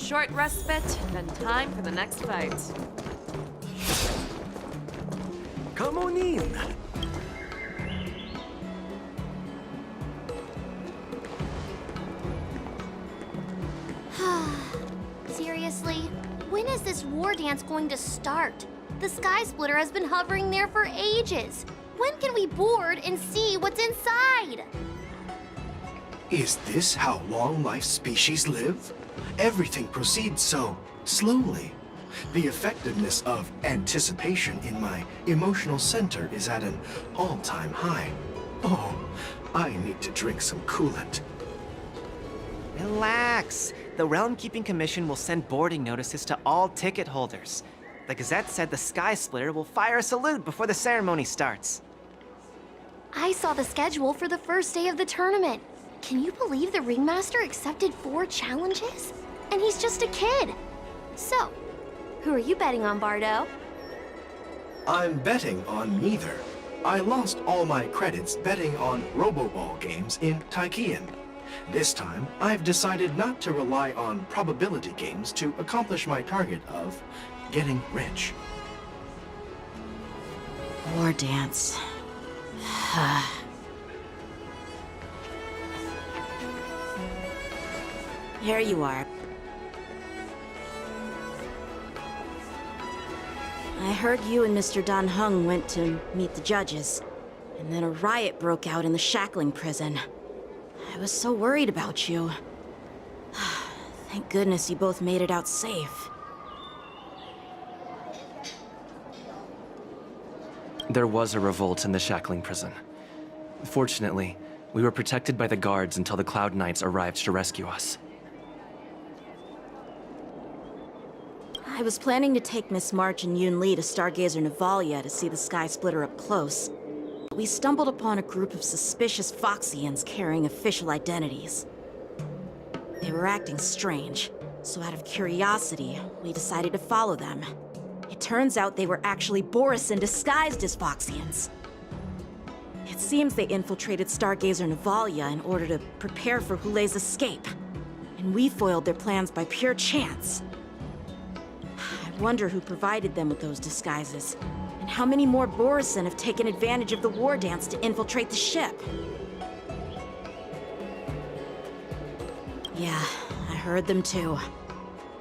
Short respite, then time for the next fight. Come on in. Seriously? When is this war dance going to start? The Sky Splitter has been hovering there for ages. When can we board and see what's inside? Is this how long-life species live? Everything proceeds so slowly. The effectiveness of anticipation in my emotional center is at an all-time high. Oh, I need to drink some coolant. Relax. The Realm Keeping Commission will send boarding notices to all ticket holders. The Gazette said the Sky Splitter will fire a salute before the ceremony starts. I saw the schedule for the first day of the tournament. Can you believe the Ringmaster accepted 4 challenges? And he's just a kid. So, who are you betting on, Bardo? I'm betting on neither. I lost all my credits betting on Roboball games in Taikian. This time, I've decided not to rely on probability games to accomplish my target of getting rich. War dance. Here you are. I heard you and Mr. Dan Heng went to meet the judges, and then a riot broke out in the shackling prison. I was so worried about you. Thank goodness you both made it out safe. There was a revolt in the shackling prison. Fortunately, we were protected by the guards until the Cloud Knights arrived to rescue us. I was planning to take Miss March and Yunli to Stargazer Navalia to see the Sky Splitter up close. But we stumbled upon a group of suspicious Foxians carrying official identities. They were acting strange, so out of curiosity, we decided to follow them. It turns out they were actually Borisin disguised as Foxians. It seems they infiltrated Stargazer Navalia in order to prepare for Hulei's escape. And we foiled their plans by pure chance. I wonder who provided them with those disguises, and how many more Borisin have taken advantage of the war dance to infiltrate the ship. Yeah, I heard them too.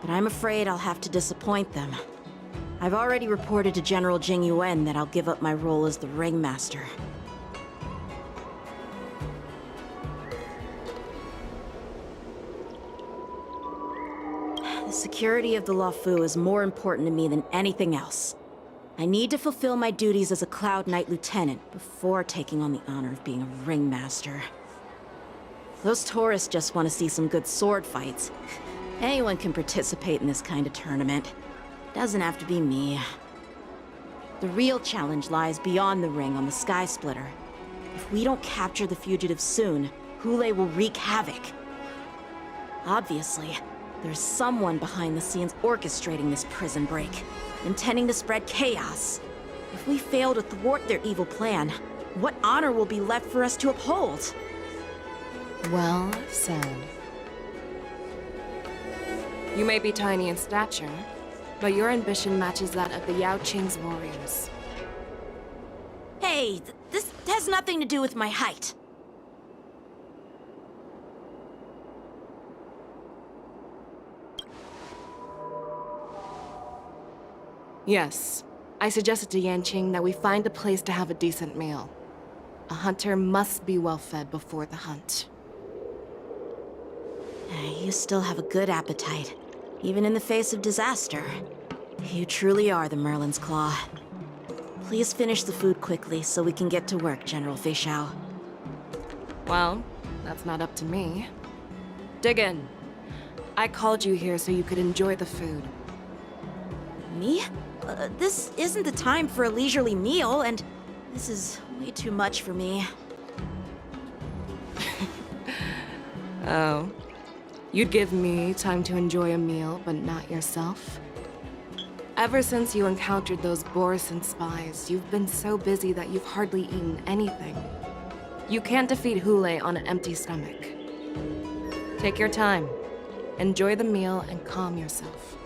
But I'm afraid I'll have to disappoint them. I've already reported to General Jing Yuan that I'll give up my role as the Ringmaster. The security of the Luofu is more important to me than anything else. I need to fulfill my duties as a Cloud Knight Lieutenant before taking on the honor of being a Ringmaster. Those tourists just want to see some good sword fights. Anyone can participate in this kind of tournament. Doesn't have to be me. The real challenge lies beyond the ring on the Sky Splitter. If we don't capture the fugitives soon, Hulei will wreak havoc. Obviously, there's someone behind the scenes orchestrating this prison break, intending to spread chaos. If we fail to thwart their evil plan, what honor will be left for us to uphold? Well said. You may be tiny in stature, but your ambition matches that of the Yao Qing's warriors. Hey, this has nothing to do with my height. Yes, I suggested to Yanqing that we find a place to have a decent meal. A hunter must be well fed before the hunt. You still have a good appetite, even in the face of disaster. You truly are the Merlin's Claw. Please finish the food quickly so we can get to work, General Feixiao. Well, that's not up to me. Dig in. I called you here so you could enjoy the food. Me? This isn't the time for a leisurely meal, and this is way too much for me. Oh. You'd give me time to enjoy a meal, but not yourself? Ever since you encountered those Borisin spies, you've been so busy that you've hardly eaten anything. You can't defeat Hulei on an empty stomach. Take your time. Enjoy the meal and calm yourself.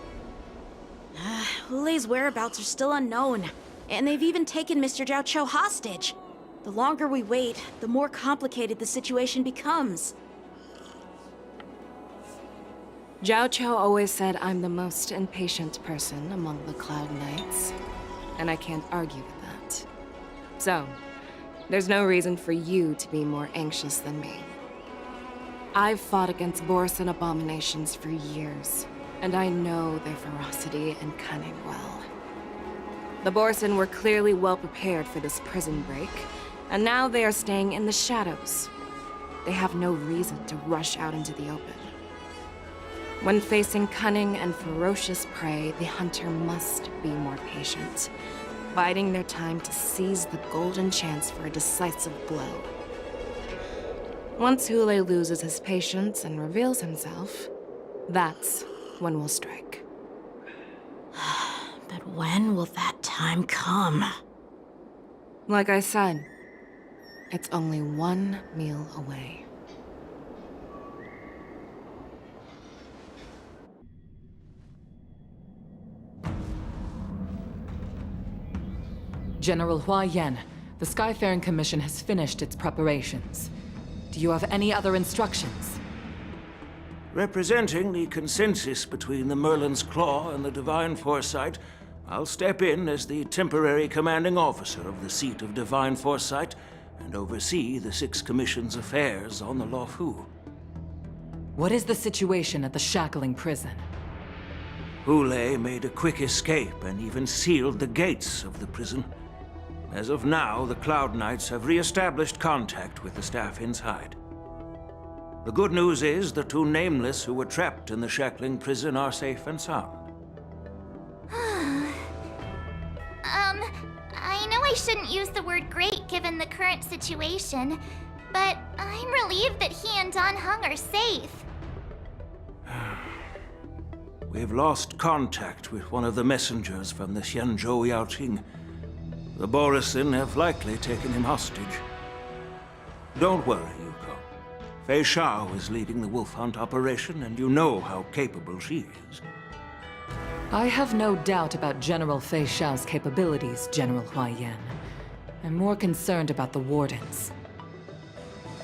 Hulei's whereabouts are still unknown, and they've even taken Mr. Zhao Cho hostage. The longer we wait, the more complicated the situation becomes. Zhao Cho always said I'm the most impatient person among the Cloud Knights, and I can't argue with that. So, there's no reason for you to be more anxious than me. I've fought against Borisin abominations for years, and I know their ferocity and cunning well. The Borisin were clearly well prepared for this prison break, and now they are staying in the shadows. They have no reason to rush out into the open. When facing cunning and ferocious prey, the hunter must be more patient, biding their time to seize the golden chance for a decisive blow. Once Hulei loses his patience and reveals himself, that's when we'll strike. But when will that time come? Like I said, it's only one meal away. General Hua Yan, the Skyfaring Commission has finished its preparations. Do you have any other instructions? Representing the consensus between the Merlin's Claw and the Divine Foresight, I'll step in as the temporary commanding officer of the seat of Divine Foresight and oversee the Six Commission's affairs on the Luofu. What is the situation at the Shackling prison? Hulei made a quick escape and even sealed the gates of the prison. As of now, the Cloud Knights have re-established contact with the staff inside. The good news is the two Nameless who were trapped in the Shackling prison are safe and sound. I know I shouldn't use the word great given the current situation, but I'm relieved that he and Don Hung are safe. We've lost contact with one of the messengers from the Xianzhou Yaoqing. The Borisin have likely taken him hostage. Don't worry, Yuko. Feixiao is leading the wolf hunt operation, and you know how capable she is. I have no doubt about General Feixiao's capabilities, General Hua Yan. I'm more concerned about the Wardens.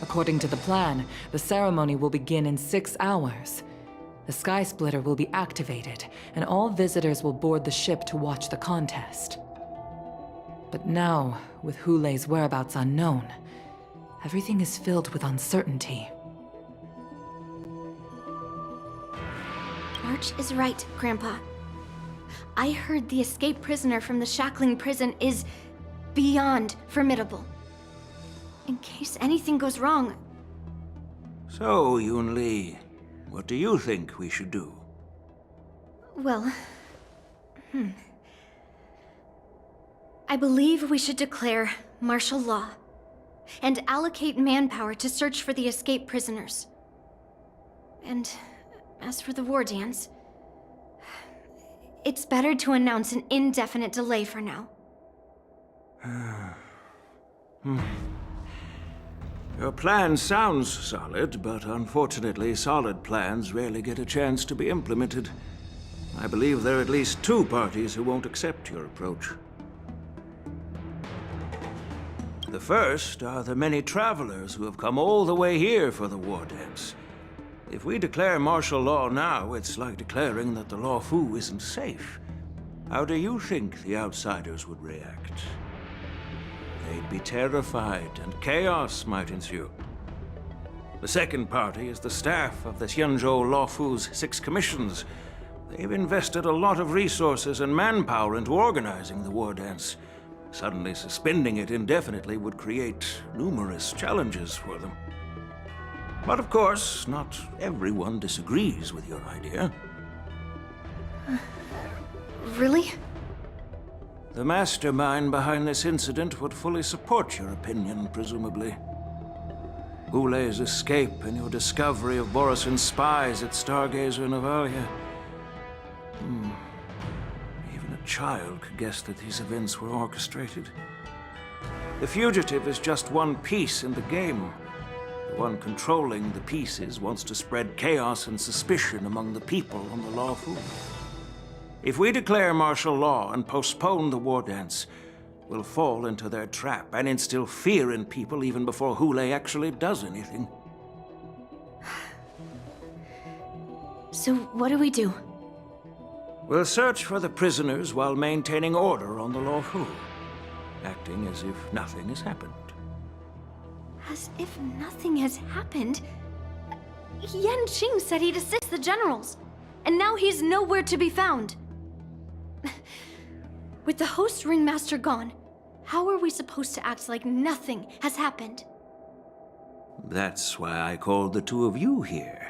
According to the plan, the ceremony will begin in 6 hours. The Sky Splitter will be activated, and all visitors will board the ship to watch the contest. But now, with Hulei's whereabouts unknown, everything is filled with uncertainty. March is right, Grandpa. I heard the escaped prisoner from the Shackling prison is beyond formidable. In case anything goes wrong... So, Yunli, what do you think we should do? Well... I believe we should declare martial law and allocate manpower to search for the escaped prisoners. And as for the war dance, it's better to announce an indefinite delay for now. Your plan sounds solid, but unfortunately, solid plans rarely get a chance to be implemented. I believe there are at least 2 parties who won't accept your approach. The first are the many travelers who have come all the way here for the war dance. If we declare martial law now, it's like declaring that the Luofu isn't safe. How do you think the outsiders would react? They'd be terrified, and chaos might ensue. The second party is the staff of the Xianzhou Luofu's 6 commissions. They've invested a lot of resources and manpower into organizing the war dance. Suddenly suspending it indefinitely would create numerous challenges for them. But of course, not everyone disagrees with your idea. Really? The mastermind behind this incident would fully support your opinion, presumably. Hulei's escape and your discovery of Borisin's spies at Stargazer Navalia. Even a child could guess that these events were orchestrated. The fugitive is just one piece in the game. The one controlling the pieces wants to spread chaos and suspicion among the people on the Law Fu. If we declare martial law and postpone the war dance, we'll fall into their trap and instill fear in people even before Hule actually does anything. So what do we do? We'll search for the prisoners while maintaining order on the Law Fu, acting as if nothing has happened. As if nothing has happened? Yanqing said he'd assist the generals, and now he's nowhere to be found. With the host ringmaster gone, how are we supposed to act like nothing has happened? That's why I called the two of you here.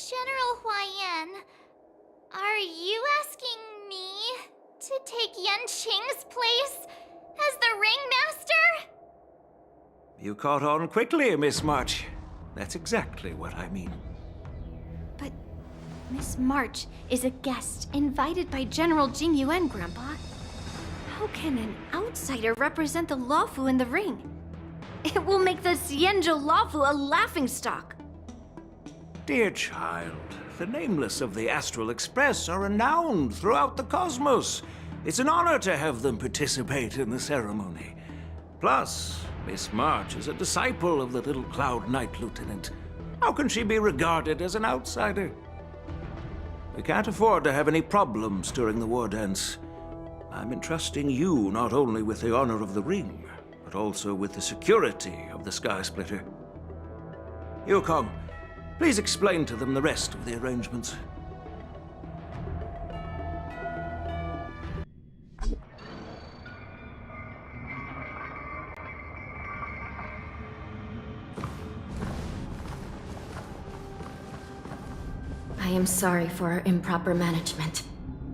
General Huaiyan, are you asking me to take Yanqing's place as the ringmaster? You caught on quickly, Miss March. That's exactly what I mean. But Miss March is a guest invited by General Jing Yuan, Grandpa. How can an outsider represent the Lawfu in the ring? It will make the Xianzhou Lawfu a laughingstock. Dear child, the nameless of the Astral Express are renowned throughout the cosmos. It's an honor to have them participate in the ceremony. Plus, Miss March is a disciple of the little Cloud Knight Lieutenant. How can she be regarded as an outsider? We can't afford to have any problems during the war dance. I'm entrusting you not only with the honor of the ring, but also with the security of the Sky Splitter. Yukong, please explain to them the rest of the arrangements. I am sorry for our improper management,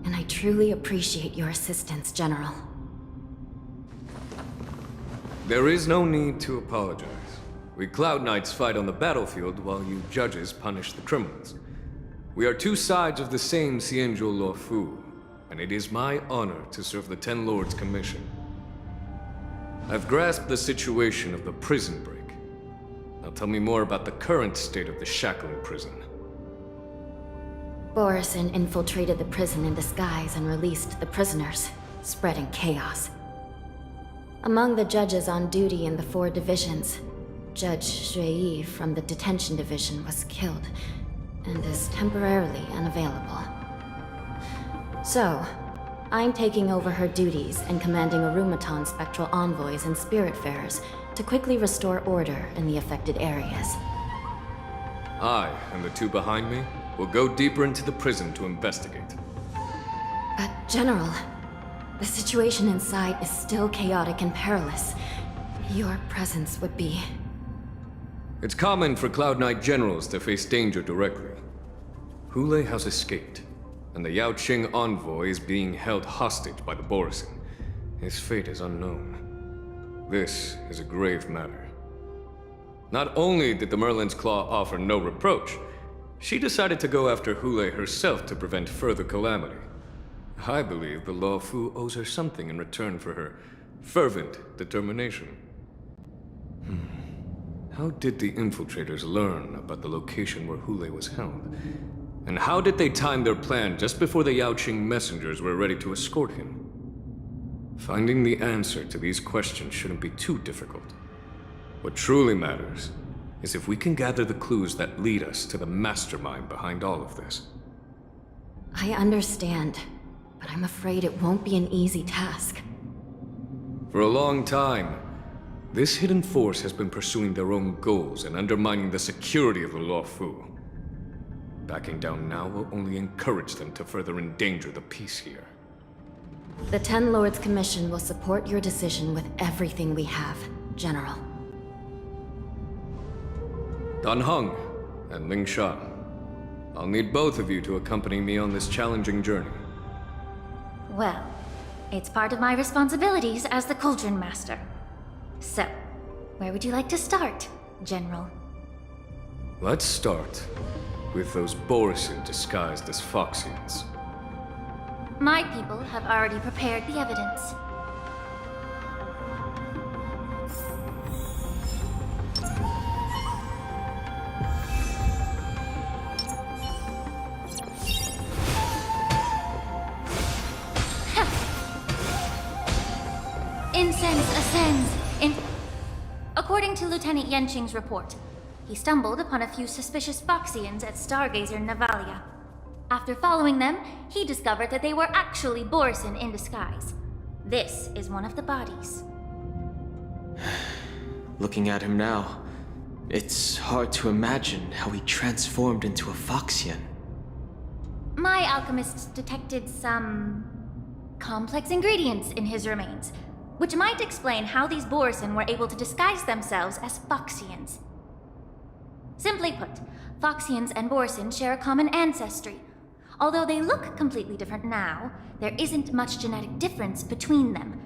and I truly appreciate your assistance, General. There is no need to apologize. We Cloud Knights fight on the battlefield while you judges punish the criminals. We are two sides of the same Xianzhou Luofu, and it is my honor to serve the Ten Lords' commission. I've grasped the situation of the prison break. Now tell me more about the current state of the shackling prison. Borison infiltrated the prison in disguise and released the prisoners, spreading chaos. Among the judges on duty in the 4 divisions, Judge Xueyi from the detention division was killed and is temporarily unavailable. So, I'm taking over her duties and commanding Arumaton spectral envoys and spiritfarers to quickly restore order in the affected areas. I and the two behind me will go deeper into the prison to investigate. But, General, the situation inside is still chaotic and perilous. Your presence would be... It's common for Cloud Knight generals to face danger directly. Hule has escaped, and the Yaoqing envoy is being held hostage by the Borison. His fate is unknown. This is a grave matter. Not only did the Merlin's Claw offer no reproach, she decided to go after Hule herself to prevent further calamity. I believe the Law Fu owes her something in return for her fervent determination. How did the infiltrators learn about the location where Hule was held? And how did they time their plan just before the Yaoqing messengers were ready to escort him? Finding the answer to these questions shouldn't be too difficult. What truly matters is if we can gather the clues that lead us to the mastermind behind all of this. I understand, but I'm afraid it won't be an easy task. For a long time, this hidden force has been pursuing their own goals and undermining the security of the Law Fu. Backing down now will only encourage them to further endanger the peace here. The Ten Lords Commission will support your decision with everything we have, General. Dan Heng and Ling Sha, I'll need both of you to accompany me on this challenging journey. Well, it's part of my responsibilities as the Cauldron Master. So, where would you like to start, General? Let's start with those Borisin disguised as Foxians. My people have already prepared the evidence. Incense ascends. According to Lieutenant Yanqing's report, he stumbled upon a few suspicious Foxians at Stargazer Navalia. After following them, he discovered that they were actually Borisin in disguise. This is one of the bodies. Looking at him now, it's hard to imagine how he transformed into a Foxian. My alchemists detected some complex ingredients in his remains, which might explain how these Borisin were able to disguise themselves as Foxians. Simply put, Foxians and Borisin share a common ancestry. Although they look completely different now, there isn't much genetic difference between them.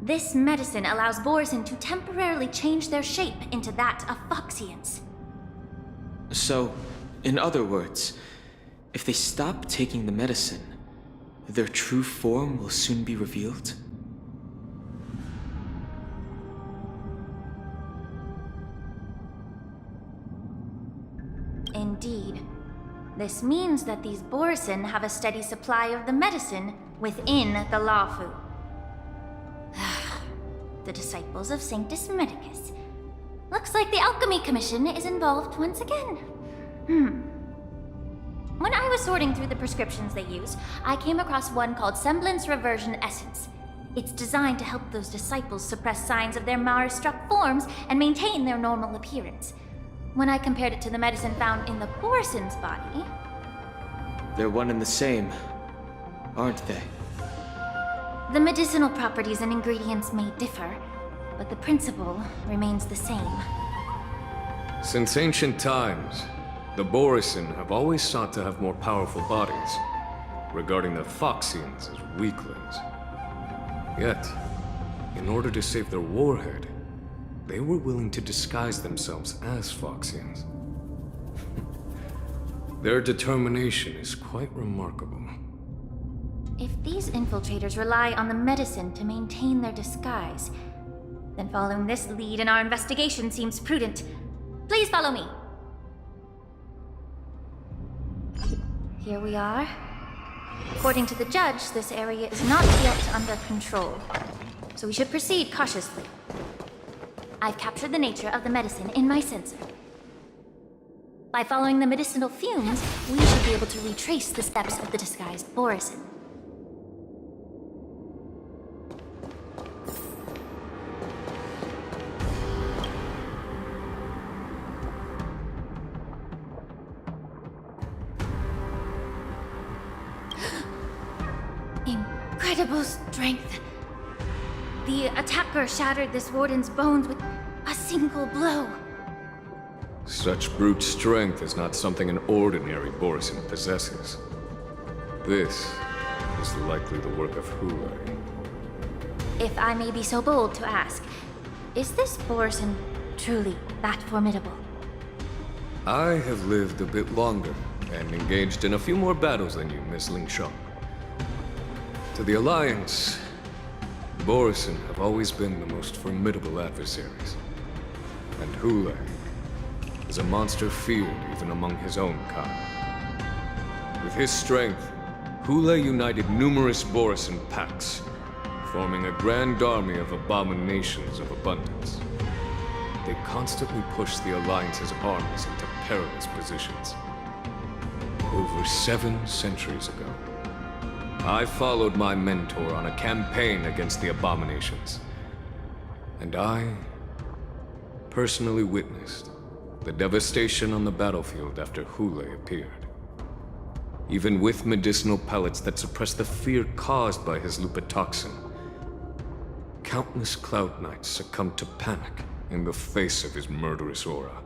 This medicine allows Borisin to temporarily change their shape into that of Foxians. So, in other words, if they stop taking the medicine, their true form will soon be revealed? Indeed. This means that these Borisin have a steady supply of the medicine within the Lawfu. The disciples of Sanctus Medicus. Looks like the Alchemy Commission is involved once again. When I was sorting through the prescriptions they use, I came across one called Semblance Reversion Essence. It's designed to help those disciples suppress signs of their Mars-struck forms and maintain their normal appearance. When I compared it to the medicine found in the Borisin's body... They're one and the same, aren't they? The medicinal properties and ingredients may differ, but the principle remains the same. Since ancient times, the Borisin have always sought to have more powerful bodies, regarding the Foxians as weaklings. Yet, in order to save their warhead, they were willing to disguise themselves as Foxians. Their determination is quite remarkable. If these infiltrators rely on the medicine to maintain their disguise, then following this lead in our investigation seems prudent. Please follow me. Here we are. According to the judge, this area is not yet under control, so we should proceed cautiously. I've captured the nature of the medicine in my sensor. By following the medicinal fumes, we should be able to retrace the steps of the disguised Borisin. Incredible strength. The attacker shattered this warden's bones with a single blow. Such brute strength is not something an ordinary Borisin possesses. This is likely the work of Hulai. If I may be so bold to ask, is this Borisin truly that formidable? I have lived a bit longer and engaged in a few more battles than you, Miss Lingsheng. To the Alliance, Borisin have always been the most formidable adversaries. And Hulai is a monster feared even among his own kind. With his strength, Hulai united numerous Borisin packs, forming a grand army of abominations of abundance. They constantly push the Alliance's armies into perilous positions. Over 7 centuries ago, I followed my mentor on a campaign against the abominations. And I personally witnessed the devastation on the battlefield after Hulai appeared. Even with medicinal pellets that suppressed the fear caused by his lupatoxin, countless Cloud Knights succumbed to panic in the face of his murderous aura.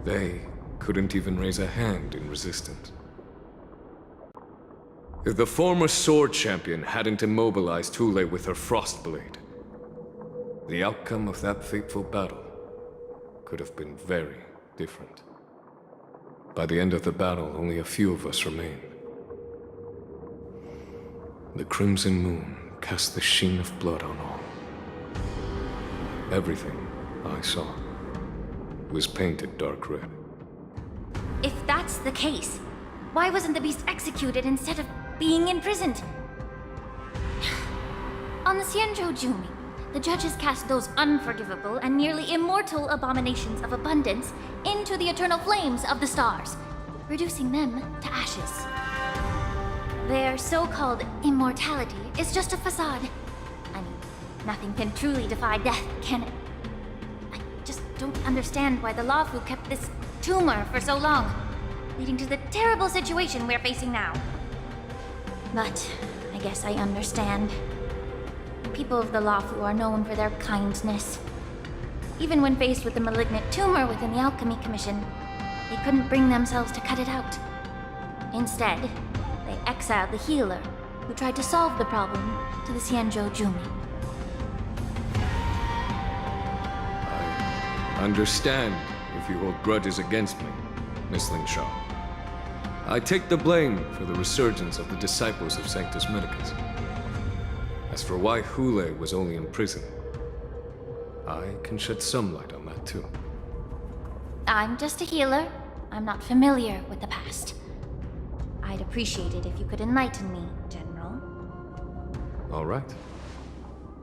They couldn't even raise a hand in resistance. If the former sword champion hadn't immobilized Hulai with her frost blade, the outcome of that fateful battle could have been very different. By the end of the battle, only a few of us remained. The crimson moon cast the sheen of blood on all. Everything I saw was painted dark red. If that's the case, why wasn't the beast executed instead of being imprisoned? On the Xianzhou Jumi, the judges cast those unforgivable and nearly immortal abominations of abundance into the eternal flames of the stars, reducing them to ashes. Their so-called immortality is just a facade. I mean, nothing can truly defy death, can it? I just don't understand why the Lawfu kept this tumor for so long, leading to the terrible situation we're facing now. But I guess I understand. People of the Lawfu are known for their kindness. Even when faced with the malignant tumor within the Alchemy Commission, they couldn't bring themselves to cut it out. Instead, they exiled the healer, who tried to solve the problem, to the Xianzhou Jumi. I understand if you hold grudges against me, Miss Feixiao. I take the blame for the resurgence of the disciples of Sanctus Medicus. As for why Hule was only in prison, I can shed some light on that too. I'm just a healer. I'm not familiar with the past. I'd appreciate it if you could enlighten me, General. All right.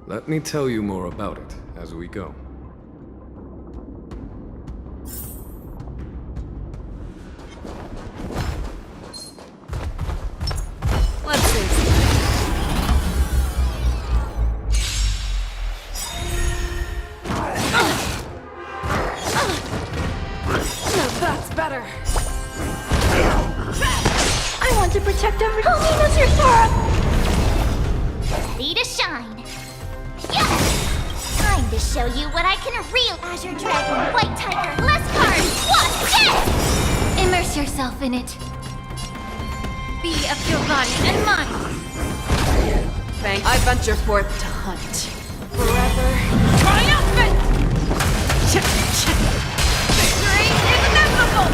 Let me tell you more about it as we go. Let's see. That's better. I want to protect everyone. Help me, Mr. Sora! Ready to shine. Yes! Time to show you what I can real Azure Dragon, White Tiger, less cards. What's this? Immerse yourself in it. Be of your body and mind. Thank I venture forth to hunt. Forever. Triumphant! Victory is inevitable!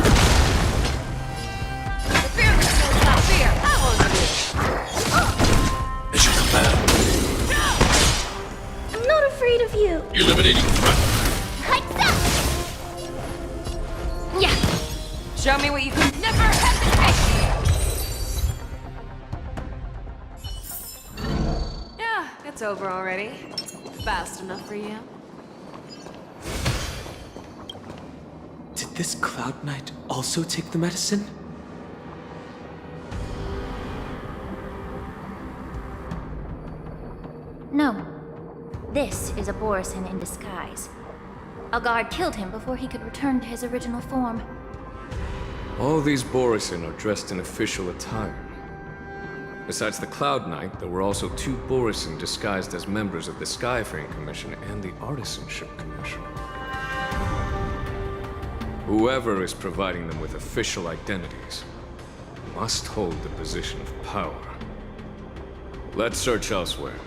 The fearless knows not fear. That won't do. Mission command. I'm not afraid of you. Eliminating threat. Heights up! Yeah. Show me what you can never hesitate! Yeah, it's over already. Fast enough for you. Did this Cloud Knight also take the medicine? No. This is a Borisin in disguise. A guard killed him before he could return to his original form. All these Borisin are dressed in official attire. Besides the Cloud Knight, there were also 2 Borisin disguised as members of the Skyfaring Commission and the Artisanship Commission. Whoever is providing them with official identities must hold the position of power. Let's search elsewhere.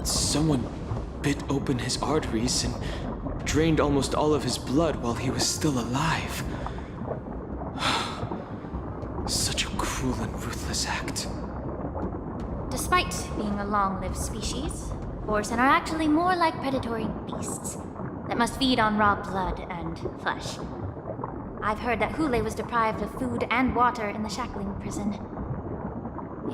Someone bit open his arteries and drained almost all of his blood while he was still alive. Such a cruel and ruthless act. Despite being a long-lived species, Borisin are actually more like predatory beasts that must feed on raw blood and flesh. I've heard that Hule was deprived of food and water in the shackling prison.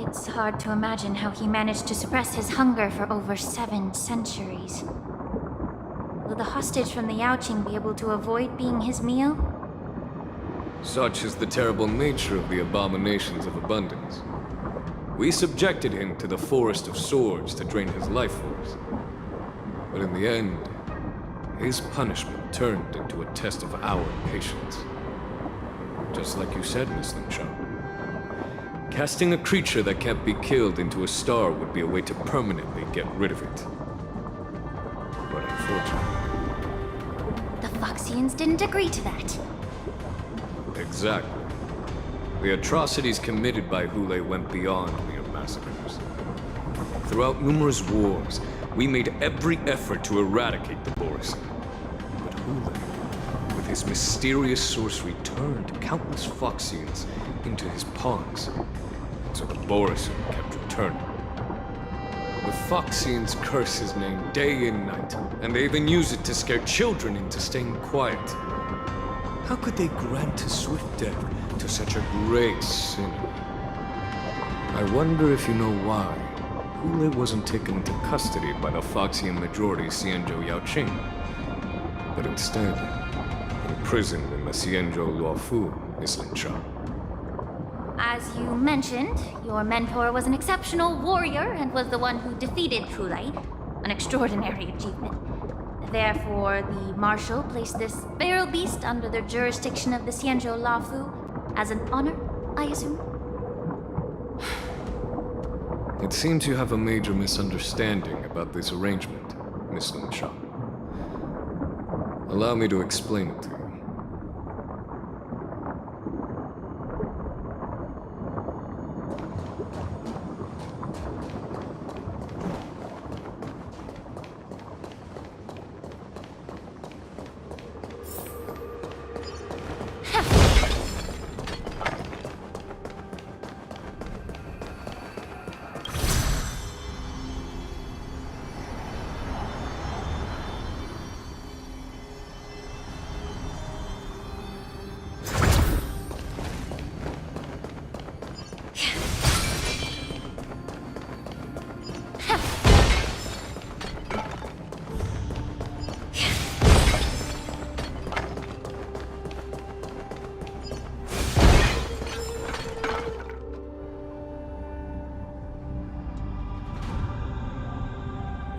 It's hard to imagine how he managed to suppress his hunger for over 7 centuries. Will the hostage from the Yanquing be able to avoid being his meal? Such is the terrible nature of the abominations of abundance. We subjected him to the forest of swords to drain his life force. But in the end, his punishment turned into a test of our patience. Just like you said, Miss Feixiao. Casting a creature that can't be killed into a star would be a way to permanently get rid of it. But unfortunately... The Foxians didn't agree to that. Exactly. The atrocities committed by Yunli went beyond mere massacres. Throughout numerous wars, we made every effort to eradicate the Borisin. But Yunli, with his mysterious sorcery, turned countless Foxians into his pawns. And so the Borisin kept returning. The Foxians curse his name day and night, and they even use it to scare children into staying quiet. How could they grant a swift death to such a great sinner? I wonder if you know why Yunli wasn't taken into custody by the Foxian majority Xianzhou Yaoqing, but instead imprisoned in the Xianzhou Luofu, Miss Feixiao. As you mentioned, your mentor was an exceptional warrior and was the one who defeated Yunli, an extraordinary achievement. Therefore, the Marshal placed this feral beast under the jurisdiction of the Xianzhou Luofu as an honor, I assume? It seems you have a major misunderstanding about this arrangement, Miss Feixiao. Allow me to explain it to you.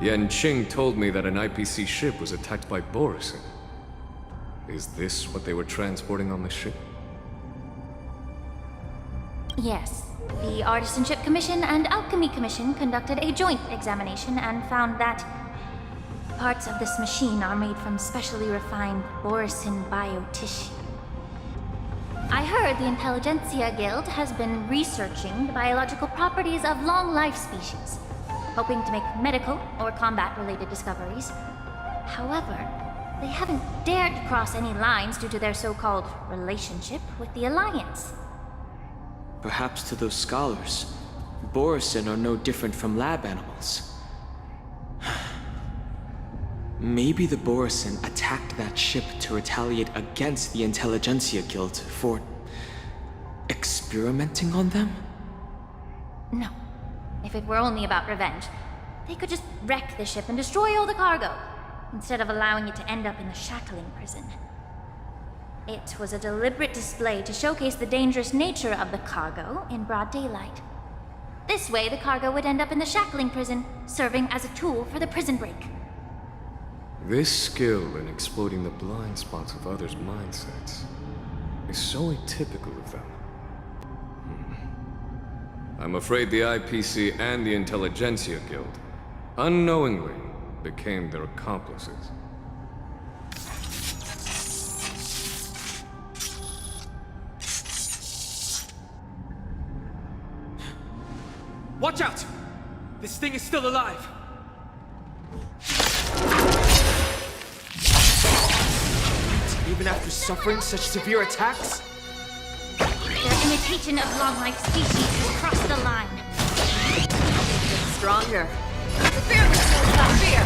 Yanquing told me that an IPC ship was attacked by Borisin. Is this what they were transporting on the ship? Yes. The Artisanship Commission and Alchemy Commission conducted a joint examination and found that parts of this machine are made from specially refined Borisin biotissue. I heard the Intelligentsia Guild has been researching the biological properties of long-life species, hoping to make medical or combat-related discoveries. However, they haven't dared to cross any lines due to their so-called relationship with the Alliance. Perhaps to those scholars, Borisin are no different from lab animals. Maybe the Borisin attacked that ship to retaliate against the Intelligentsia Guild for experimenting on them? No. If it were only about revenge, they could just wreck the ship and destroy all the cargo, instead of allowing it to end up in the shackling prison. It was a deliberate display to showcase the dangerous nature of the cargo in broad daylight. This way, the cargo would end up in the shackling prison, serving as a tool for the prison break. This skill in exploiting the blind spots of others' mindsets is so atypical of them. I'm afraid the IPC and the Intelligentsia Guild unknowingly became their accomplices. Watch out! This thing is still alive! Even after suffering such severe attacks? Their imitation of long-life species has crossed the line. Stronger. Fear without fear.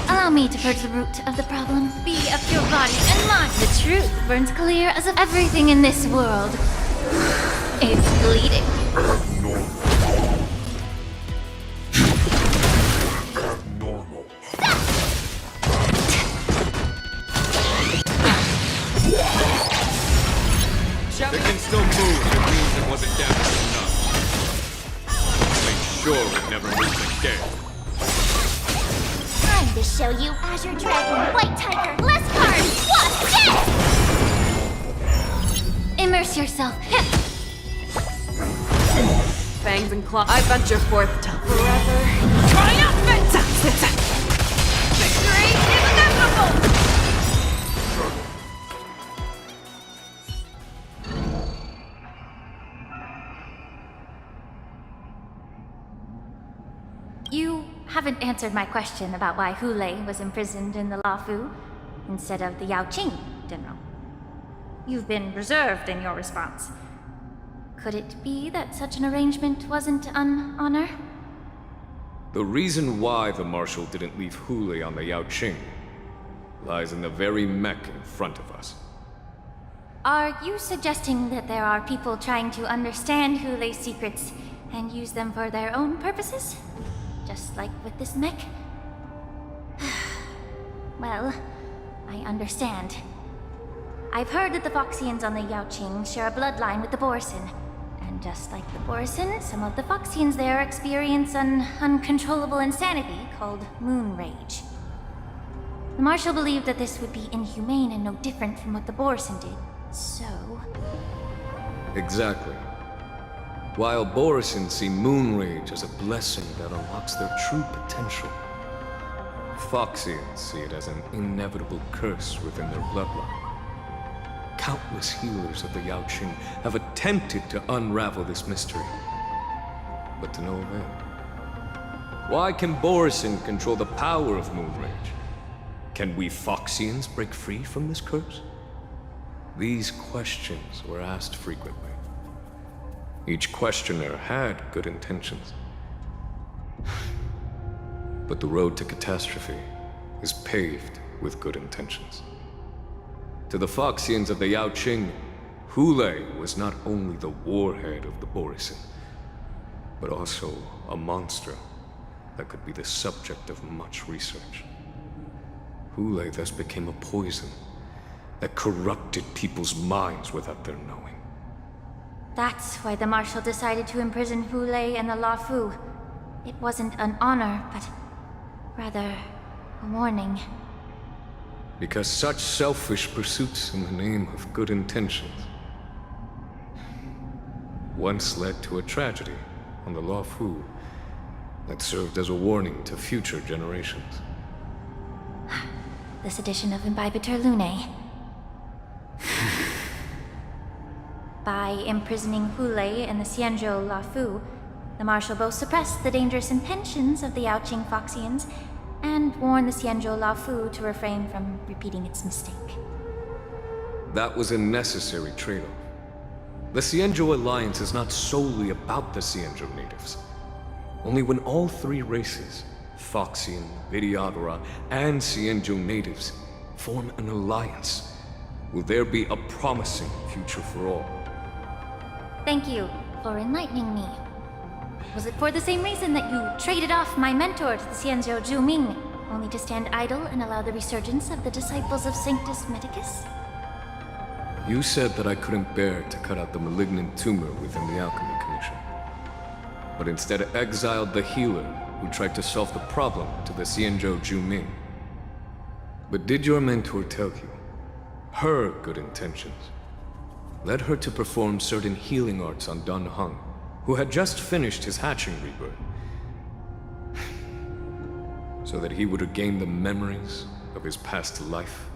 Allow me to purge the root of the problem. Be of your body and mind. The truth burns clear as if everything in this world is bleeding. Abnormal. still moves, it means it wasn't damaged enough. Make sure it never moves again. Time to show you Azure Dragon, White Tiger, less cards, what's this? Immerse yourself. Fangs and claws, I venture forth to forever triumphant! Victory is inevitable! You haven't answered my question about why Hulei was imprisoned in the Luofu instead of the Yanquing, General. You've been reserved in your response. Could it be that such an arrangement wasn't an honor? The reason why the Marshal didn't leave Hulei on the Yanquing lies in the very mech in front of us. Are you suggesting that there are people trying to understand Hulei's secrets and use them for their own purposes? Just like with this mech? Well, I understand. I've heard that the Foxians on the Yanquing share a bloodline with the Borson. And just like the Borson, some of the Foxians there experience an uncontrollable insanity called moon rage. The Marshal believed that this would be inhumane and no different from what the Borson did, so... Exactly. While Borson see moon rage as a blessing that unlocks their true potential, Foxians see it as an inevitable curse within their bloodline. Countless healers of the Yanquing have attempted to unravel this mystery, but to no avail. Why can Borson control the power of moon rage? Can we Foxians break free from this curse? These questions were asked frequently. Each questioner had good intentions. But the road to catastrophe is paved with good intentions. To the Foxians of the Yanquing, Hulei was not only the warhead of the Borson, but also a monster that could be the subject of much research. Hulei thus became a poison that corrupted people's minds without their knowing. That's why the Marshal decided to imprison Hulei and the Luofu. It wasn't an honor, but rather a warning. Because such selfish pursuits in the name of good intentions once led to a tragedy on the Luofu that served as a warning to future generations. This edition of Imbibitor Lunae. By imprisoning Hulei and the Xianzhou Luofu, the Marshal both suppressed the dangerous intentions of the Yanquing Foxians and warned the Xianzhou Luofu to refrain from repeating its mistake. That was a necessary trade-off. The Xianzhou Alliance is not solely about the Xianzhou natives. Only when all three races, Foxian, Videodora, and Xianzhou natives, form an alliance, will there be a promising future for all. Thank you for enlightening me. Was it for the same reason that you traded off my mentor to the Xianzhou Zhuming, only to stand idle and allow the resurgence of the disciples of Sanctus Medicus? You said that I couldn't bear to cut out the malignant tumor within the Alchemy Commission, but instead exiled the healer who tried to solve the problem to the Xianzhou Zhuming. But did your mentor tell you her good intentions led her to perform certain healing arts on Dan Heng, who had just finished his hatching rebirth, so that he would regain the memories of his past life?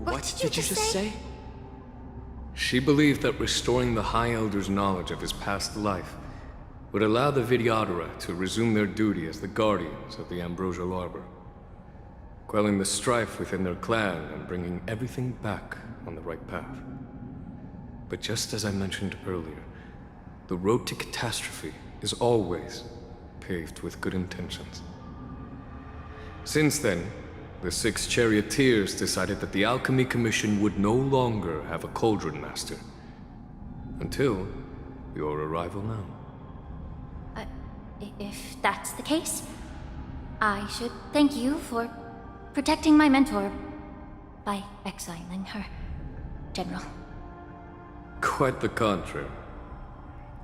What did you just say? She believed that restoring the High Elder's knowledge of his past life would allow the Videodora to resume their duty as the guardians of the Ambrosial Arbor, quelling the strife within their clan and bringing everything back on the right path. But just as I mentioned earlier, the road to catastrophe is always paved with good intentions. Since then, the 6 charioteers decided that the Alchemy Commission would no longer have a Cauldron Master. Until your arrival now. If that's the case, I should thank you for protecting my mentor by exiling her, General. Quite the contrary.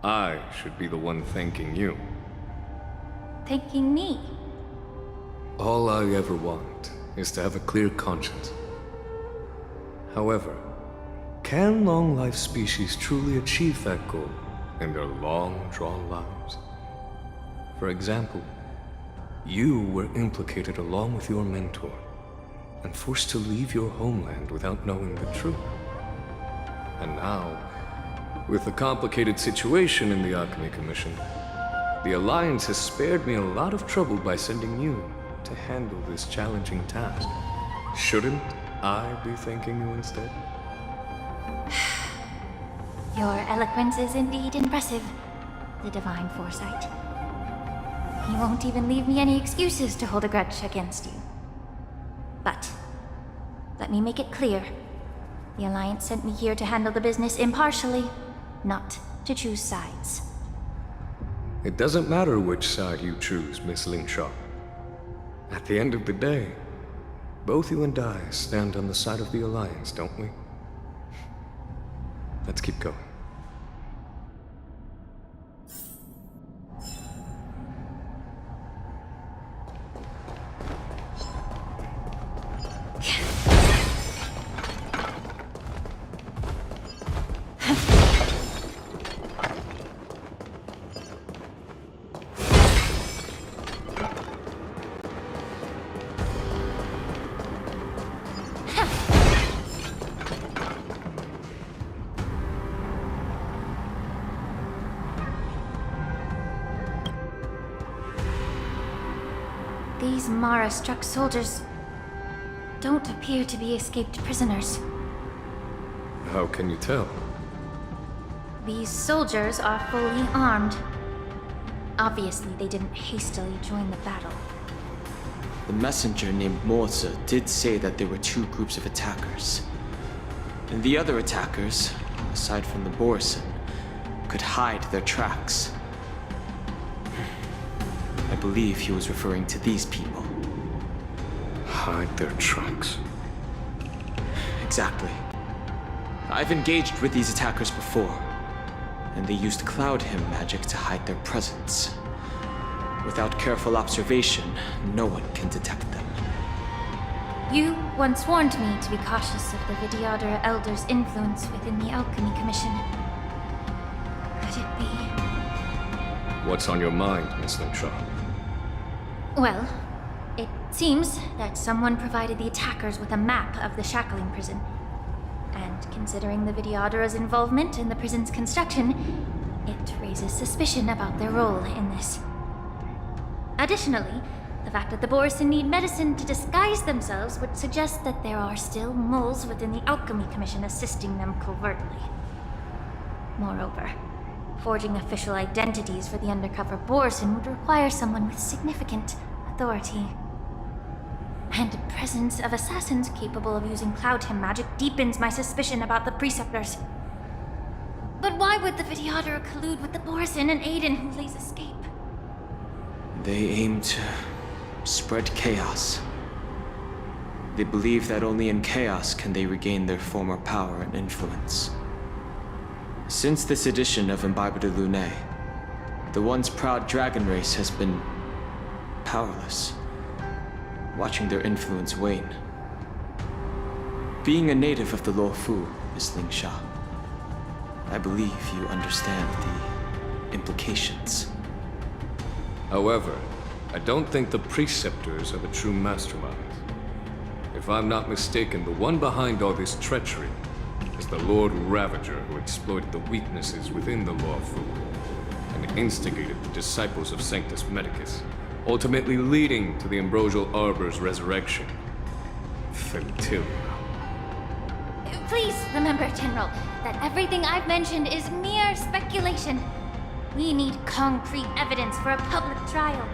I should be the one thanking you. Thanking me? All I ever want is to have a clear conscience. However, can long-life species truly achieve that goal in their long-drawn lives? For example, you were implicated along with your mentor, and forced to leave your homeland without knowing the truth. And now, with the complicated situation in the Alchemy Commission, the Alliance has spared me a lot of trouble by sending you to handle this challenging task. Shouldn't I be thanking you instead? Your eloquence is indeed impressive, the divine foresight. You won't even leave me any excuses to hold a grudge against you. But, let me make it clear. The Alliance sent me here to handle the business impartially, not to choose sides. It doesn't matter which side you choose, Miss Lingshaw. At the end of the day, both you and I stand on the side of the Alliance, don't we? Let's keep going. These Mara-struck soldiers don't appear to be escaped prisoners. How can you tell? These soldiers are fully armed. Obviously, they didn't hastily join the battle. The messenger named Morza did say that there were two groups of attackers. And the other attackers, aside from the Borison, could hide their tracks. I believe he was referring to these people. Hide their tracks? Exactly. I've engaged with these attackers before, and they used Cloud Hymn magic to hide their presence. Without careful observation, no one can detect them. You once warned me to be cautious of the Vidyadhara Elder's influence within the Alchemy Commission. Could it be? What's on your mind, Miss Lingshaw? Well, it seems that someone provided the attackers with a map of the shackling prison. And considering the Vidyadhara's involvement in the prison's construction, it raises suspicion about their role in this. Additionally, the fact that the Borison need medicine to disguise themselves would suggest that there are still moles within the Alchemy Commission assisting them covertly. Moreover, forging official identities for the undercover Borison would require someone with significant authority. And the presence of assassins capable of using Cloud Hymn magic deepens my suspicion about the Preceptors. But why would the Vidyadhara collude with the Borison and aid in Yunli's escape? They aim to spread chaos. They believe that only in chaos can they regain their former power and influence. Since this edition of Imbibe de Lune, the once proud dragon race has been powerless, watching their influence wane. Being a native of the Luofu, Miss Lingshaw, I believe you understand the implications. However, I don't think the Preceptors are the true masterminds. If I'm not mistaken, the one behind all this treachery is the Lord Ravager who exploited the weaknesses within the Luofu and instigated the disciples of Sanctus Medicus, ultimately leading to the Ambrosial Arbor's resurrection. Fentilia. Please remember, General, that everything I've mentioned is mere speculation. We need concrete evidence for a public trial.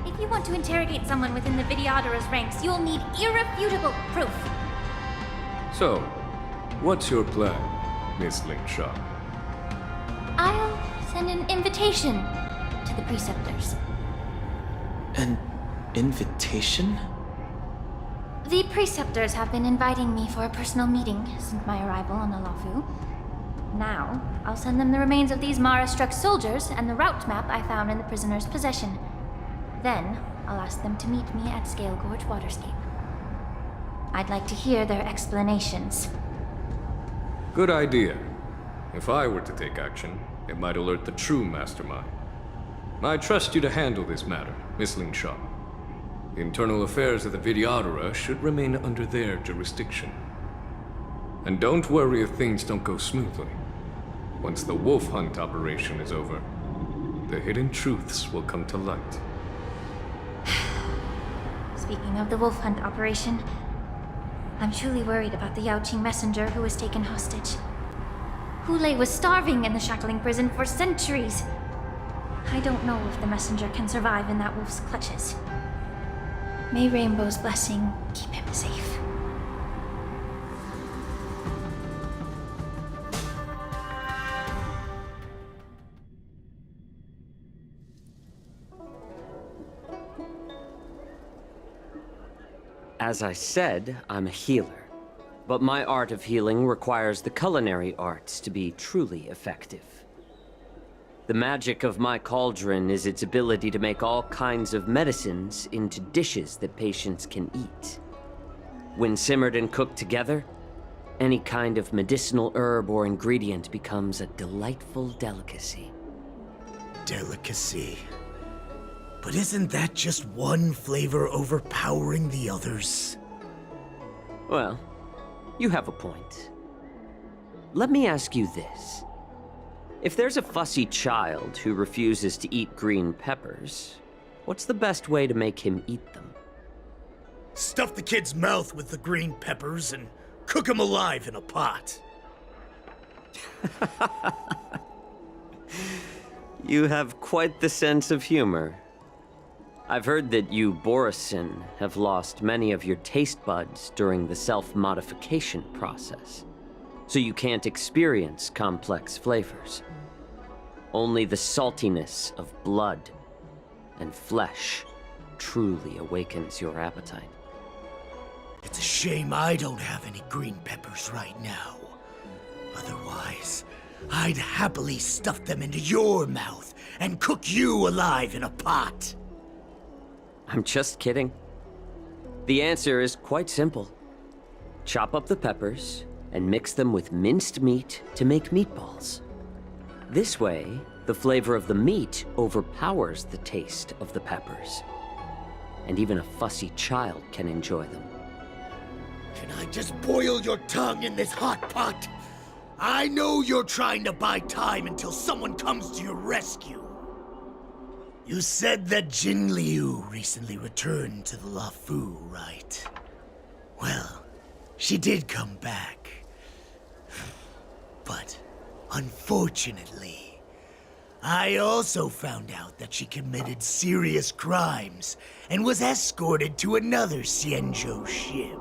If you want to interrogate someone within the Vidyadhara's ranks, you'll need irrefutable proof. So, what's your plan, Miss Lingshaw? I'll send an invitation to the Preceptors. An invitation? The Preceptors have been inviting me for a personal meeting since my arrival on the Luofu. Now, I'll send them the remains of these Mara-struck soldiers and the route map I found in the prisoner's possession. Then, I'll ask them to meet me at Scale Gorge Waterscape. I'd like to hear their explanations. Good idea. If I were to take action, it might alert the true mastermind. I trust you to handle this matter, Miss Ling Sha. The internal affairs of the Vidyadhara should remain under their jurisdiction. And don't worry if things don't go smoothly. Once the wolf hunt operation is over, the hidden truths will come to light. Speaking of the wolf hunt operation, I'm truly worried about the Yaoqing messenger who was taken hostage. Hulei was starving in the shackling prison for centuries. I don't know if the messenger can survive in that wolf's clutches. May Rainbow's blessing keep him safe. As I said, I'm a healer. But my art of healing requires the culinary arts to be truly effective. The magic of my cauldron is its ability to make all kinds of medicines into dishes that patients can eat. When simmered and cooked together, any kind of medicinal herb or ingredient becomes a delightful delicacy. Delicacy. But isn't that just one flavor overpowering the others? Well, you have a point. Let me ask you this. If there's a fussy child who refuses to eat green peppers, what's the best way to make him eat them? Stuff the kid's mouth with the green peppers and cook him alive in a pot. You have quite the sense of humor. I've heard that you, Borisin, have lost many of your taste buds during the self-modification process, so you can't experience complex flavors. Only the saltiness of blood and flesh truly awakens your appetite. It's a shame I don't have any green peppers right now. Otherwise, I'd happily stuff them into your mouth and cook you alive in a pot. I'm just kidding. The answer is quite simple. Chop up the peppers and mix them with minced meat to make meatballs. This way, the flavor of the meat overpowers the taste of the peppers. And even a fussy child can enjoy them. Can I just boil your tongue in this hot pot? I know you're trying to buy time until someone comes to your rescue. You said that Jin Liu recently returned to the Luofu, right? Well, she did come back. But, unfortunately, I also found out that she committed serious crimes and was escorted to another Xianzhou ship.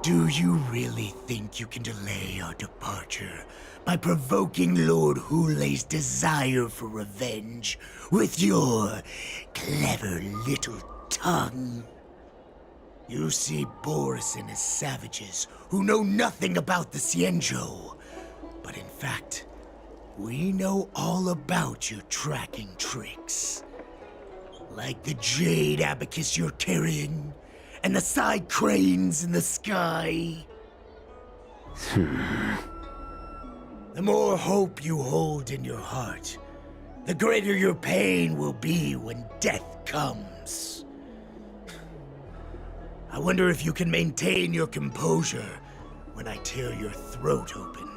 Do you really think you can delay our departure by provoking Lord Hulei's desire for revenge with your clever little tongue? You see Borisin as savages who know nothing about the Xianzhou, but in fact, we know all about your tracking tricks. Like the jade abacus you're carrying, and the side cranes in the sky. The more hope you hold in your heart, the greater your pain will be when death comes. I wonder if you can maintain your composure when I tear your throat open.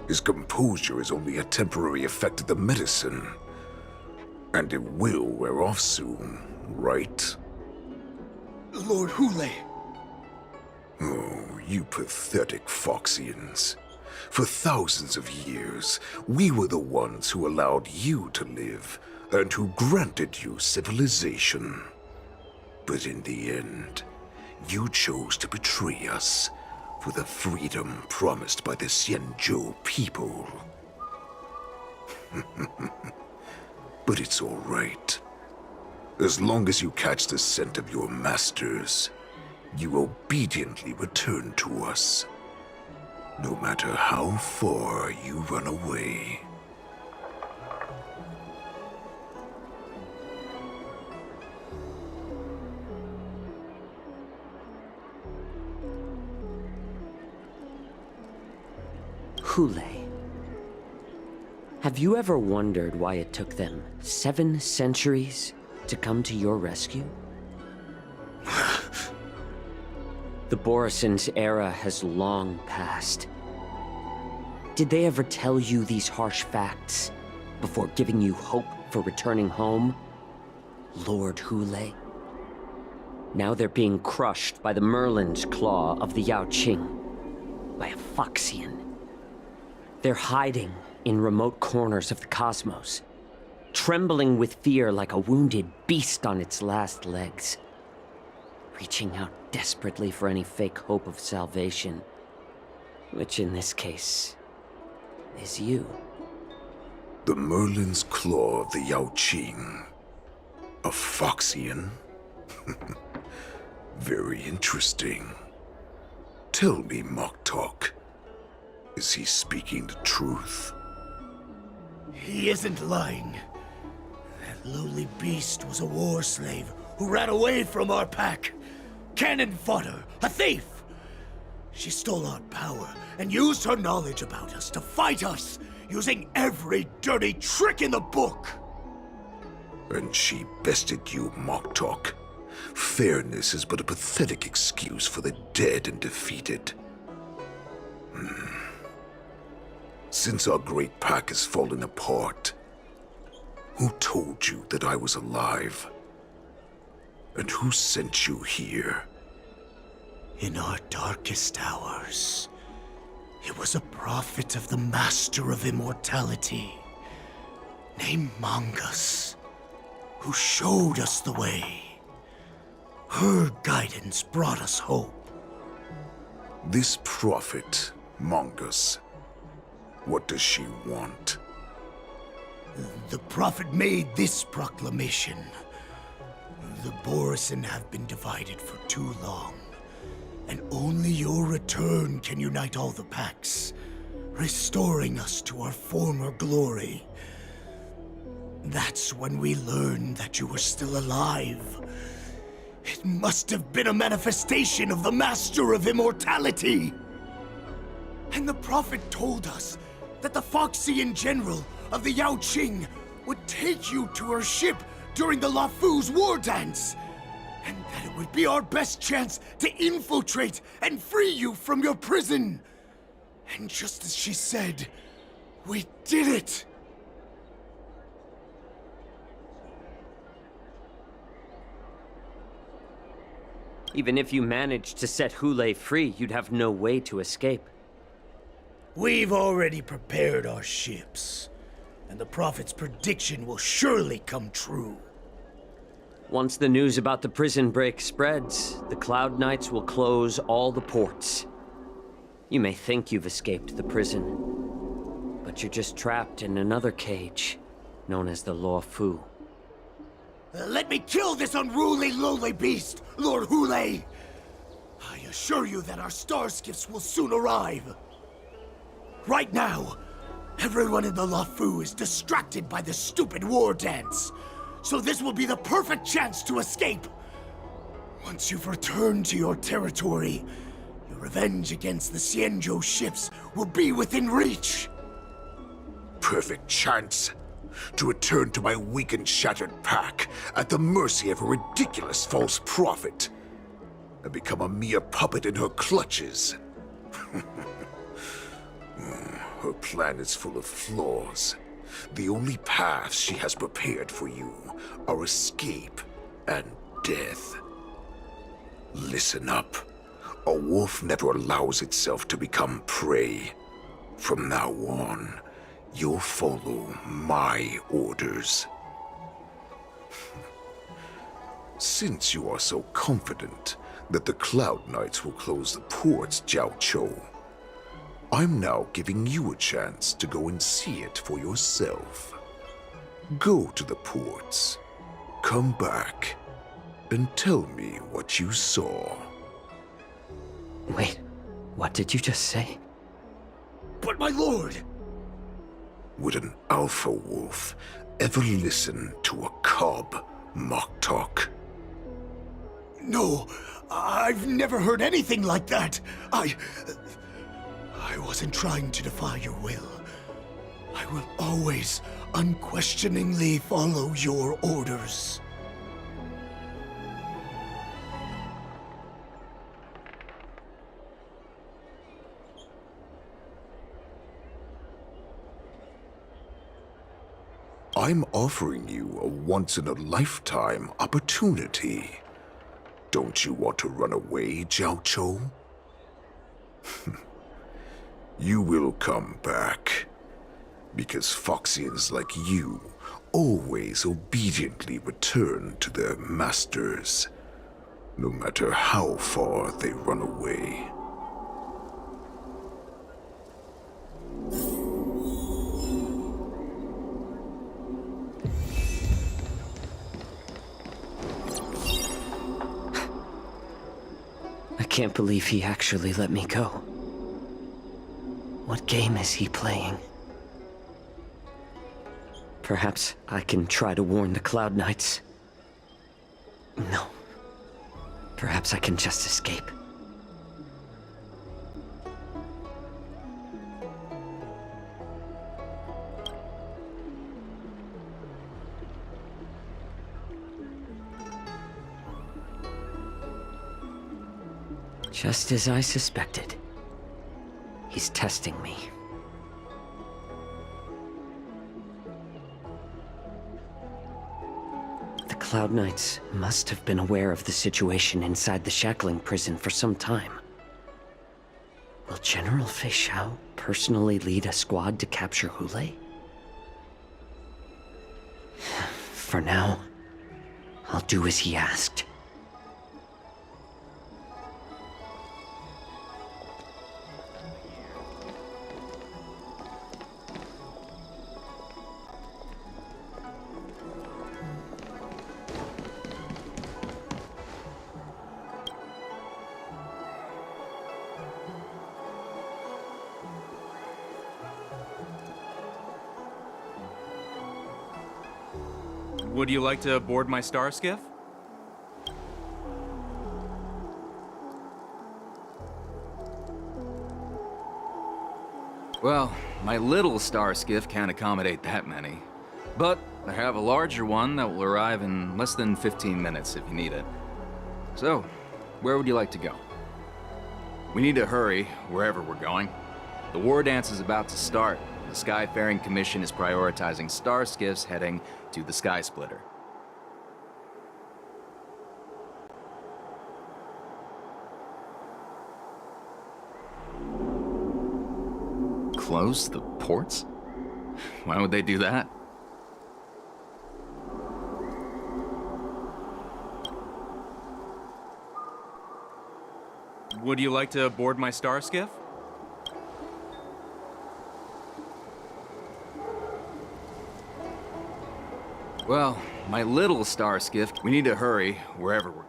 His composure is only a temporary effect of the medicine. And it will wear off soon, right? Lord Hulei! Oh, you pathetic Foxians. For thousands of years, we were the ones who allowed you to live, and who granted you civilization. But in the end, you chose to betray us for the freedom promised by the Xianzhou people. But it's all right. As long as you catch the scent of your masters, you obediently return to us. No matter how far you run away. Hule. Have you ever wondered why it took them 7 centuries to come to your rescue? The Borison's era has long passed. Did they ever tell you these harsh facts before giving you hope for returning home, Lord Hule? Now they're being crushed by the Merlin's claw of the Yanquing, by a Foxian. They're hiding in remote corners of the cosmos, trembling with fear like a wounded beast on its last legs, reaching out desperately for any fake hope of salvation, which in this case is you. The Merlin's claw of the Yanquing. A Foxian? Very interesting. Tell me, Moktok, is he speaking the truth? He isn't lying. That lowly beast was a war slave who ran away from our pack. Cannon fodder, a thief! She stole our power and used her knowledge about us to fight us, using every dirty trick in the book! And she bested you, Moktok. Fairness is but a pathetic excuse for the dead and defeated. Since our great pack has fallen apart, who told you that I was alive? And who sent you here? In our darkest hours, it was a prophet of the Master of Immortality, named Mongus, who showed us the way. Her guidance brought us hope. This prophet, Mongus, what does she want? The prophet made this proclamation. The Borison have been divided for too long, and only your return can unite all the packs, restoring us to our former glory. That's when we learned that you were still alive. It must have been a manifestation of the Master of Immortality. And the prophet told us that the Foxian general of the Yanquing would take you to her ship during the Lafu's war dance, and that it would be our best chance to infiltrate and free you from your prison. And just as she said, we did it! Even if you managed to set Hule free, you'd have no way to escape. We've already prepared our ships, and the prophet's prediction will surely come true. Once the news about the prison break spreads, the Cloud Knights will close all the ports. You may think you've escaped the prison, but you're just trapped in another cage, known as the Lafu. Let me kill this unruly, lowly beast, Lord Hule! I assure you that our star skiffs will soon arrive. Right now, everyone in the Lafu is distracted by the stupid war dance, so this will be the perfect chance to escape. Once you've returned to your territory, your revenge against the Xianzhou ships will be within reach. Perfect chance to return to my weak and shattered pack at the mercy of a ridiculous false prophet and become a mere puppet in her clutches. Her plan is full of flaws. The only paths she has prepared for you are escape and death. Listen up. A wolf never allows itself to become prey. From now on, you'll follow my orders. Since you are so confident that the Cloud Knights will close the ports, Jiao Chou, I'm now giving you a chance to go and see it for yourself. Go to the ports, come back, and tell me what you saw. Wait, what did you just say? my lord! Would an alpha wolf ever listen to a cub mock talk? No, I've never heard anything like that. I wasn't trying to defy your will. I will always unquestioningly follow your orders. I'm offering you a once-in-a-lifetime opportunity. Don't you want to run away, Jiao Chou? You will come back. Because Foxians like you always obediently return to their masters, no matter how far they run away. I can't believe he actually let me go. What game is he playing? Perhaps I can try to warn the Cloud Knights. No. Perhaps I can just escape. Just as I suspected. He's testing me. The Cloud Knights must have been aware of the situation inside the shackling prison for some time. Will General Feixiao personally lead a squad to capture Yunli? For now, I'll do as he asked. Would you like to board my star skiff? Well, my little star skiff can't accommodate that many. But I have a larger one that will arrive in less than 15 minutes if you need it. So, where would you like to go? We need to hurry wherever we're going. The war dance is about to start. The Skyfaring Commission is prioritizing star skiffs heading to the Sky Splitter. Close the ports? Why would they do that? Would you like to board my star skiff? Well, my little star skiff, we need to hurry wherever we're...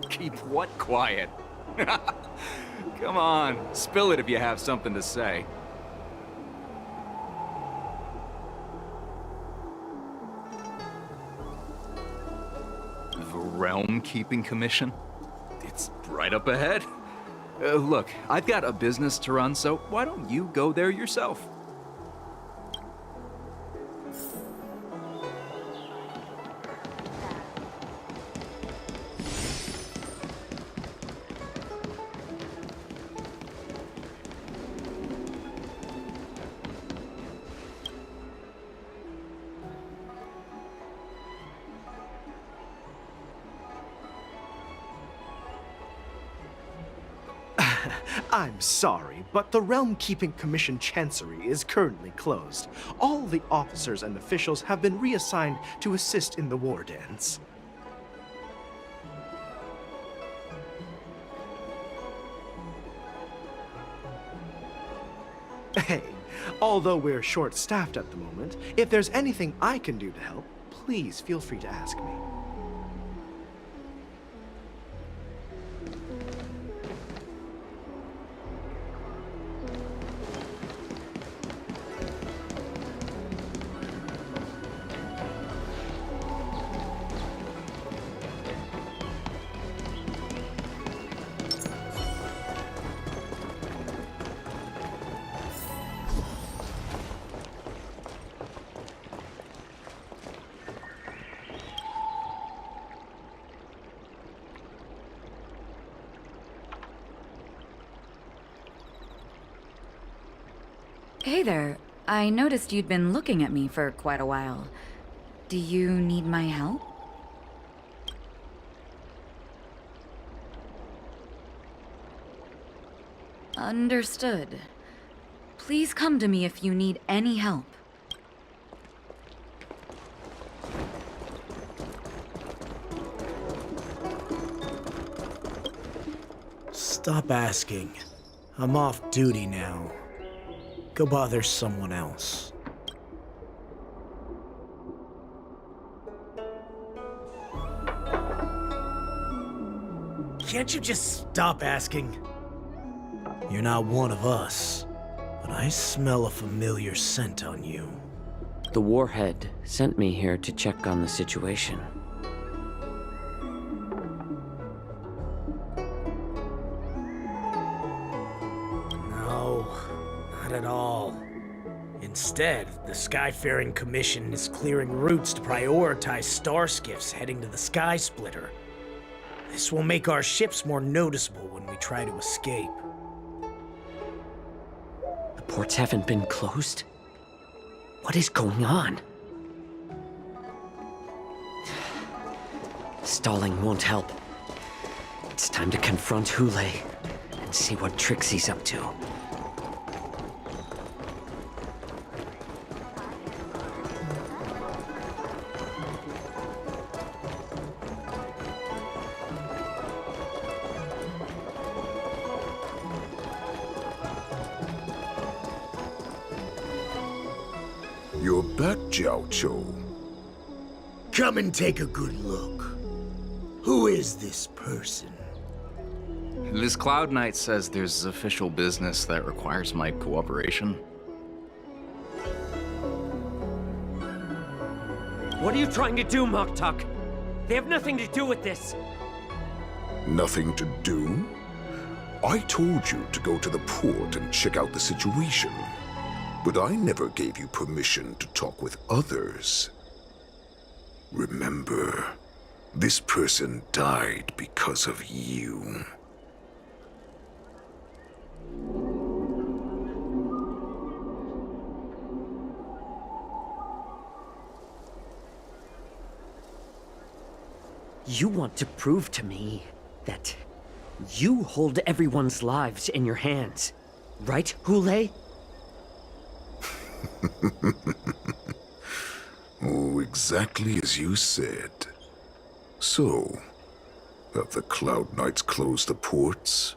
Keep what quiet? Come on, spill it if you have something to say. The Realm Keeping Commission? It's right up ahead. Look, I've got a business to run, so why don't you go there yourself? I'm sorry, but the Realm Keeping Commission Chancery is currently closed. All the officers and officials have been reassigned to assist in the war dance. Hey, although we're short-staffed at the moment, if there's anything I can do to help, please feel free to ask me. Hey there. I noticed you'd been looking at me for quite a while. Do you need my help? Understood. Please come to me if you need any help. Stop asking. I'm off duty now. Go bother someone else. Can't you just stop asking? You're not one of us, but I smell a familiar scent on you. The Warhead sent me here to check on the situation. No, not at all. Instead, the Skyfaring Commission is clearing routes to prioritize star skiffs heading to the Sky Splitter. This will make our ships more noticeable when we try to escape. The ports haven't been closed? What is going on? Stalling won't help. It's time to confront Yunli and see what tricks he's up to. You're back, Jiao. Come and take a good look. Who is this person? This Cloud Knight says there's official business that requires my cooperation. What are you trying to do, Moktuk? They have nothing to do with this. Nothing to do? I told you to go to the port and check out the situation. But I never gave you permission to talk with others. Remember, this person died because of you. You want to prove to me that you hold everyone's lives in your hands, right, Yunli? Oh, exactly as you said. So, have the Cloud Knights closed the ports?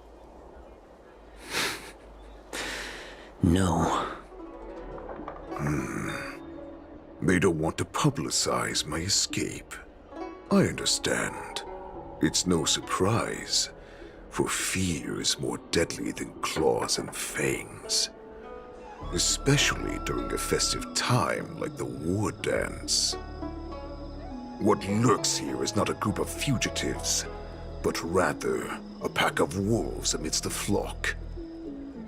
No. They don't want to publicize my escape. I understand. It's no surprise, for fear is more deadly than claws and fangs. Especially during a festive time like the war dance. What lurks here is not a group of fugitives, but rather a pack of wolves amidst the flock.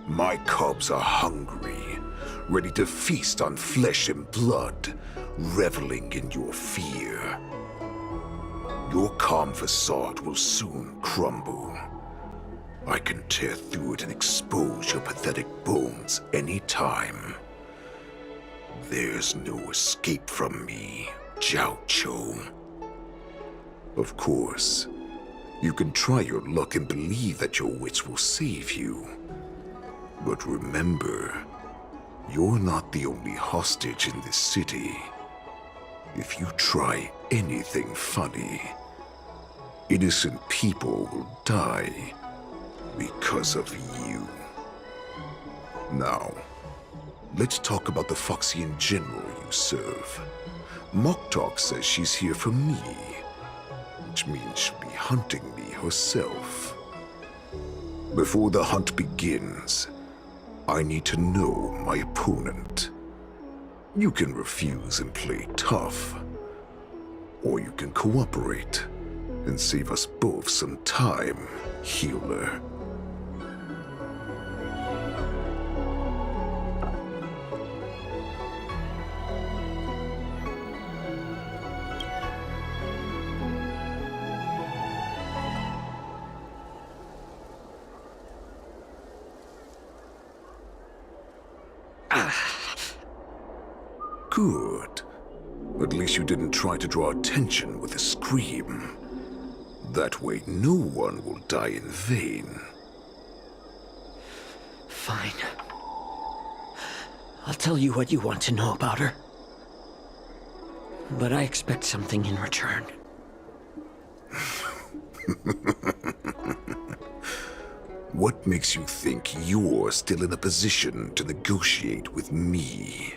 My cubs are hungry, ready to feast on flesh and blood, reveling in your fear. Your calm facade will soon crumble. I can tear through it and expose your pathetic bones any time. There's no escape from me, Jiao. Of course, you can try your luck and believe that your wits will save you. But remember, you're not the only hostage in this city. If you try anything funny, innocent people will die because of you. Now, let's talk about the Foxian general you serve. Moktuk says she's here for me, which means she'll be hunting me herself. Before the hunt begins, I need to know my opponent. You can refuse and play tough, or you can cooperate and save us both some time, healer. Good. At least you didn't try to draw attention with a scream. That way no one will die in vain. Fine. I'll tell you what you want to know about her. But I expect something in return. What makes you think you're still in a position to negotiate with me?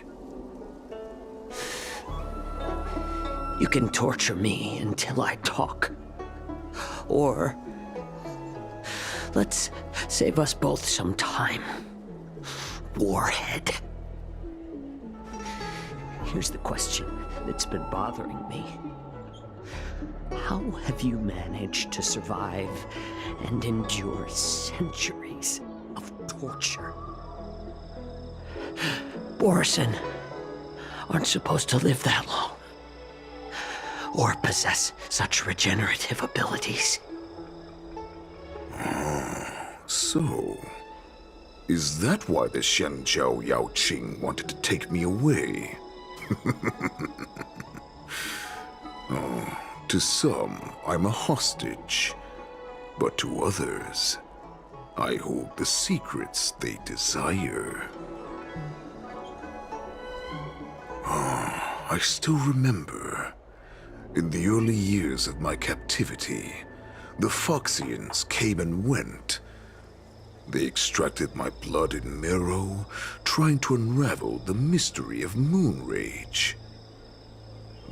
You can torture me until I talk. Or let's save us both some time. Warhead. Here's the question that's been bothering me. How have you managed to survive and endure centuries of torture? Borison aren't supposed to live that long, or possess such regenerative abilities. So, is that why the Feixiao Yanquing wanted to take me away? To some, I'm a hostage, but to others, I hold the secrets they desire. I still remember, in the early years of my captivity, the Feixians came and went. They extracted my blood and marrow, trying to unravel the mystery of moon rage.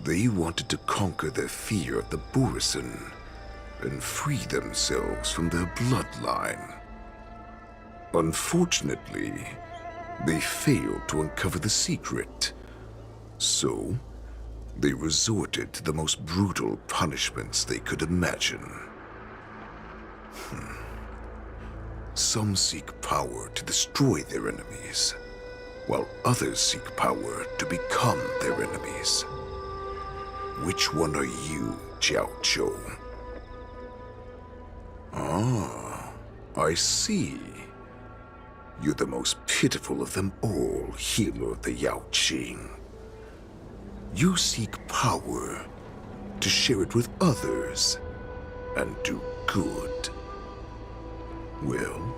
They wanted to conquer their fear of the Borison and free themselves from their bloodline. Unfortunately, they failed to uncover the secret. So, they resorted to the most brutal punishments they could imagine. Some seek power to destroy their enemies, while others seek power to become their enemies. Which one are you, Jiao? Ah, I see. You're the most pitiful of them all, healer of the Yanquing. You seek power to share it with others and do good. Well,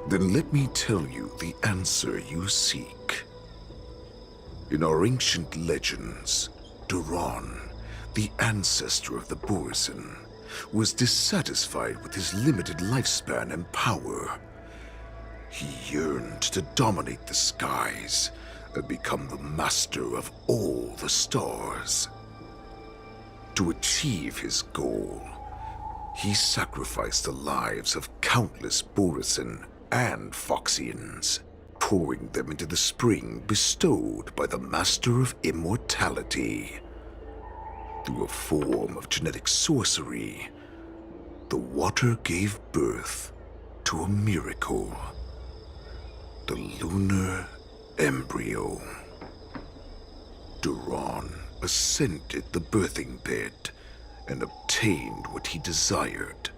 then let me tell you the answer you seek. In our ancient legends, Duran, the ancestor of the Borison, was dissatisfied with his limited lifespan and power. He yearned to dominate the skies and become the master of all the stars. To achieve his goal, he sacrificed the lives of countless Borison and Feixians, pouring them into the spring bestowed by the Master of Immortality. Through a form of genetic sorcery, the water gave birth to a miracle. The lunar embryo. Duran ascended the birthing bed and obtained what he desired,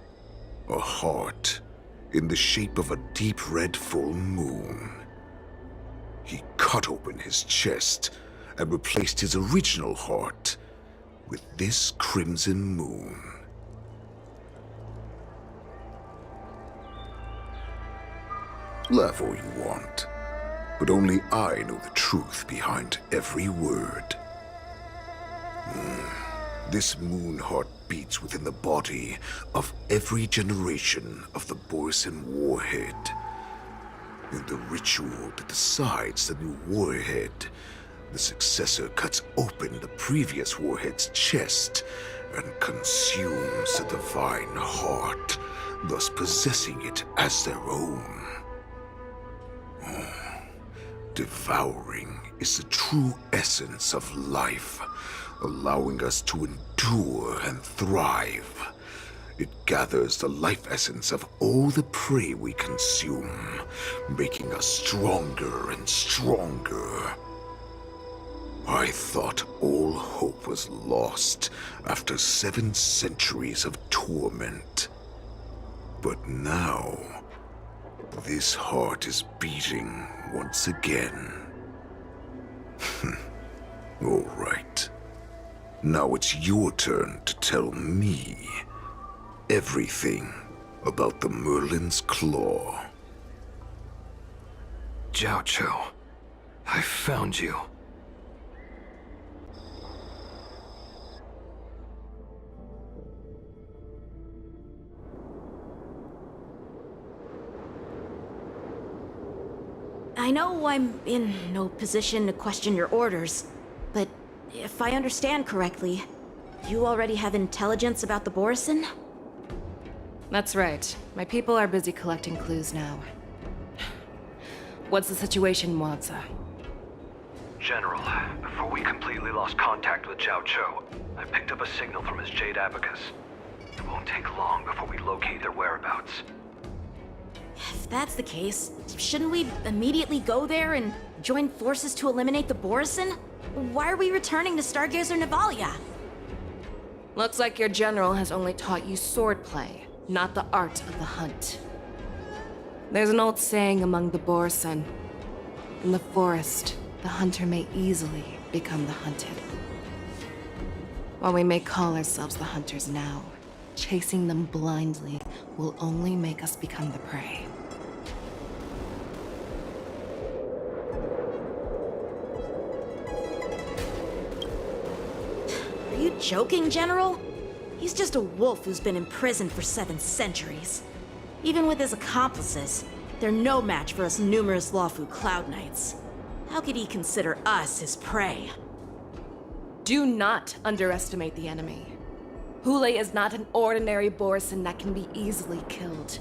a heart in the shape of a deep red full moon. He cut open his chest and replaced his original heart with this crimson moon. Laugh all you want, but only I know the truth behind every word. This moon heart beats within the body of every generation of the Borison warhead. In the ritual that decides the new warhead, the successor cuts open the previous warhead's chest and consumes the divine heart, thus possessing it as their own. Devouring is the true essence of life, allowing us to endure and thrive. It gathers the life essence of all the prey we consume, making us stronger and stronger. I thought all hope was lost after 7 centuries of torment. But now, this heart is beating once again. All right. Now it's your turn to tell me everything about the Merlin's Claw. Jiao Cho, I found you. I know I'm in no position to question your orders, but if I understand correctly, you already have intelligence about the Borison? That's right. My people are busy collecting clues now. What's the situation, Mwaza? General, before we completely lost contact with Jiao Cho, I picked up a signal from his Jade Abacus. It won't take long before we locate their whereabouts. If that's the case, shouldn't we immediately go there and join forces to eliminate the Borison? Why are we returning to Stargazer Navalia? Looks like your general has only taught you swordplay, not the art of the hunt. There's an old saying among the Borison. In the forest, the hunter may easily become the hunted. While we may call ourselves the hunters now, chasing them blindly will only make us become the prey. Are you joking, General? He's just a wolf who's been imprisoned for 7 centuries. Even with his accomplices, they're no match for us numerous Lawfu Cloud Knights. How could he consider us his prey? Do not underestimate the enemy. Hule is not an ordinary Borison that can be easily killed.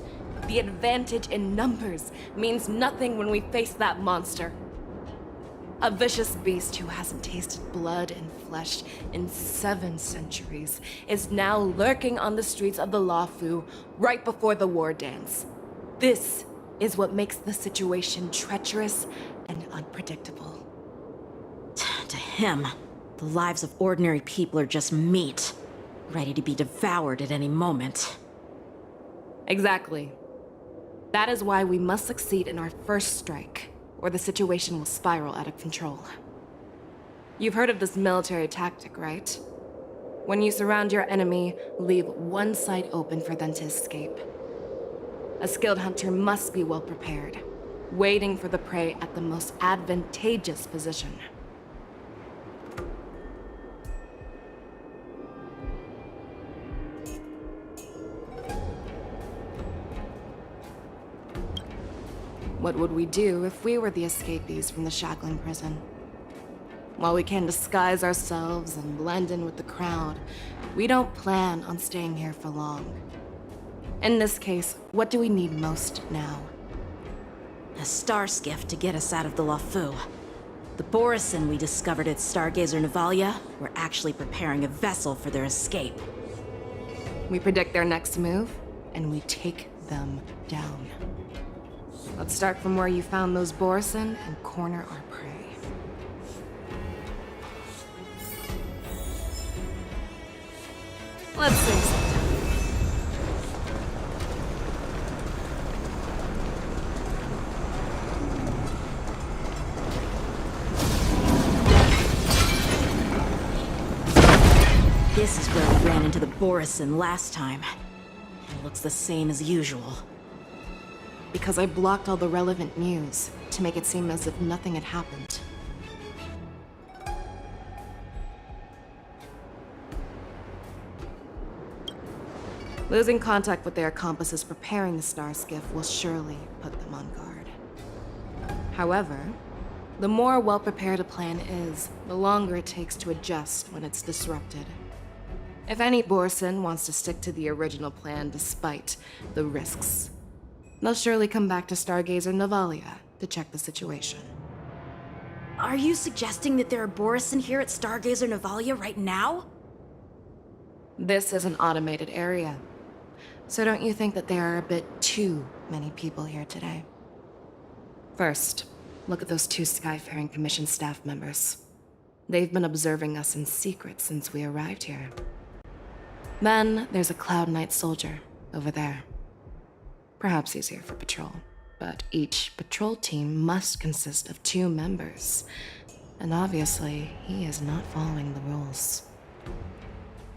The advantage in numbers means nothing when we face that monster. A vicious beast who hasn't tasted blood and flesh in 7 centuries is now lurking on the streets of the Lawfu right before the war dance. This is what makes the situation treacherous and unpredictable. To him, the lives of ordinary people are just meat, ready to be devoured at any moment. Exactly. That is why we must succeed in our first strike, or the situation will spiral out of control. You've heard of this military tactic, right? When you surround your enemy, leave one side open for them to escape. A skilled hunter must be well prepared, waiting for the prey at the most advantageous position. What would we do if we were the escapees from the shackling prison? While we can disguise ourselves and blend in with the crowd, we don't plan on staying here for long. In this case, what do we need most now? A star skiff to get us out of the Lawfu. The Borison we discovered at Stargazer Navalia were actually preparing a vessel for their escape. We predict their next move, and we take them down. Let's start from where you found those Borison and corner our prey. Let's save some time. This is where we ran into the Borison last time. It looks the same as usual. Because I blocked all the relevant news to make it seem as if nothing had happened. Losing contact with their accomplices preparing the star skiff will surely put them on guard. However, the more well-prepared a plan is, the longer it takes to adjust when it's disrupted. If any Borison wants to stick to the original plan despite the risks, they'll surely come back to Stargazer Navalia to check the situation. Are you suggesting that there are Borison here at Stargazer Navalia right now? This is an automated area. So don't you think that there are a bit too many people here today? First, look at those 2 Skyfaring Commission staff members. They've been observing us in secret since we arrived here. Then there's a Cloud Knight soldier over there. Perhaps he's here for patrol, but each patrol team must consist of 2 members. And obviously, he is not following the rules.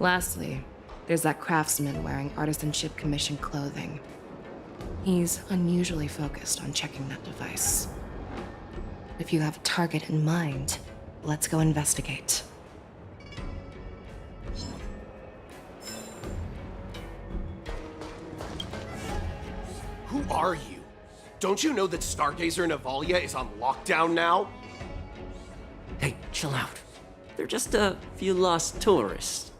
Lastly, there's that craftsman wearing Artisanship Commission clothing. He's unusually focused on checking that device. If you have a target in mind, let's go investigate. Who are you? Don't you know that Stargazer Navalia is on lockdown now? Hey, chill out. They're just a few lost tourists.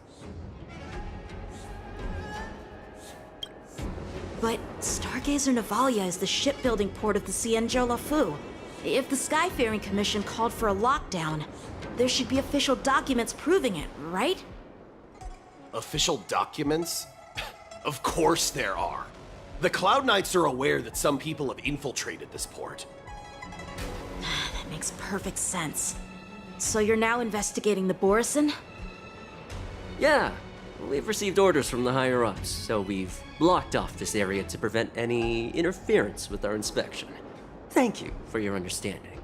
But Stargazer Navalia is the shipbuilding port of the Xianzhou Lafu. If the Skyfaring Commission called for a lockdown, there should be official documents proving it, right? Official documents? Of course there are. The Cloud Knights are aware that some people have infiltrated this port. That makes perfect sense. So you're now investigating the Borison? Yeah, we've received orders from the higher-ups, so we've blocked off this area to prevent any interference with our inspection. Thank you for your understanding.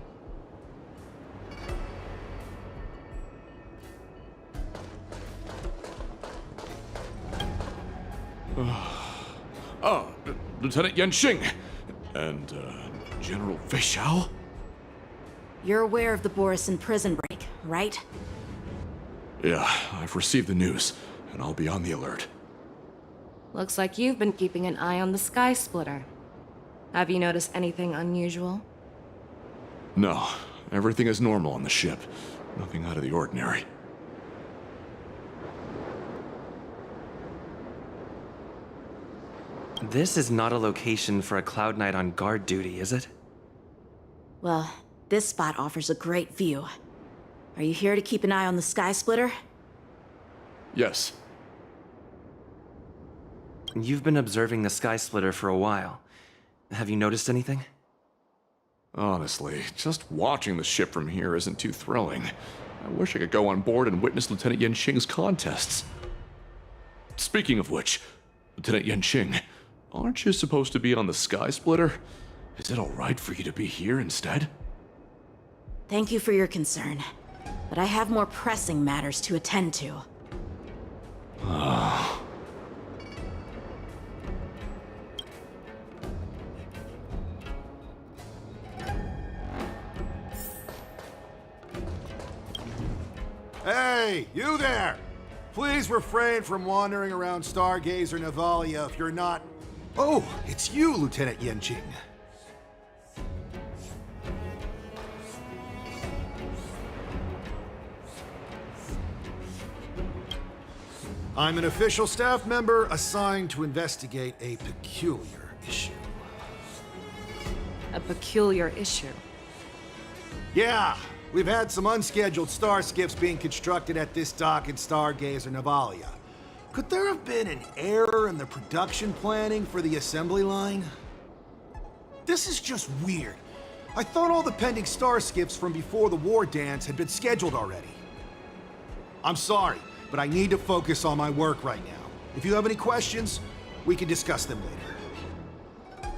Lieutenant Yanquing and General Feixiao? You're aware of the Borison prison break, right? Yeah, I've received the news, and I'll be on the alert. Looks like you've been keeping an eye on the Sky Splitter. Have you noticed anything unusual? No, everything is normal on the ship. Nothing out of the ordinary. This is not a location for a Cloud Knight on guard duty, is it? Well, this spot offers a great view. Are you here to keep an eye on the Sky Splitter? Yes. You've been observing the Sky Splitter for a while. Have you noticed anything? Honestly, just watching the ship from here isn't too thrilling. I wish I could go on board and witness Lieutenant Yanqing's contests. Speaking of which, Lieutenant Yanqing, aren't you supposed to be on the Sky Splitter? Is it alright for you to be here instead? Thank you for your concern, but I have more pressing matters to attend to. Hey, you there! Please refrain from wandering around Stargazer Navalia if you're not... Oh, it's you, Lieutenant Yanqing. I'm an official staff member assigned to investigate a peculiar issue. A peculiar issue? Yeah, we've had some unscheduled star skiffs being constructed at this dock in Stargazer Navalia. Could there have been an error in the production planning for the assembly line? This is just weird. I thought all the pending star skiffs from before the war dance had been scheduled already. I'm sorry, but I need to focus on my work right now. If you have any questions, we can discuss them later.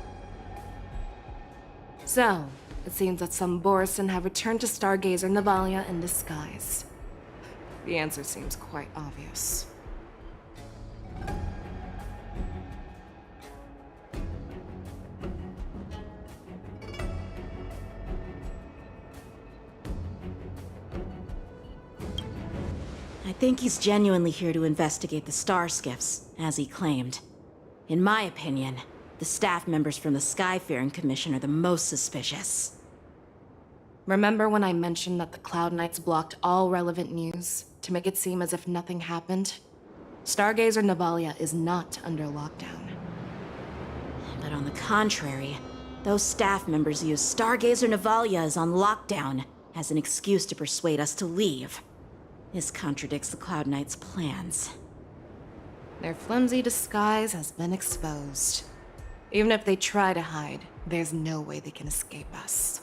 So, it seems that some Borison have returned to Stargazer Navalia in disguise. The answer seems quite obvious. I think he's genuinely here to investigate the star skiffs, as he claimed. In my opinion, the staff members from the Skyfaring Commission are the most suspicious. Remember when I mentioned that the Cloud Knights blocked all relevant news to make it seem as if nothing happened? Stargazer Navalia is not under lockdown. But on the contrary, those staff members use Stargazer Navalia is on lockdown as an excuse to persuade us to leave. This contradicts the Cloud Knights' plans. Their flimsy disguise has been exposed. Even if they try to hide, there's no way they can escape us.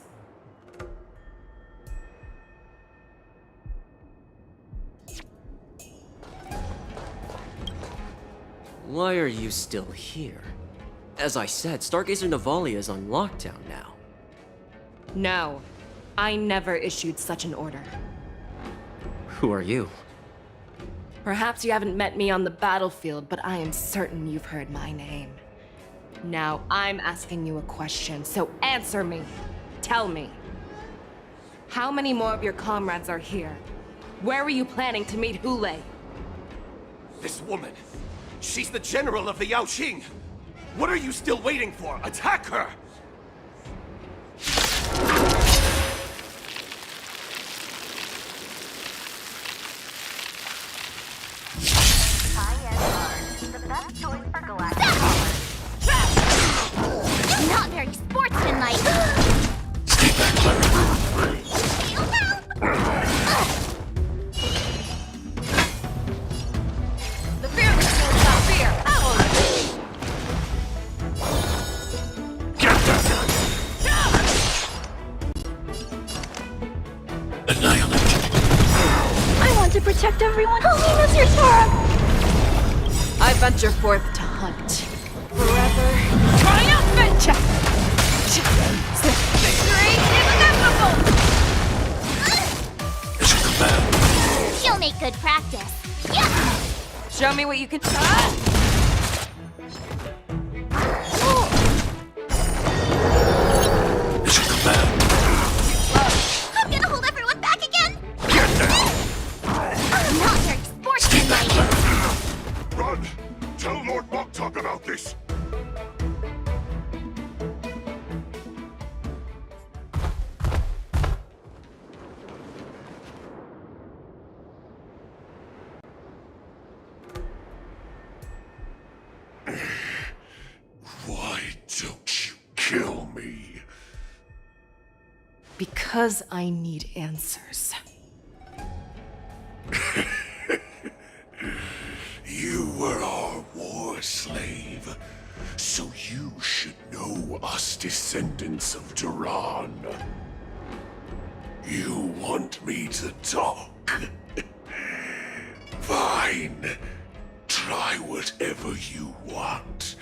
Why are you still here? As I said, Stargazer Navalia is on lockdown now. No. I never issued such an order. Who are you? Perhaps you haven't met me on the battlefield, but I am certain you've heard my name. Now I'm asking you a question, so answer me. Tell me. How many more of your comrades are here? Where were you planning to meet Yunli? This woman, she's the general of the Yaoqing. What are you still waiting for? Attack her! Not very sportsmanlike. Stay back, Clara. The fearless know without fear. Get that! Annihilate. I want to protect everyone. Help me, Mr. Sora. I venture forth to hunt. Forever triumphant! Victory It's a command. She'll make good practice. Yeah. Show me what you can. It's a command. I'm gonna hold everyone back again. Get down! Not very sportsmanlike. Run! Tell Lord Moktok about this! Why don't you kill me? Because I need answers. You were our war slave, so you should know us descendants of Duran. You want me to talk? Fine. Try whatever you want,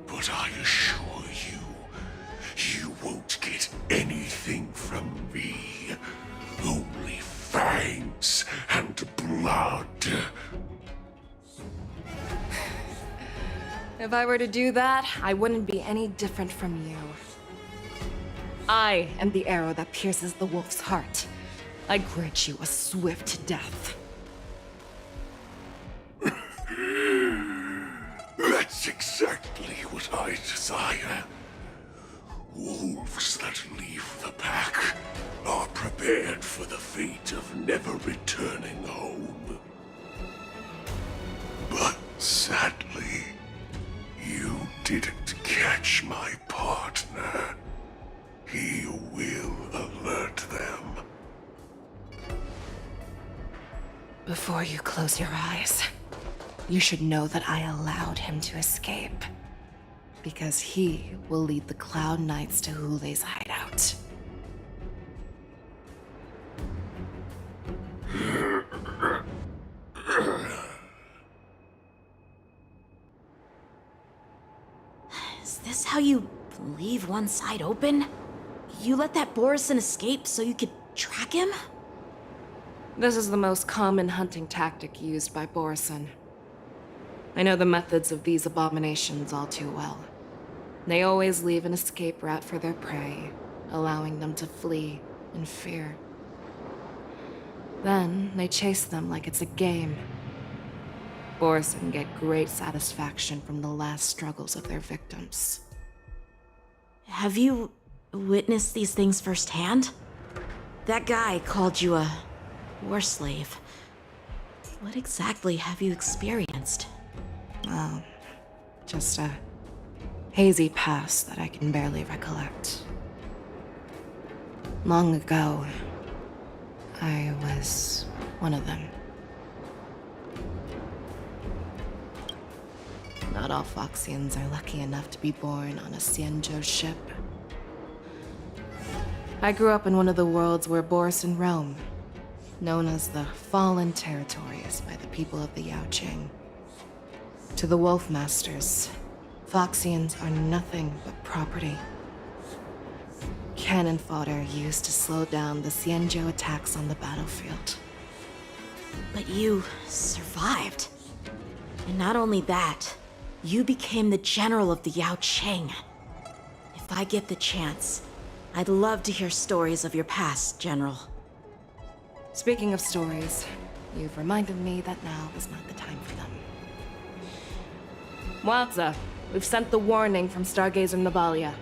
but I assure you, you won't get anything from me. Only fangs and blood. If I were to do that, I wouldn't be any different from you. I am the arrow that pierces the wolf's heart. I grant you a swift death. That's exactly what I desire. Wolves that leave the pack are prepared for the fate of never returning home. But sadly, you didn't catch my partner. He will alert them. Before you close your eyes, you should know that I allowed him to escape. Because he will lead the Cloud Knights to Yunli's hideout. Is this how you leave one side open? You let that Borison escape so you could track him? This is the most common hunting tactic used by Borison. I know the methods of these abominations all too well. They always leave an escape route for their prey, allowing them to flee in fear. Then, they chase them like it's a game. Borison get great satisfaction from the last struggles of their victims. Have you witnessed these things firsthand? That guy called you a war slave. What exactly have you experienced? Well, just a hazy past that I can barely recollect. Long ago, I was one of them. Not all Foxians are lucky enough to be born on a Xianzhou ship. I grew up in one of the worlds where Borison roam, known as the Fallen Territories by the people of the Yaoqing. To the Wolf Masters, Foxians are nothing but property. cannon fodder used to slow down the Xianzhou attacks on the battlefield. But you survived. And not only that, you became the general of the Yaoqing. If I get the chance, I'd love to hear stories of your past, General. Speaking of stories, you've reminded me that now is not the time for them. Waza, we've sent the warning from Stargazer Navalia.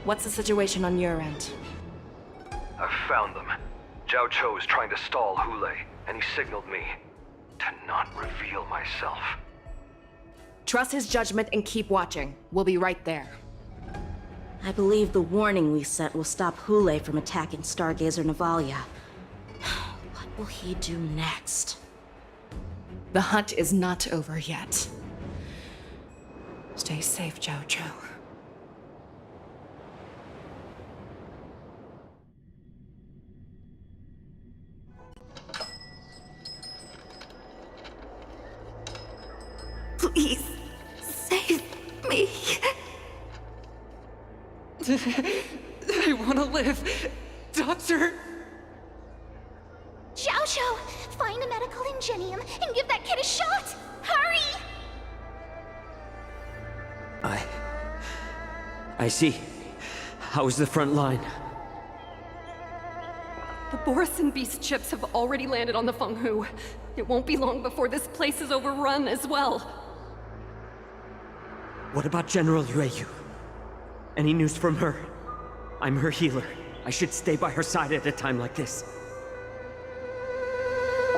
What's the situation on your end? I've found them. Zhao Cho is trying to stall Hule, and he signaled me to not reveal myself. Trust his judgment and keep watching. We'll be right there. I believe the warning we sent will stop Hule from attacking Stargazer Navalia. What will he do next? The hunt is not over yet. Stay safe, Zhao Cho. Please, save me. I want to live. Doctor! Xiao, find a medical ingenium and give that kid a shot! Hurry! I see. How's the front line? The Borison Beast ships have already landed on the Fenghu. It won't be long before this place is overrun as well. What about General Yueyu? Any news from her? I'm her healer. I should stay by her side at a time like this.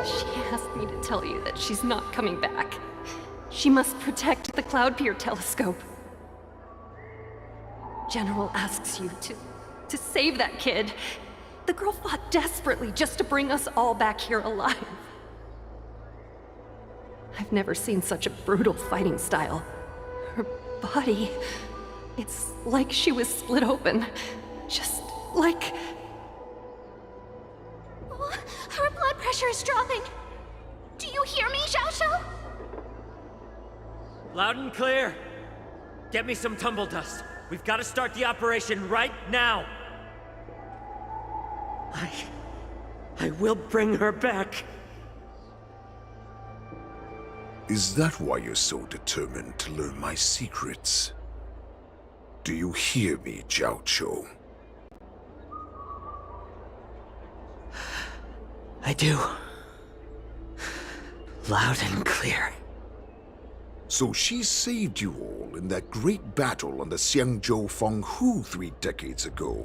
She asked me to tell you that she's not coming back. She must protect the Cloud Pier telescope. General asks you to save that kid. The girl fought desperately just to bring us all back here alive. I've never seen such a brutal fighting style. Her body, it's like she was split open. Just like... Oh, her blood pressure is dropping. Do you hear me, Xiao? Loud and clear. Get me some tumble dust. We've got to start the operation right now. I will bring her back. Is that why you're so determined to learn my secrets? Do you hear me, Zhao Cho? I do. Loud and clear. So she saved you all in that great battle on the Xiangzhou Fenghu 3 decades ago.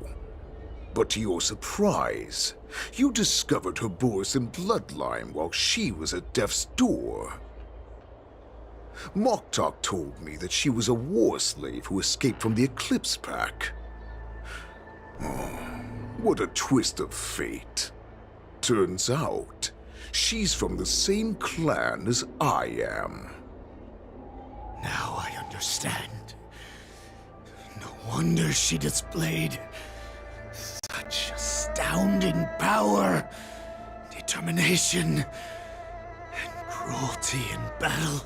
But to your surprise, you discovered her Borison bloodline while she was at death's door. Moktok told me that she was a war slave who escaped from the Eclipse Pack. Oh, what a twist of fate. Turns out, she's from the same clan as I am. Now I understand. No wonder she displayed such astounding power, determination, and cruelty in battle.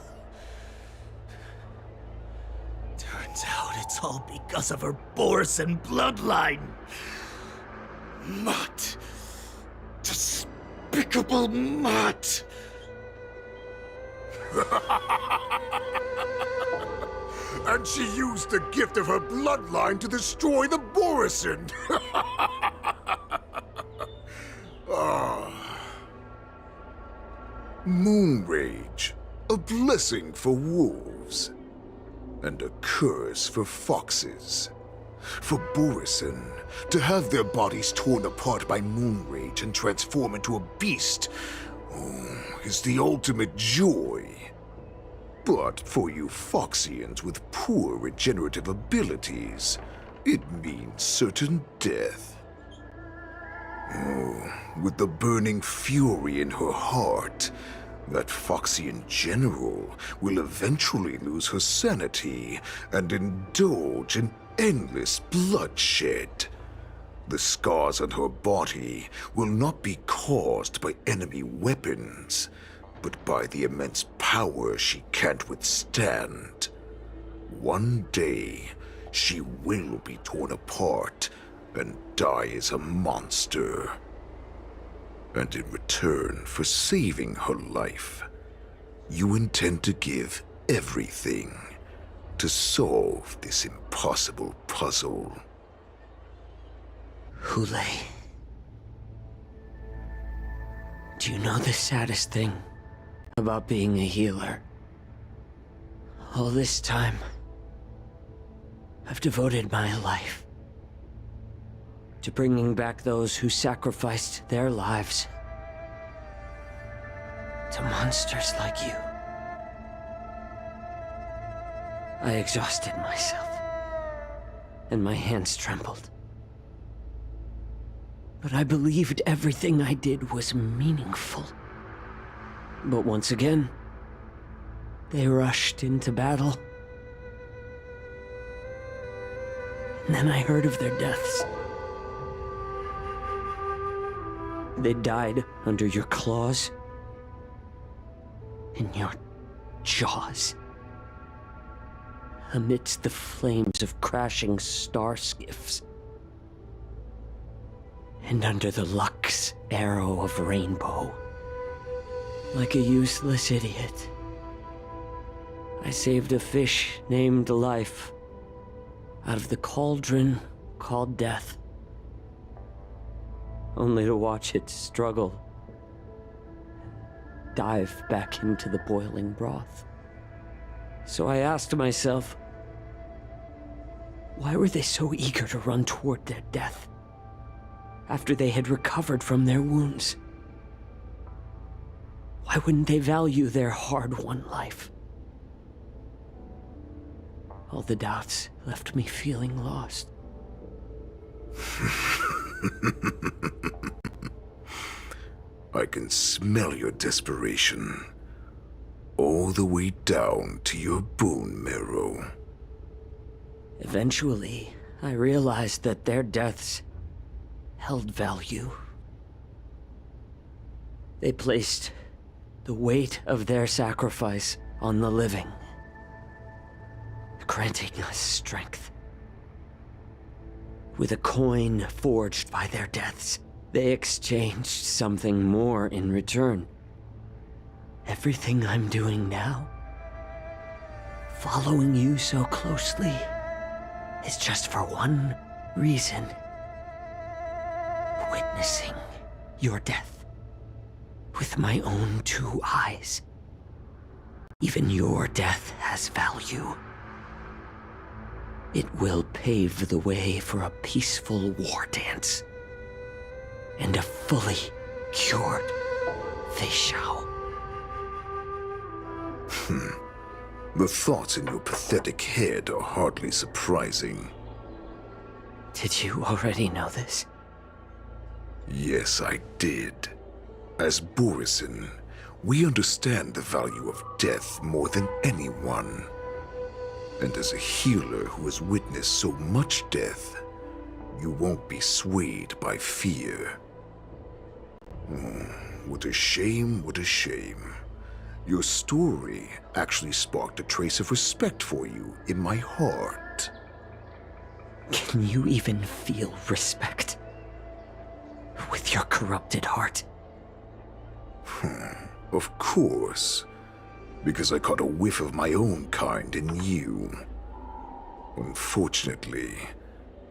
Turns out it's all because of her Borison bloodline. Mutt. Despicable mutt. And she used the gift of her bloodline to destroy the Borison. Moon Rage, a blessing for wolves, and a curse for foxes. For Borison, to have their bodies torn apart by Moon Rage and transform into a beast, is the ultimate joy. But for you Foxians with poor regenerative abilities, it means certain death. With the burning fury in her heart, that Foxian general will eventually lose her sanity and indulge in endless bloodshed. The scars on her body will not be caused by enemy weapons, but by the immense power she can't withstand. One day, she will be torn apart and die as a monster. And in return for saving her life, you intend to give everything to solve this impossible puzzle. Hule, do you know the saddest thing about being a healer? All this time, I've devoted my life to bringing back those who sacrificed their lives to monsters like you. I exhausted myself, and my hands trembled. But I believed everything I did was meaningful. But once again, they rushed into battle. And then I heard of their deaths. They died under your claws, in your jaws, amidst the flames of crashing star skiffs, and under the Lux arrow of rainbow. Like a useless idiot, I saved a fish named Life out of the cauldron called Death, only to watch it struggle, dive back into the boiling broth. So I asked myself, why were they so eager to run toward their death after they had recovered from their wounds? Why wouldn't they value their hard-won life? All the doubts left me feeling lost. I can smell your desperation, all the way down to your bone marrow. Eventually, I realized that their deaths held value. They placed the weight of their sacrifice on the living, granting us strength. With a coin forged by their deaths, they exchanged something more in return. Everything I'm doing now, following you so closely, is just for one reason. Witnessing your death with my own two eyes. Even your death has value. It will pave the way for a peaceful war dance and a fully cured Feixiao. The thoughts in your pathetic head are hardly surprising. Did you already know this? Yes, I did. As Borisin, we understand the value of death more than anyone. And as a healer who has witnessed so much death, you won't be swayed by fear. What a shame, what a shame. Your story actually sparked a trace of respect for you in my heart. Can you even feel respect with your corrupted heart? Of course. Because I caught a whiff of my own kind in you. Unfortunately,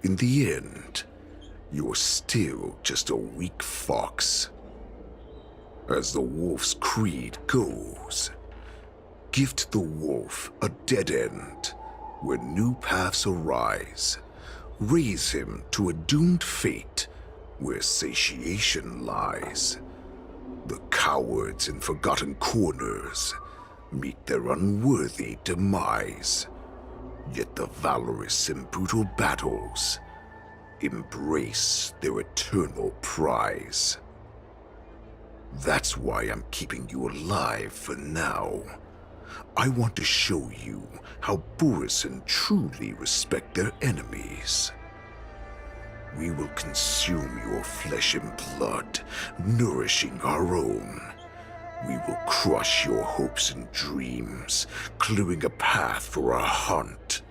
in the end, you're still just a weak fox. As the wolf's creed goes, gift the wolf a dead end where new paths arise. Raise him to a doomed fate where satiation lies. The cowards in forgotten corners meet their unworthy demise. Yet the valorous in brutal battles embrace their eternal prize. That's why I'm keeping you alive for now. I want to show you how Borisin truly respect their enemies. We will consume your flesh and blood, nourishing our own. We will crush your hopes and dreams, clearing a path for our hunt.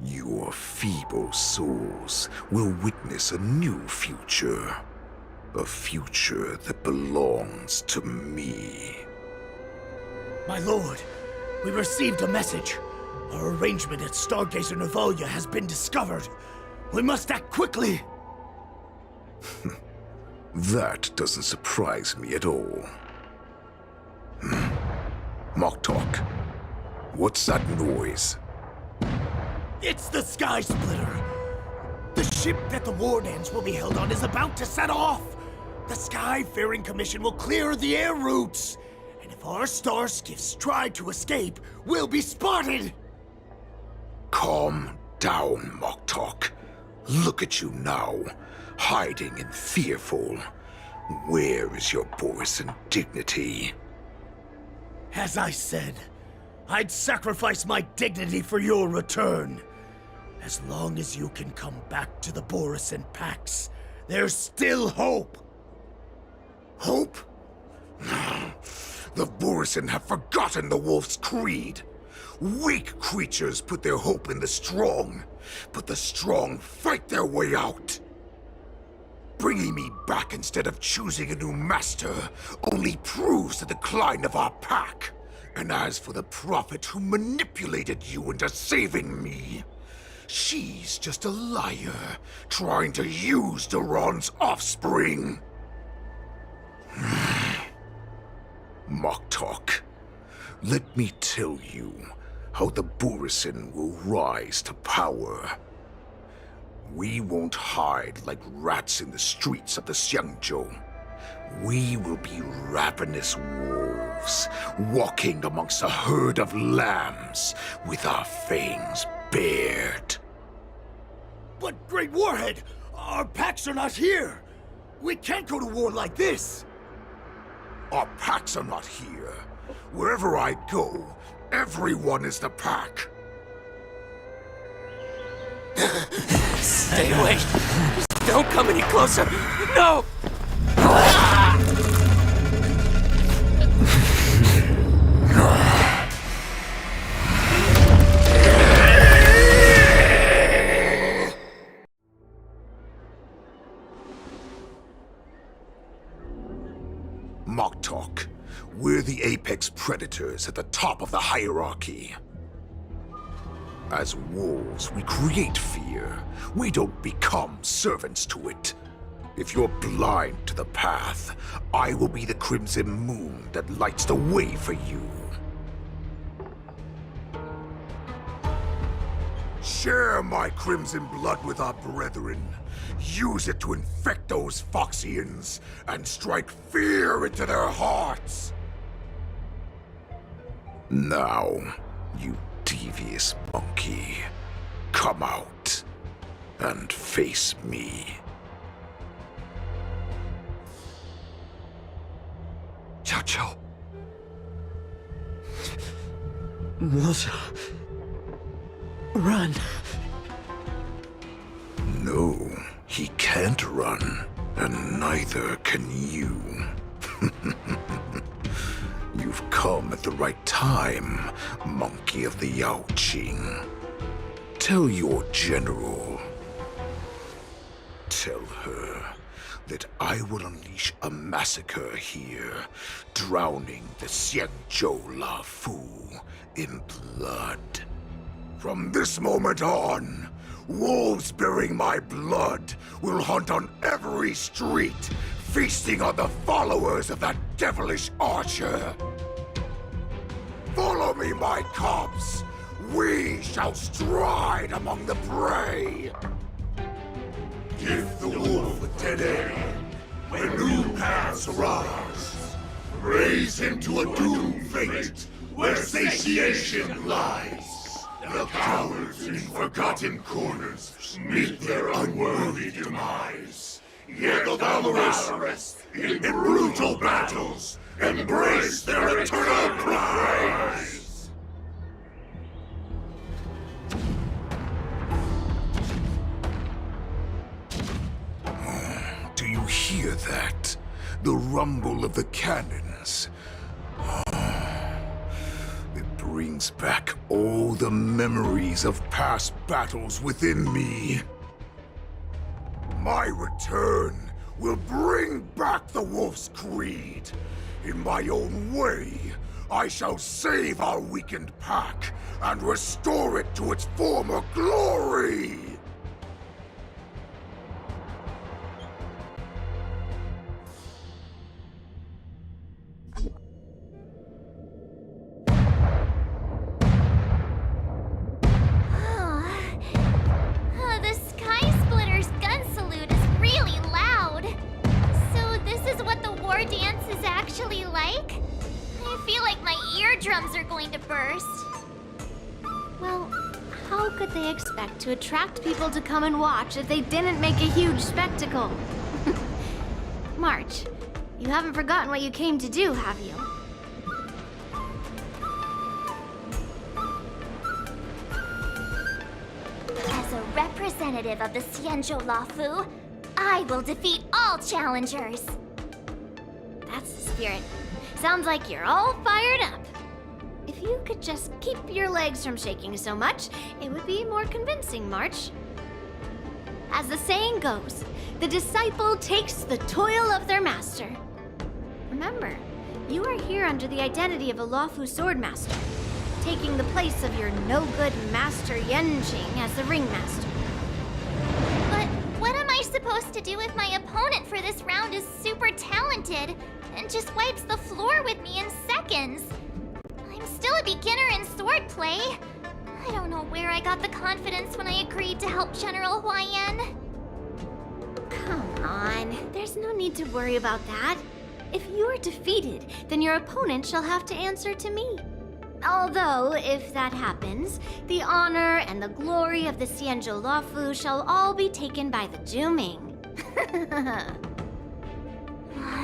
Your feeble souls will witness a new future. A future that belongs to me. My lord, we received a message. Our arrangement at Stargazer Navalia has been discovered. We must act quickly. That doesn't surprise me at all. Moktok, what's that noise? It's the Sky Splitter. The ship that the Wardens will be held on is about to set off. The Sky-faring Commission will clear the air routes. And if our star skiffs try to escape, we'll be spotted. Calm down, Moktok. Look at you now, hiding and fearful. Where is your Borisan dignity? As I said, I'd sacrifice my dignity for your return. As long as you can come back to the Borisan Pax, there's still hope. Hope? The Borisan have forgotten the Wolf's creed. Weak creatures put their hope in the strong, but the strong fight their way out. Bringing me back instead of choosing a new master only proves the decline of our pack. And as for the prophet who manipulated you into saving me, she's just a liar trying to use Duran's offspring. Moktok, let me tell you how the Borisan will rise to power. We won't hide like rats in the streets of the Xiangzhou. We will be ravenous wolves, walking amongst a herd of lambs with our fangs bared. But, Great Warhead, our packs are not here. We can't go to war like this. Our packs are not here. Wherever I go, everyone is the pack. Stay away! Don't come any closer! No! Moktok, we're the apex predators at the top of the hierarchy. As wolves, we create fear. We don't become servants to it. If you're blind to the path, I will be the crimson moon that lights the way for you. Share my crimson blood with our brethren. Use it to infect those Foxians and strike fear into their hearts. Now, you devious monkey, come out and face me. Xiao. Moza, run. No, he can't run, and neither can you. You've come at the right time, monkey of the Yaoqing. Tell your general. Tell her that I will unleash a massacre here, drowning the Xiangzhou La Fu in blood. From this moment on, wolves bearing my blood will hunt on every street, feasting on the followers of that devilish archer. Follow me, my cubs. We shall stride among the prey. Give the wolf a dead end when new paths arise. Raise him to a doomed fate where satiation lies. The cowards in forgotten corners meet their unworthy demise. Yet the valorous, in brutal battles, embrace their eternal prize. Do you hear that? The rumble of the cannons. It brings brings back all the memories of past battles within me. My return will bring back the Wolf's Creed. In my own way, I shall save our weakened pack and restore it to its former glory! The Sky Splitter's gun salute is really loud. So this is what the war dance is actually like? I feel like my eardrums are going to burst. Well, how could they expect to attract people to come and watch if they didn't make a huge spectacle? March, you haven't forgotten what you came to do, have you? As a representative of the Xianzhou Lafu, I will defeat all challengers. That's the spirit. Sounds like you're all fired up. If you could just keep your legs from shaking so much, it would be more convincing, March. As the saying goes, the disciple takes the toil of their master. Remember, you are here under the identity of a Lafu swordmaster, taking the place of your no-good master Yanquing as the ringmaster. But what am I supposed to do if my opponent for this round is super talented and just wipes the floor with me in seconds? I'm still a beginner in swordplay. I don't know where I got the confidence when I agreed to help General Huaiyan. Come on, there's no need to worry about that. If you're defeated, then your opponent shall have to answer to me. Although, if that happens, the honor and the glory of the Xianzhou Lafu shall all be taken by the Zhuming.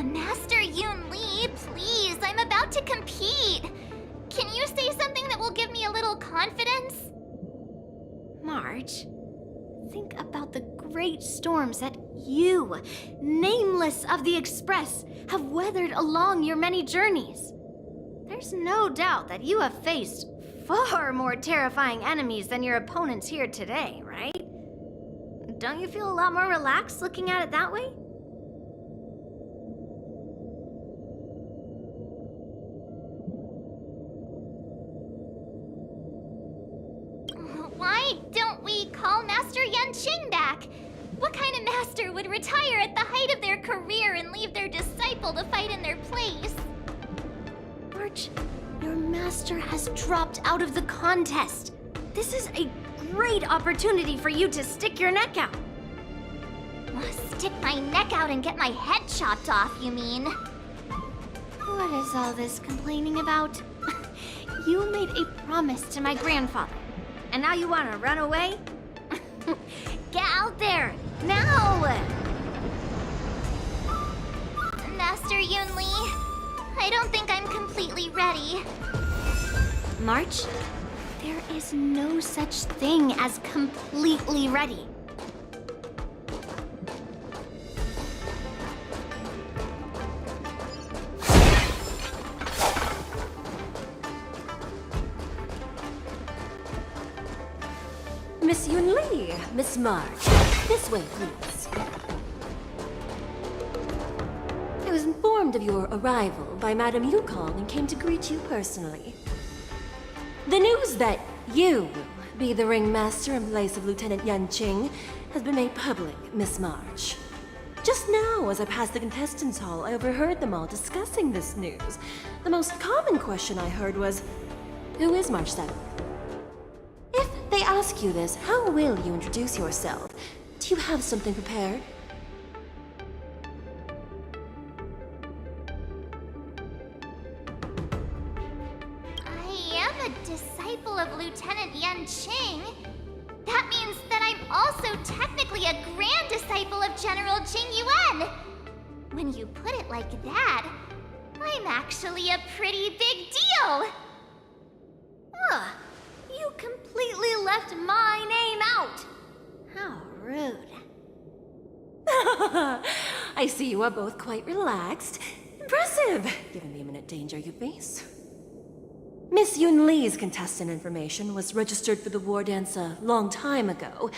Master Yunli, please, I'm about to compete. Can you say something that will give me a little confidence? March, think about the great storms that you, nameless of the Express, have weathered along your many journeys. There's no doubt that you have faced far more terrifying enemies than your opponents here today, right? Don't you feel a lot more relaxed looking at it that way? Why don't we call Master Yanqing back? What kind of master would retire at the height of their career and leave their disciple to fight in their place? March, your master has dropped out of the contest. This is a great opportunity for you to stick your neck out. Stick my neck out and get my head chopped off, you mean? What is all this complaining about? You made a promise to my grandfather, and now you want to run away? Get out there, now! Master Yunli, I don't think I'm completely ready. March, there is no such thing as completely ready. Miss Yunli, Miss March, this way, please. I was informed of your arrival by Madame Yukong and came to greet you personally. The news that you will be the ringmaster in place of Lieutenant Yanqing has been made public, Miss March. Just now, as I passed the contestants' hall, I overheard them all discussing this news. The most common question I heard was, who is March 7th? If they ask you this, how will you introduce yourself? Do you have something prepared? I am a disciple of Lieutenant Yanqing. That means that I'm also technically a grand disciple of General Jing Yuan. When you put it like that, I'm actually a pretty big deal. Ugh. You completely left my name out! How rude. I see you are both quite relaxed. Impressive, given the imminent danger you face. Miss Miss Yunli's contestant information was registered for the war dance a long time ago.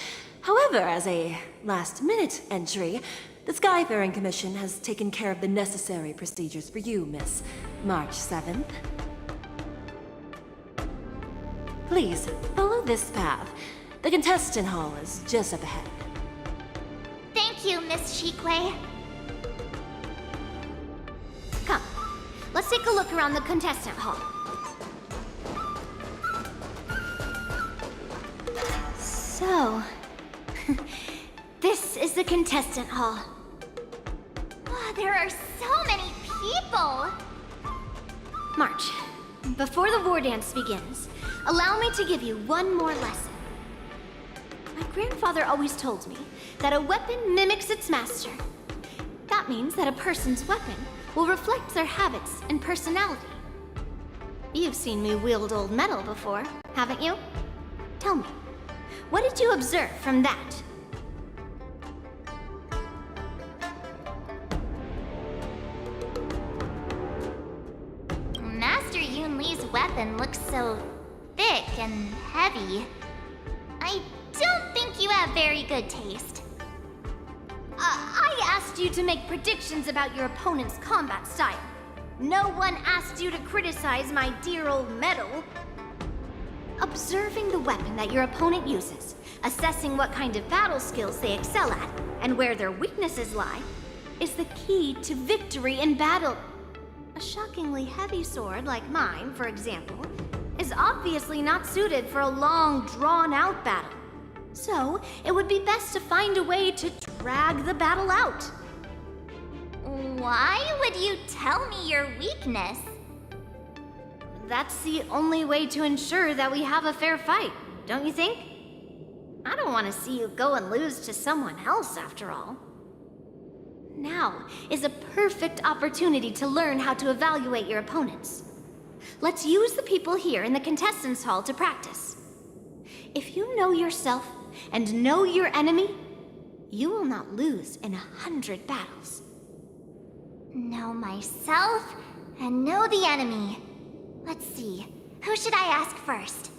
However, as a last-minute entry, the Skyfaring Commission has taken care of the necessary procedures for you, Miss. March 7th. Please, follow this path. The contestant hall is just up ahead. Thank you, Miss Shikwe. Come, let's take a look around the contestant hall. So, this is the contestant hall. Oh, there are so many people! March, before the war dance begins, allow me to give you one more lesson. My grandfather always told me that a weapon mimics its master. That means that a person's weapon will reflect their habits and personality. You've seen me wield old metal before, haven't you? Tell me, what did you observe from that? Master Yunli's weapon looks so thick and heavy. I don't think you have very good taste. I asked you to make predictions about your opponent's combat style. No one asked you to criticize my dear old metal. Observing the weapon that your opponent uses, assessing what kind of battle skills they excel at, and where their weaknesses lie, is the key to victory in battle. A shockingly heavy sword like mine, for example, is obviously not suited for a long, drawn-out battle. So, it would be best to find a way to drag the battle out. Why would you tell me your weakness? That's the only way to ensure that we have a fair fight, don't you think? I don't want to see you go and lose to someone else, after all. Now is a perfect opportunity to learn how to evaluate your opponents. Let's use the people here in the contestants' hall to practice. If you know yourself and know your enemy, you will not lose in 100 battles. Know myself and know the enemy. Let's see, who should I ask first?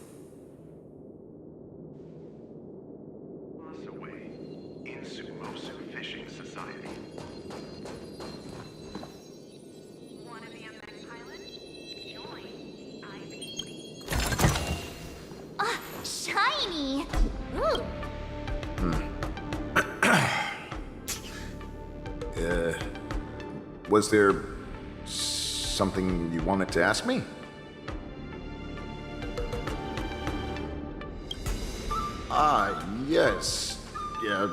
Fishing Society. Want to be a mech pilot? Join IB. Ah, shiny! Ooh. Was there something you wanted to ask me? Yes. Yeah,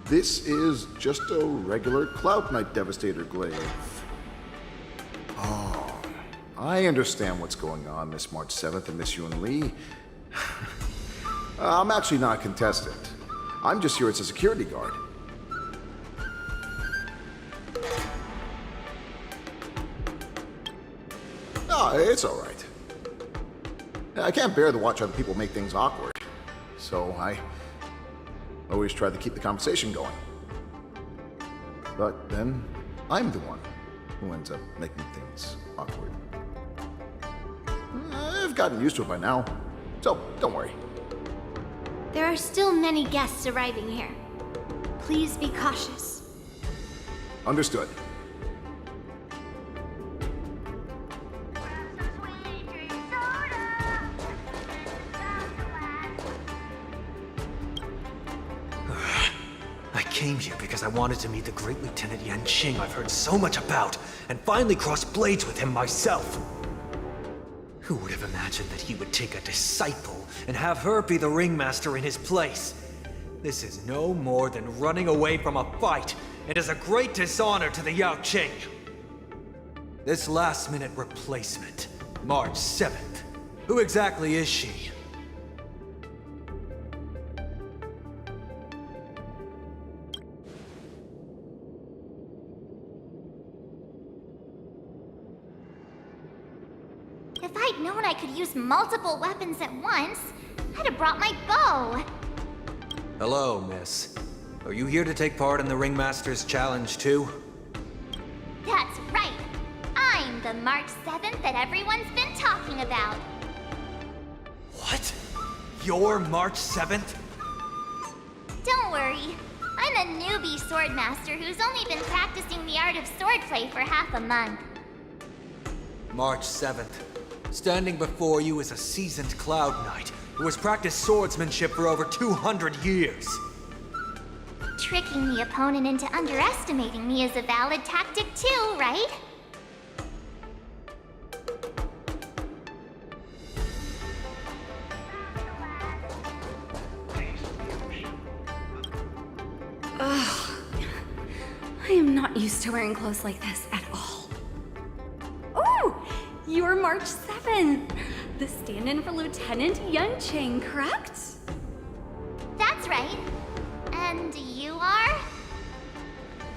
this is just a regular Cloud Knight Devastator glaive. Oh, I understand what's going on, Miss March 7th and Miss Yunli. I'm actually not a contestant. I'm just here as a security guard. Oh, it's all right. I can't bear to watch other people make things awkward, so I always try to keep the conversation going. But then, I'm the one who ends up making things awkward. I've gotten used to it by now, so don't worry. There are still many guests arriving here. Please be cautious. Understood. I came here because I wanted to meet the great Lieutenant Yanquing I've heard so much about, and finally cross blades with him myself. Who would have imagined that he would take a disciple and have her be the ringmaster in his place? This is no more than running away from a fight, and is a great dishonor to the Yanquing. This last-minute replacement, March 7th. Who exactly is she? If I'd known I could use multiple weapons at once, I'd have brought my bow. Hello, miss. Are you here to take part in the Ringmaster's Challenge too? That's right. I'm the March 7th that everyone's been talking about. What? You're March 7th? Don't worry. I'm a newbie swordmaster who's only been practicing the art of swordplay for half a month. March 7th. Standing before you is a seasoned Cloud Knight who has practiced swordsmanship for over 200 years. Tricking the opponent into underestimating me is a valid tactic too, right? Ugh. I am not used to wearing clothes like this at all. Oh! You're March 7th! The stand-in for Lieutenant Yanquing, correct? That's right. And you are?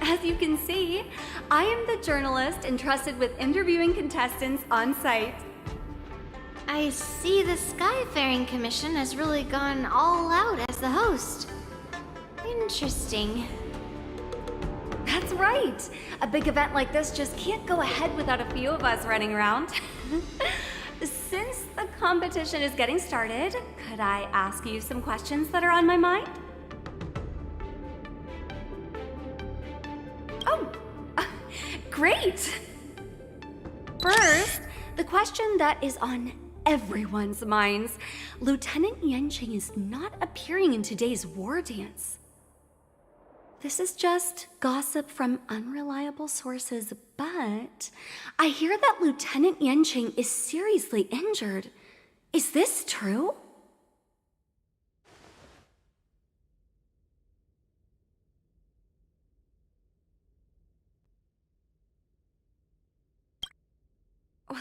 As you can see, I am the journalist entrusted with interviewing contestants on site. I see the Skyfaring Commission has really gone all out as the host. Interesting. That's right! A big event like this just can't go ahead without a few of us running around. Since the competition is getting started, could I ask you some questions that are on my mind? Oh, great! First, the question that is on everyone's minds. Lieutenant Yanquing is not appearing in today's war dance. This is just gossip from unreliable sources, but I hear that Lieutenant Yanquing is seriously injured. Is this true?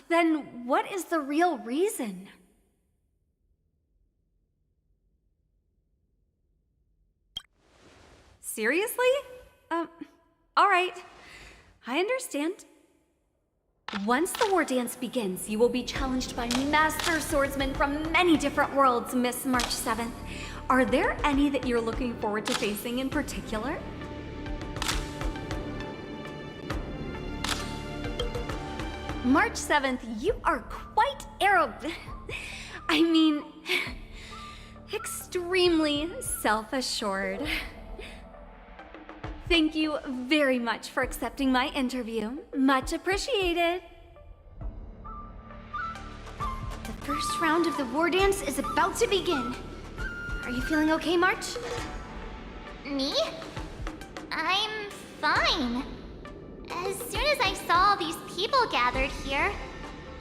Then what is the real reason? Seriously? Alright. I understand. Once the war dance begins, you will be challenged by master swordsmen from many different worlds, Miss March 7th. Are there any that you're looking forward to facing in particular? March 7th, you are quite I mean, extremely self-assured. Thank you very much for accepting my interview. Much appreciated. The first round of the war dance is about to begin. Are you feeling okay, March? Me? I'm fine. As soon as I saw all these people gathered here,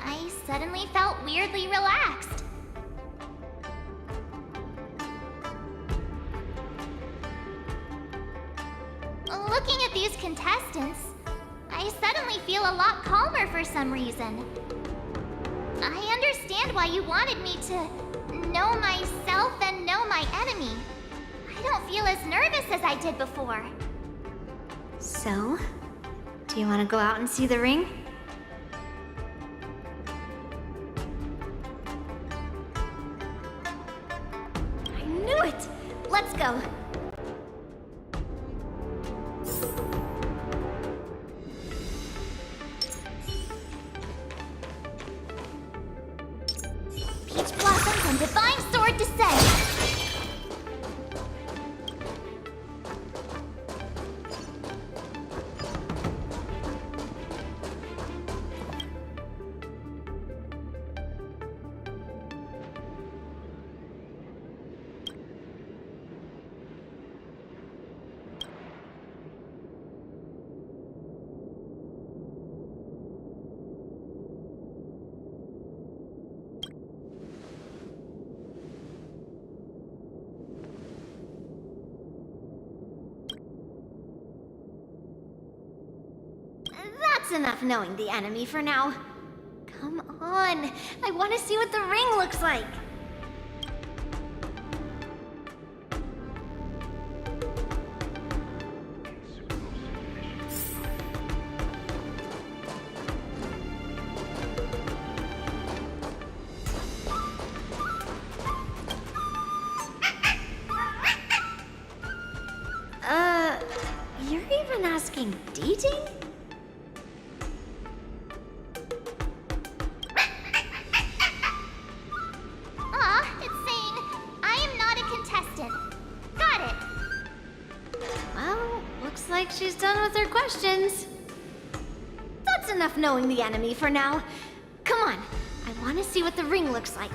I suddenly felt weirdly relaxed. Looking at these contestants, I suddenly feel a lot calmer for some reason. I understand why you wanted me to know myself and know my enemy. I don't feel as nervous as I did before. So, do you want to go out and see the ring? I knew it! Let's go. Peach blossoms and divine sword descend. That's enough knowing the enemy for now. Come on, I want to see what the ring looks like. You're even asking dating? she's done with her questions. That's enough knowing the enemy for now. Come on, I want to see what the ring looks like.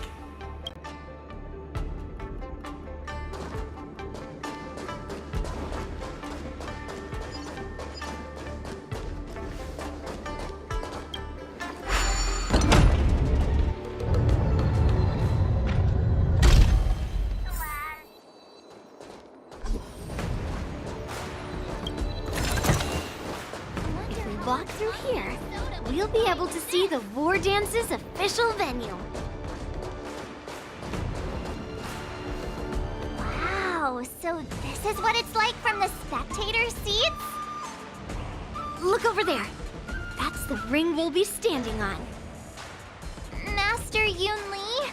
Walk through here, we'll be able to see the War Dance's official venue. Wow, so this is what it's like from the spectator seats? Look over there. That's the ring we'll be standing on. Master Yunli,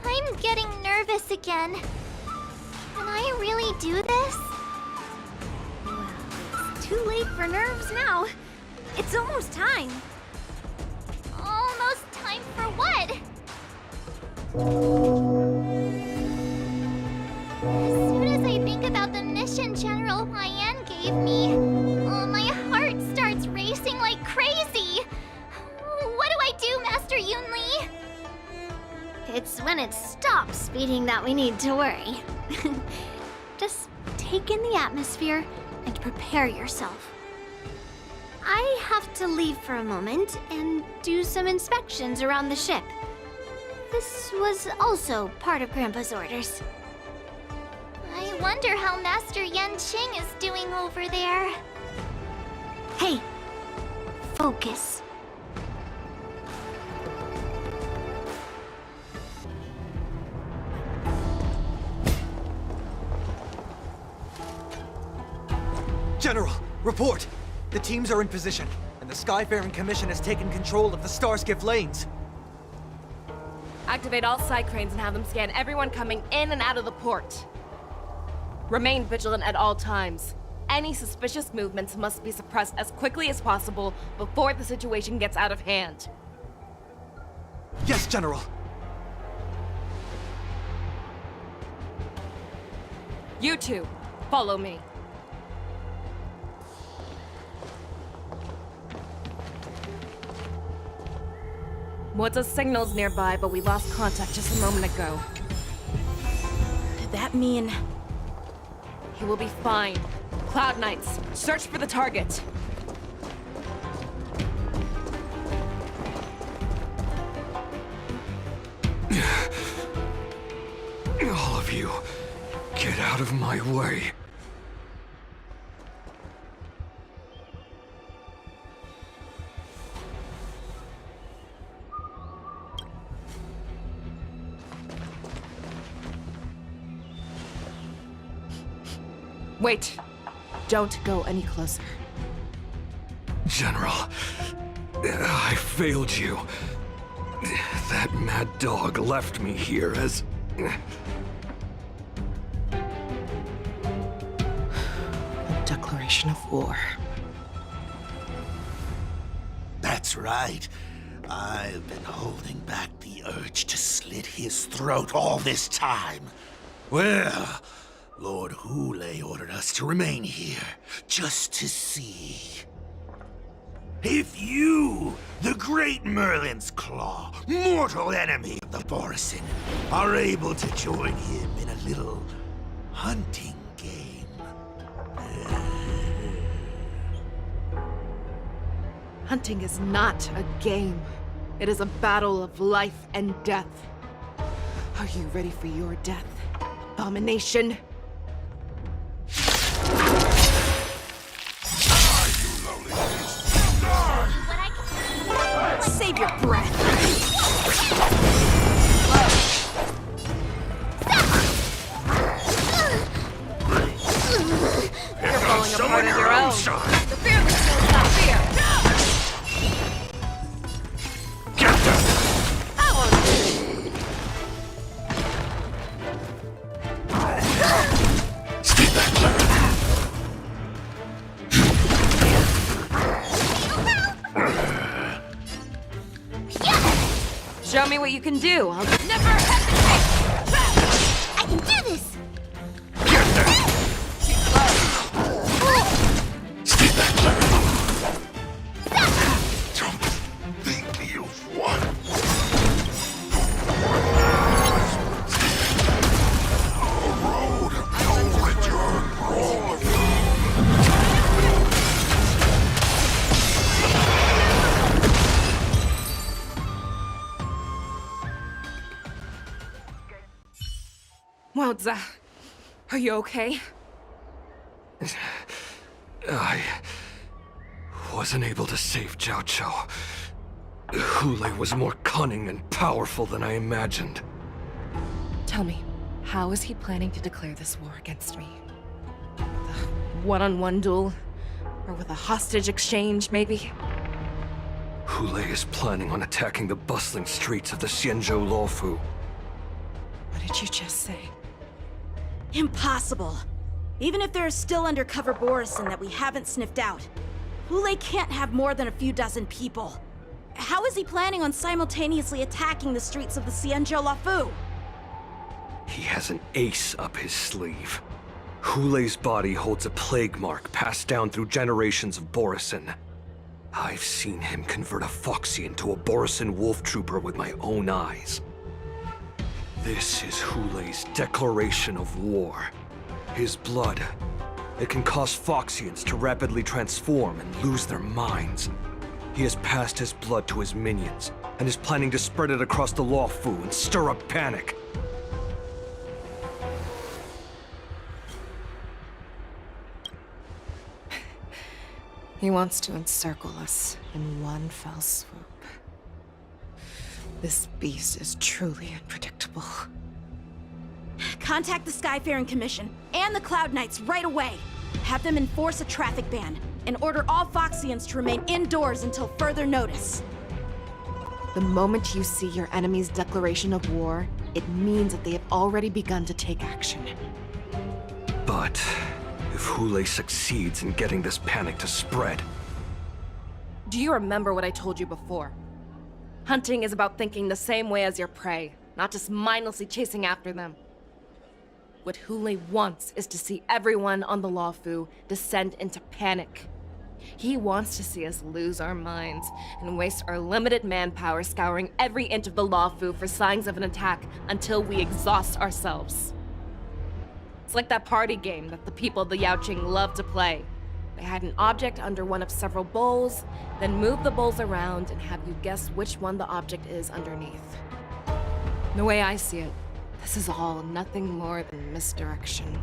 I'm getting nervous again. Can I really do this? Too late for nerves now. It's almost time. Almost time for what? As soon as I think about the mission General Huayan gave me, my heart starts racing like crazy. What do I do, Master Yunli? It's when it stops beating that we need to worry. Just take in the atmosphere and prepare yourself. I have to leave for a moment and do some inspections around the ship. This was also part of Grandpa's orders. I wonder how Master Yanqing is doing over there. Hey, focus. General, report! The teams are in position, and the Skyfaring Commission has taken control of the Starskiff lanes. Activate all side cranes and have them scan everyone coming in and out of the port. Remain vigilant at all times. Any suspicious movements must be suppressed as quickly as possible before the situation gets out of hand. Yes, General! You two, follow me. What's signals nearby, but we lost contact just a moment ago. Could that mean... He will be fine. Cloud Knights, search for the target. All of you, get out of my way. Wait. Don't go any closer. General, I failed you. That mad dog left me here as... A declaration of war. That's right. I've been holding back the urge to slit his throat all this time. Well, Lord Yunli ordered us to remain here, just to see. If you, the great Merlin's Claw, mortal enemy of the Borisin, are able to join him in a little hunting game. Hunting is not a game. It is a battle of life and death. Are you ready for your death, abomination? Save your breath! You're falling apart on your own. The fearless knows not fear. Get them! I won't. Stay back, Clara. Show me what you can do. I'll never hesitate. I can do this! Too slow. Wowza, are you okay? I wasn't able to save Jiao Chou. Hule was more cunning and powerful than I imagined. Tell me, how is he planning to declare this war against me? With a one-on-one duel? Or with a hostage exchange, maybe? Hule is planning on attacking the bustling streets of the Xianzhou Luofu. What did you just say? Impossible. Even if there is still undercover Borisin that we haven't sniffed out, Hule can't have more than a few dozen people. How is he planning on simultaneously attacking the streets of the Xianzhou Luofu? He has an ace up his sleeve. Hule's body holds a plague mark passed down through generations of Borisin. I've seen him convert a Foxian to a Borisin wolf trooper with my own eyes. This is Hule's declaration of war. His blood. It can cause Foxians to rapidly transform and lose their minds. He has passed his blood to his minions, and is planning to spread it across the Luofu and stir up panic. He wants to encircle us in one fell swoop. This beast is truly unpredictable. Contact the Skyfaring Commission and the Cloud Knights right away. Have them enforce a traffic ban and order all Foxians to remain indoors until further notice. The moment you see your enemy's declaration of war, it means that they have already begun to take action. But if Hule succeeds in getting this panic to spread... Do you remember what I told you before? Hunting is about thinking the same way as your prey, not just mindlessly chasing after them. What Hule wants is to see everyone on the Luofu descend into panic. He wants to see us lose our minds and waste our limited manpower scouring every inch of the Luofu for signs of an attack until we exhaust ourselves. It's like that party game that the people of the Yaoqing love to play. They hide an object under one of several bowls, then move the bowls around and have you guess which one the object is underneath. The way I see it, this is all nothing more than misdirection.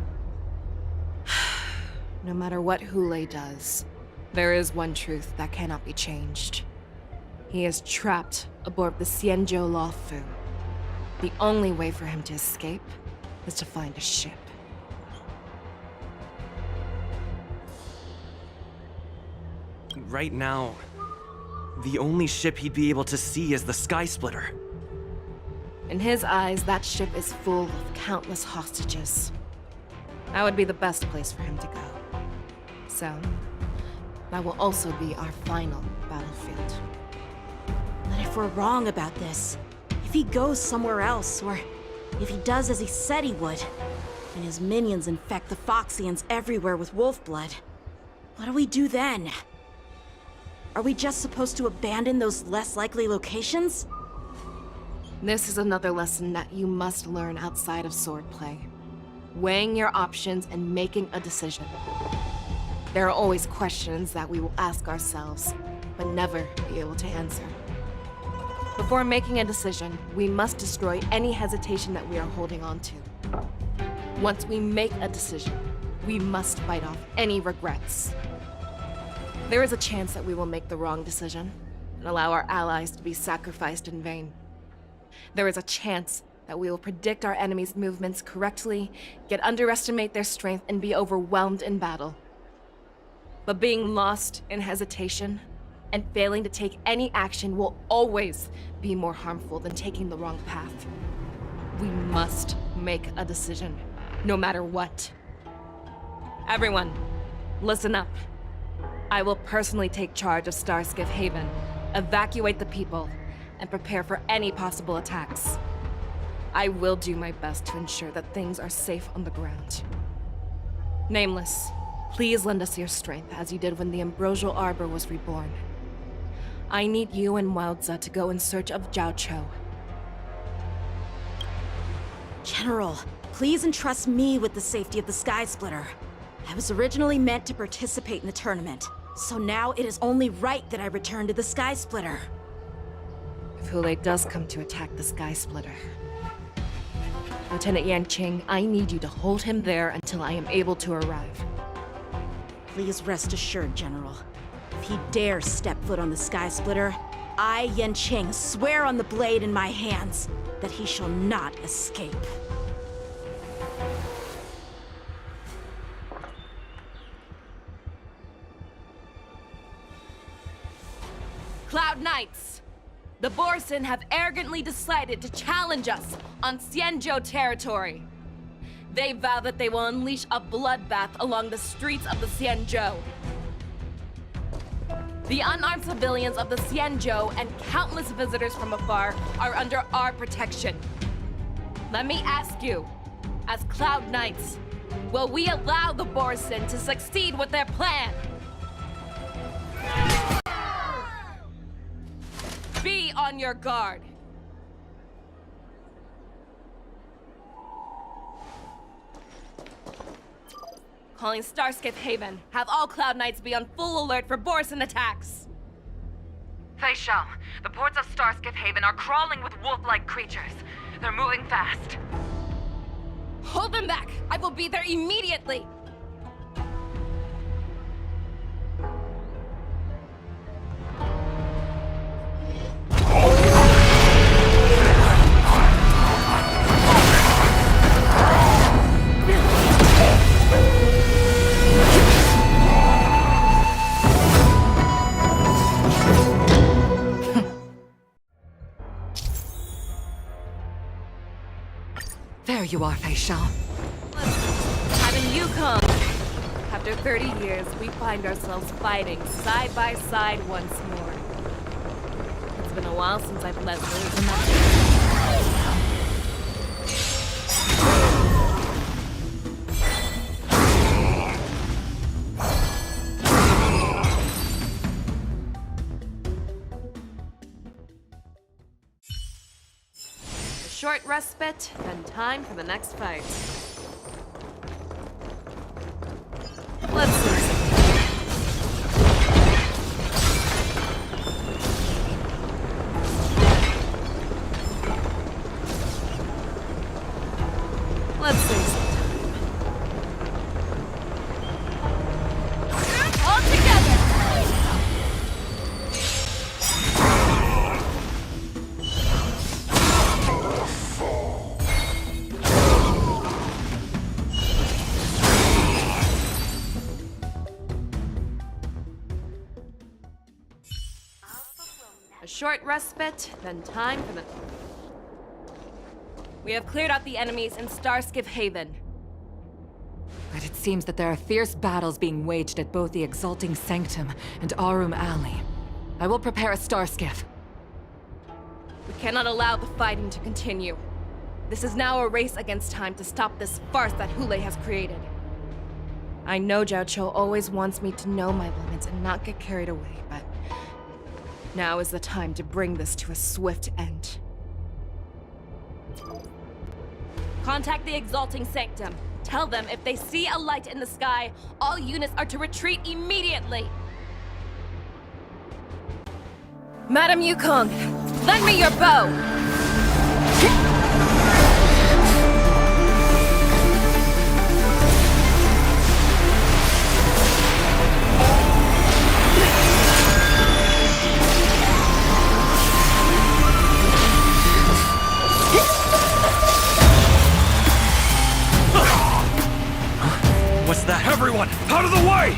No matter what Hule does, there is one truth that cannot be changed. He is trapped aboard the Xianzhou Luofu. The only way for him to escape is to find a ship. Right now, the only ship he'd be able to see is the Sky Splitter. In his eyes, that ship is full of countless hostages. That would be the best place for him to go. So, that will also be our final battlefield. But if we're wrong about this, if he goes somewhere else, or if he does as he said he would, and his minions infect the Foxians everywhere with wolf blood, what do we do then? Are we just supposed to abandon those less likely locations? This is another lesson that you must learn outside of swordplay. Weighing your options and making a decision. There are always questions that we will ask ourselves, but never be able to answer. Before making a decision, we must destroy any hesitation that we are holding on to. Once we make a decision, we must fight off any regrets. There is a chance that we will make the wrong decision and allow our allies to be sacrificed in vain. There is a chance that we will predict our enemies' movements correctly, yet underestimate their strength and be overwhelmed in battle. But being lost in hesitation and failing to take any action will always be more harmful than taking the wrong path. We must make a decision, no matter what. Everyone, listen up. I will personally take charge of Starskiff Haven, evacuate the people, and prepare for any possible attacks. I will do my best to ensure that things are safe on the ground. Nameless, please lend us your strength as you did when the Ambrosial Arbor was reborn. I need you and Wowza to go in search of Jiao Chou. General, please entrust me with the safety of the Sky Splitter. I was originally meant to participate in the tournament, so now it is only right that I return to the Sky Splitter. If Hule does come to attack the Sky Splitter, Lieutenant Yanqing, I need you to hold him there until I am able to arrive. Please rest assured, General. If he dares step foot on the Sky Splitter, I, Yanqing, swear on the blade in my hands that he shall not escape. Cloud Knights! The Borson have arrogantly decided to challenge us on Xianzhou territory. They vow that they will unleash a bloodbath along the streets of the Xianzhou. The unarmed civilians of the Xianzhou and countless visitors from afar are under our protection. Let me ask you, as Cloud Knights, will we allow the Borson to succeed with their plan? Be on your guard. Calling Starskiff Haven. Have all Cloud Knights be on full alert for Borson attacks. Feixiao, the ports of Starskiff Haven are crawling with wolf-like creatures. They're moving fast. Hold them back! I will be there immediately! There you are, Feixiao. Madam Yukong! After 30 years, we find ourselves fighting side by side once more. It's been a while since I've led those in short respite, then time for the next fight. Let's see. Let's see. All together! A short respite, then time for the... We have cleared out the enemies in Starskiff Haven. But it seems that there are fierce battles being waged at both the Exalting Sanctum and Arum Alley. I will prepare a starskiff. We cannot allow the fighting to continue. This is now a race against time to stop this farce that Yunli has created. I know Zhao Chou always wants me to know my limits and not get carried away, but now is the time to bring this to a swift end. Contact the Exalting Sanctum. Tell them if they see a light in the sky, all units are to retreat immediately. Madam Yukong, lend me your bow! What's that? Everyone, out of the way!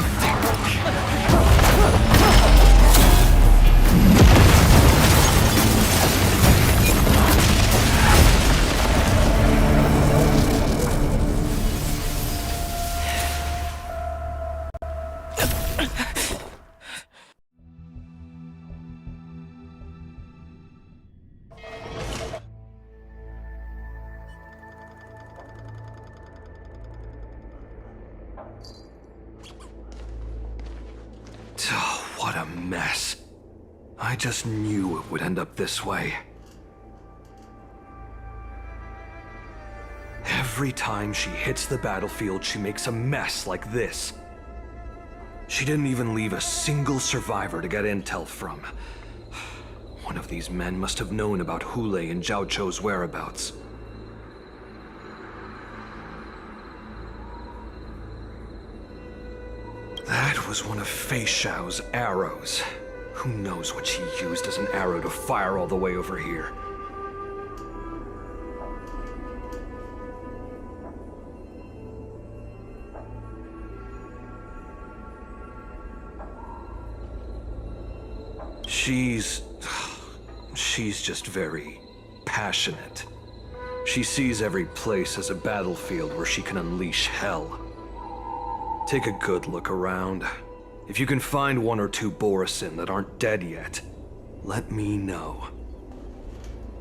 What a mess. I just knew it would end up this way. Every time she hits the battlefield, she makes a mess like this. She didn't even leave a single survivor to get intel from. One of these men must have known about Yunli and Zhao Chou's whereabouts. was one of Feixiao's arrows. Who knows what she used as an arrow to fire all the way over here? She's just very passionate. She sees every place as a battlefield where she can unleash hell. Take a good look around. If you can find one or two Borisin that aren't dead yet, let me know.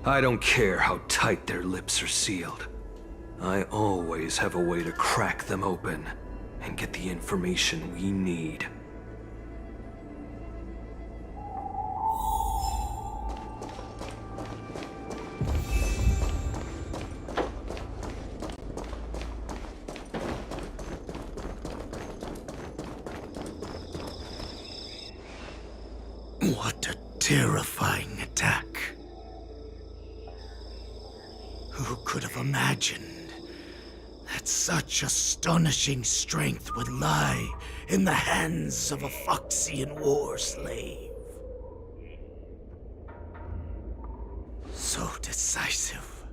I don't care how tight their lips are sealed. I always have a way to crack them open and get the information we need. What a terrifying attack. Who could have imagined that such astonishing strength would lie in the hands of a Foxian war slave? So decisive,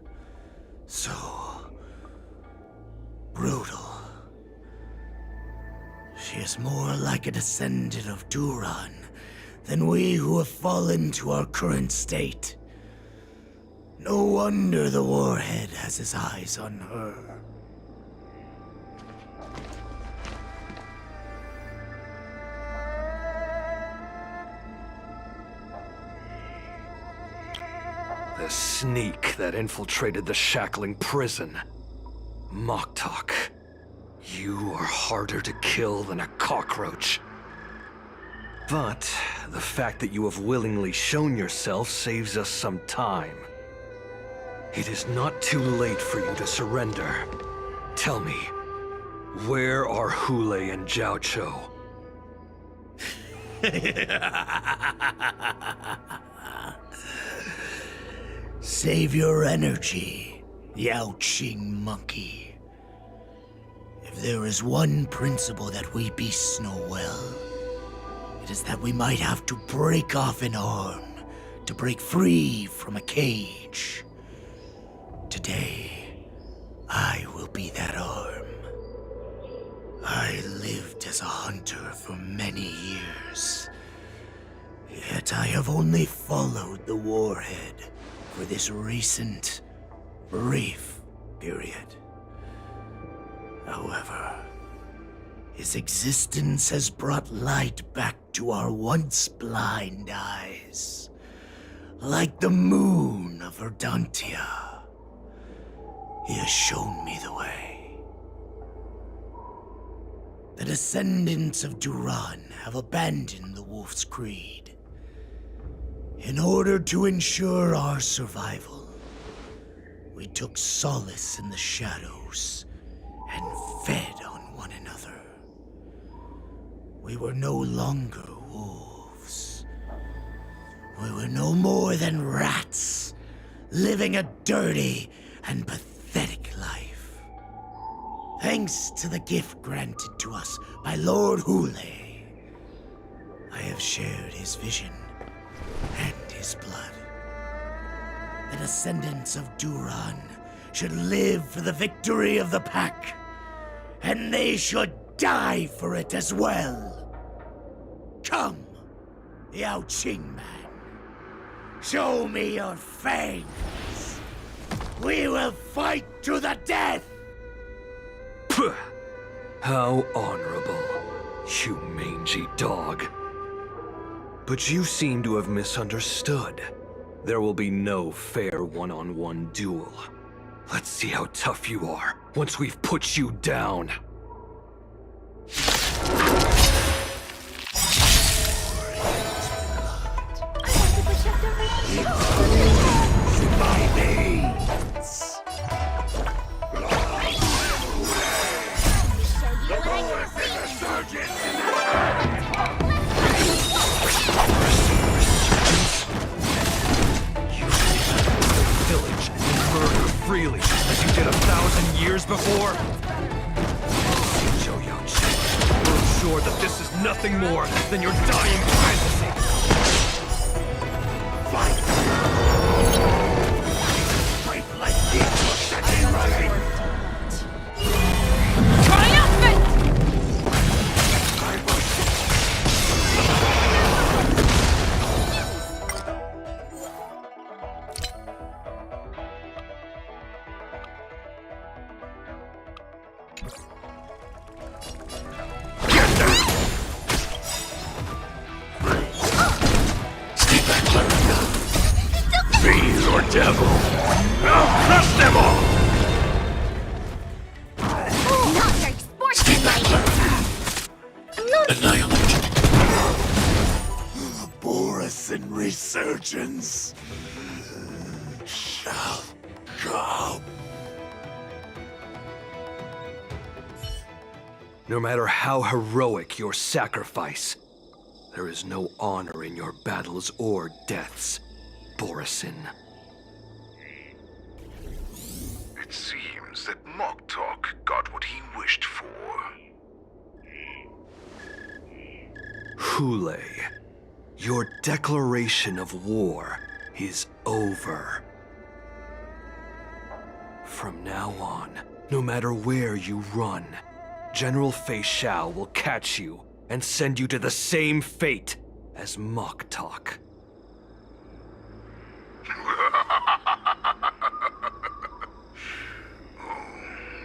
so brutal. She is more like a descendant of Duran than we who have fallen to our current state. No wonder the Warhead has his eyes on her. The sneak that infiltrated the shackling prison. Moktok, you are harder to kill than a cockroach. But the fact that you have willingly shown yourself saves us some time. It is not too late for you to surrender. Tell me, where are Hule and Jiaoqiu? Save your energy, Yanquing monkey. If there is one principle that we beasts know well, it is that we might have to break off an arm to break free from a cage. Today, I will be that arm. I lived as a hunter for many years, yet I have only followed the Warhead for this recent, brief period. However, his existence has brought light back to our once blind eyes, like the moon of Verdantia. He has shown me the way. The descendants of Duran have abandoned the Wolf's Creed. In order to ensure our survival, we took solace in the shadows and fed on one another. We were no longer wolves. We were no more than rats, living a dirty and pathetic life. Thanks to the gift granted to us by Lord Hule, I have shared his vision and his blood. The descendants of Duran should live for the victory of the pack, and they should die for it as well. Come, Yanquing man. Show me your fangs. We will fight to the death! Puh! How honorable, you mangy dog. But you seem to have misunderstood. There will be no fair one-on-one duel. Let's see how tough you are once we've put you down. My veins! Village and murder freely, as you did 1,000 years before? Feixiao Yanquing, we'll sure that this is nothing more than your dying fantasy. Fight! Like this, right? Triumphant! Fiend or devil, I'll crush them all! Not very sportsmanlike. Annihilate. Borisin resurgence shall come. No matter how heroic your sacrifice, there is no honor in your battles or deaths, Borisin. It seems that Moktok got what he wished for. Hule, your declaration of war is over. From now on, no matter where you run, General Feixiao will catch you and send you to the same fate as Moktok.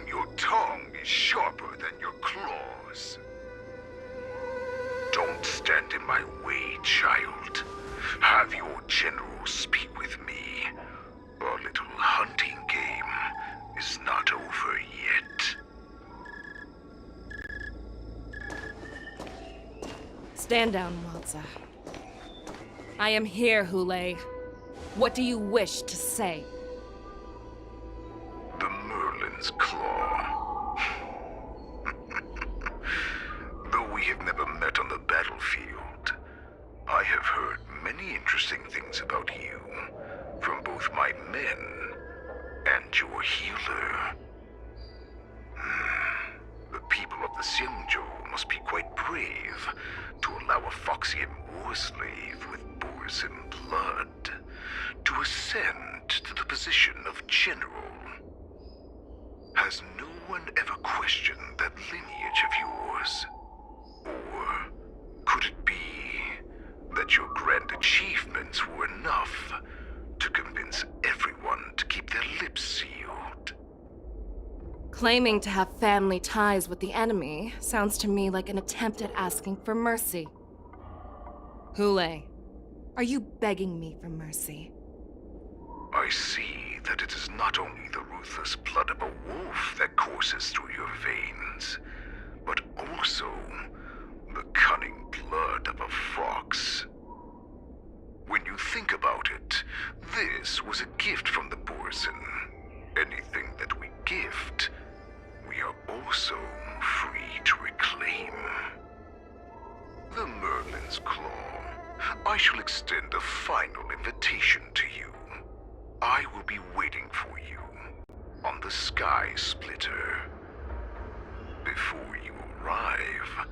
Your tongue is sharper than your claws. Don't stand in my way, child. Have your general speak with me. Our little hunting game is not over yet. Stand down, Walza. I am here, Hule. What do you wish to say? The Merlin's Claw. Though we have never met on the battlefield, I have heard many interesting things about you from both my men and your healer. The people of the Xianzhou must be quite brave to allow a Foxian war slave with Borisin blood to ascend to the position of general. Has no one ever questioned that lineage of yours? Or could it be that your grand achievements were enough to convince everyone to keep their lips sealed? Claiming to have family ties with the enemy sounds to me like an attempt at asking for mercy. Hule, are you begging me for mercy? I see that it is not only the ruthless blood of a wolf that courses through your veins, but also the cunning blood of a fox. When you think about it, this was a gift from the Borisin. Anything that we gift, we are also free to reclaim. The Merlin's Claw. I shall extend a final invitation to you. I will be waiting for you on the Sky Splitter. Before you arrive,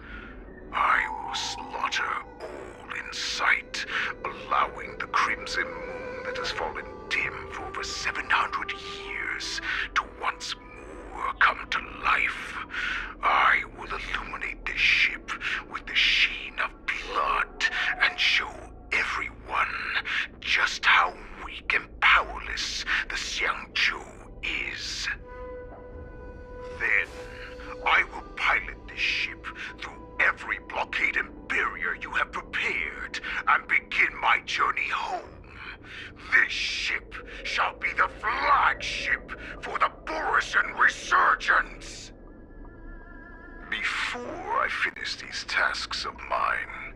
I will slaughter all in sight, allowing the crimson moon that has fallen dim for over 700 years to once more come to life. I will illuminate this ship with the sheen of blood and show everyone just how weak and powerless the Xianzhou is. Then, I will pilot this ship through every blockade and barrier you have prepared and begin my journey home. This ship shall be the flagship for the Borisin Resurgence. Before I finish these tasks of mine,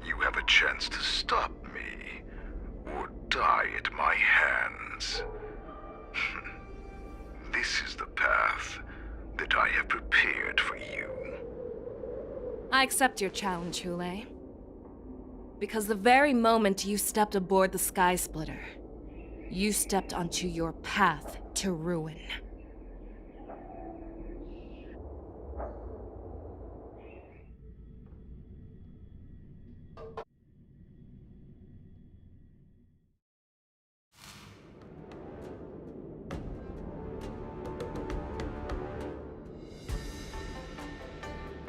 you have a chance to stop me or die at my hands. This is the path that I have prepared for you. I accept your challenge, Hule. Because the very moment you stepped aboard the Sky Splitter, you stepped onto your path to ruin.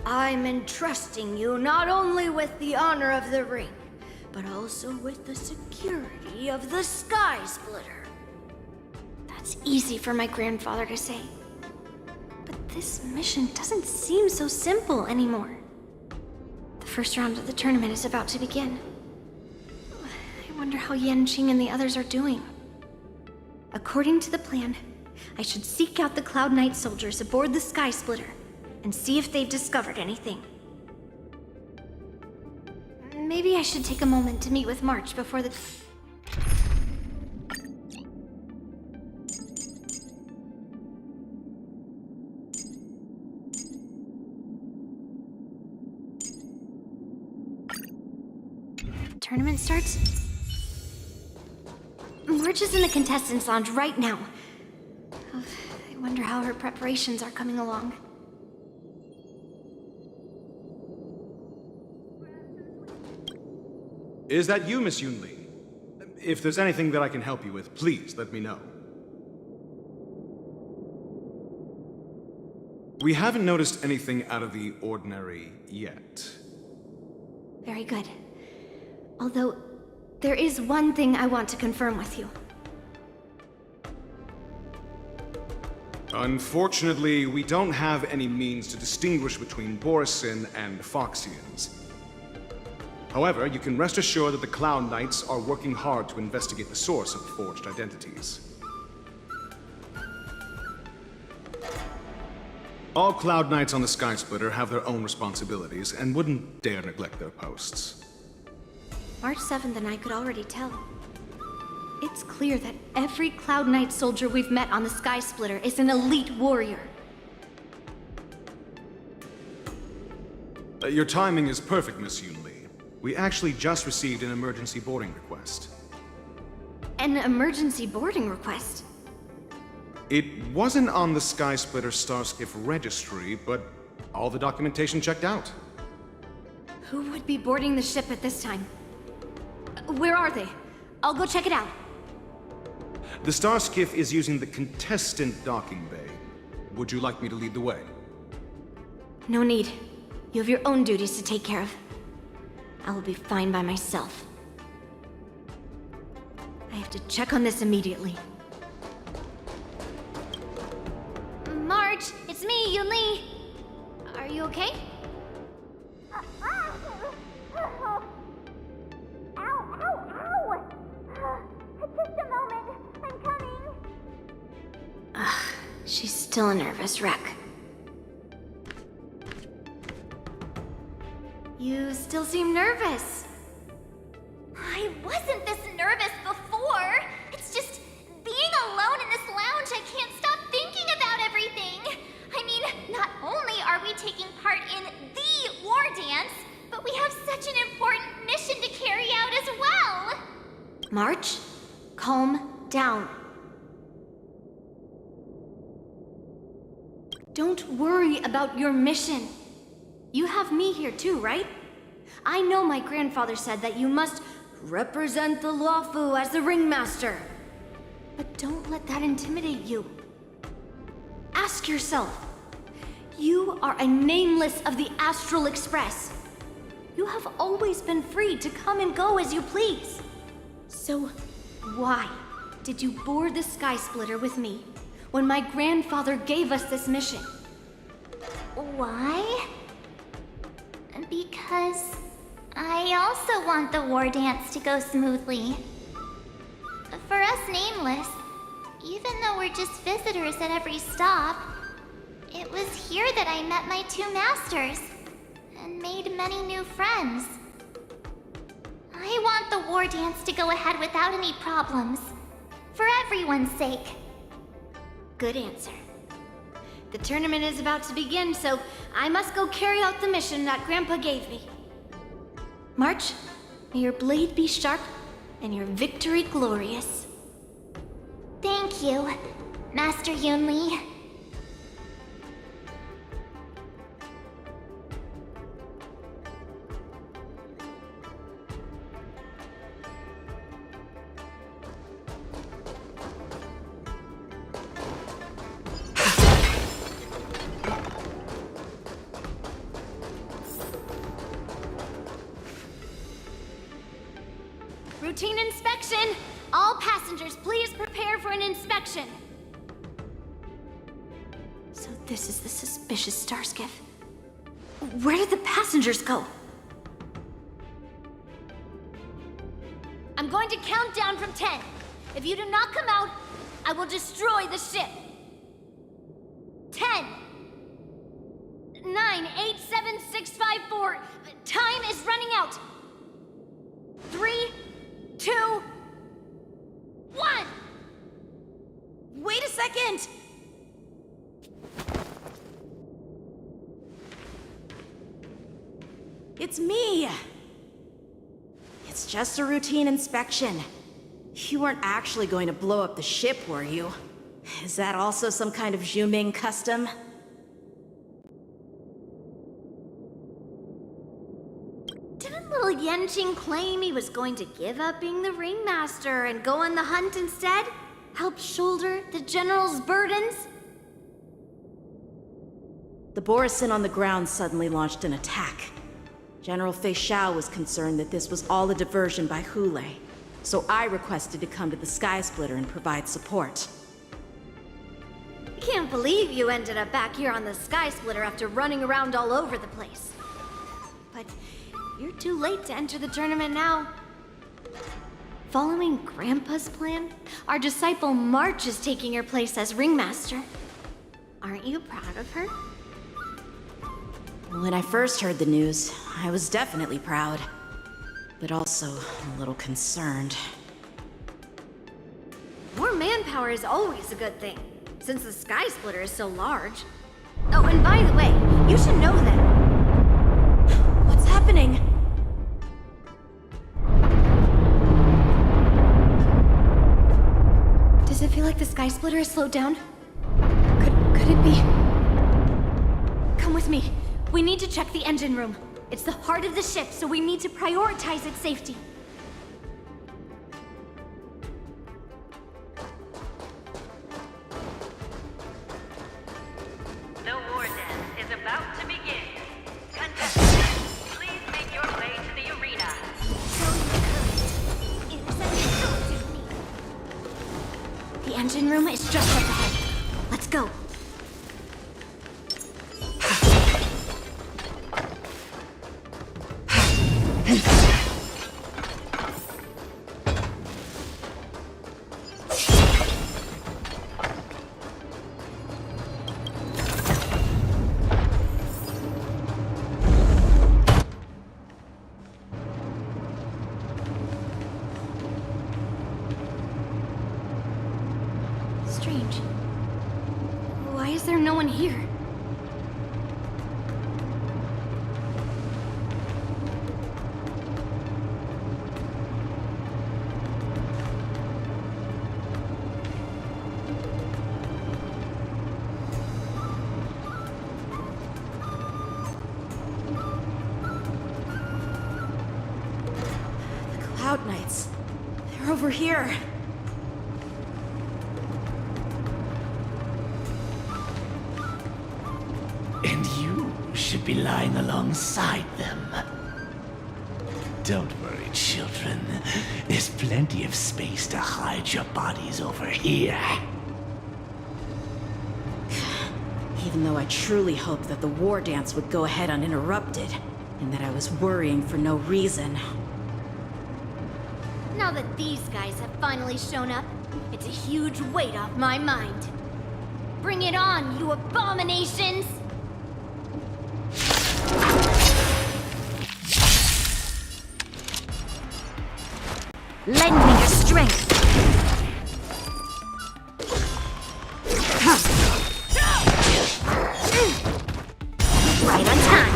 I'm entrusting you not only with the honor of the ring, but also with the security of the Sky Splitter. That's easy for my grandfather to say. But this mission doesn't seem so simple anymore. The first round of the tournament is about to begin. I wonder how Yanqing and the others are doing. According to the plan, I should seek out the Cloud Knight soldiers aboard the Sky Splitter and see if they've discovered anything. Maybe I should take a moment to meet with March before the... tournament starts? March is in the contestants' lounge right now. I wonder how her preparations are coming along. Is that you, Miss Yunli? If there's anything that I can help you with, please let me know. We haven't noticed anything out of the ordinary yet. Very good. Although, there is one thing I want to confirm with you. Unfortunately, we don't have any means to distinguish between Borisin and Foxians. However, you can rest assured that the Cloud Knights are working hard to investigate the source of forged identities. All Cloud Knights on the Sky Splitter have their own responsibilities and wouldn't dare neglect their posts. March 7th and I could already tell. It's clear that every Cloud Knight soldier we've met on the Sky Splitter is an elite warrior. Your timing is perfect, Miss Yunli. We actually just received an emergency boarding request. An emergency boarding request? It wasn't on the Sky Splitter Starskiff registry, but all the documentation checked out. Who would be boarding the ship at this time? Where are they? I'll go check it out. The Starskiff is using the contestant docking bay. Would you like me to lead the way? No need. You have your own duties to take care of. I will be fine by myself. I have to check on this immediately. March, it's me, Yunli. Are you okay? She's still a nervous wreck. You still seem nervous. I wasn't this nervous before. It's just being alone in this lounge, I can't stop thinking about everything. I mean, not only are we taking part in the war dance, but we have such an important mission to carry out as well. March, calm down. Don't worry about your mission. You have me here too, right? I know my grandfather said that you must represent the Luofu as the ringmaster. But don't let that intimidate you. Ask yourself, you are a nameless of the Astral Express. You have always been free to come and go as you please. So why did you board the Sky Splitter with me when my grandfather gave us this mission? Why? Because I also want the war dance to go smoothly. For us Nameless, even though we're just visitors at every stop, it was here that I met my two masters and made many new friends. I want the war dance to go ahead without any problems, for everyone's sake. Good answer. The tournament is about to begin, so I must go carry out the mission that Grandpa gave me. March, may your blade be sharp and your victory glorious. Thank you, Master Yunli. Routine inspection! All passengers, please prepare for an inspection. So this is the suspicious star skiff. Where did the passengers go? I'm going to count down from 10. If you do not come out, I will destroy the ship. 10, 9, 8, 7, 6, 5, 4. Time is running out. 3, 2, 1. Wait a second! It's me! It's just a routine inspection. You weren't actually going to blow up the ship, were you? Is that also some kind of Zhuming custom? Didn't little Yanqing claim he was going to give up being the ringmaster and go on the hunt instead? Help shoulder the general's burdens? The Borisin on the ground suddenly launched an attack. General Feixiao was concerned that this was all a diversion by Hule, so I requested to come to the Sky Splitter and provide support. I can't believe you ended up back here on the Sky Splitter after running around all over the place. But you're too late to enter the tournament now. Following Grandpa's plan, our disciple March is taking your place as ringmaster. Aren't you proud of her? When I first heard the news, I was definitely proud, but also a little concerned. More manpower is always a good thing, since the Sky Splitter is so large. Oh, and by the way, you should know that... What's happening? Does it feel like the Sky Splitter has slowed down? Could it be? Come with me. We need to check the engine room. It's the heart of the ship, so we need to prioritize its safety. The war dance is about to begin. Contestants, please make your way to the arena. The engine room is just up ahead. Let's go. Strange. Why is there no one here? The Cloud Knights. They're over here. And you should be lying alongside them. Don't worry, children. There's plenty of space to hide your bodies over here. Even though I truly hoped that the war dance would go ahead uninterrupted, and that I was worrying for no reason. Now that these guys have finally shown up, it's a huge weight off my mind. Bring it on, you abominations! Lend me your strength! Right on time!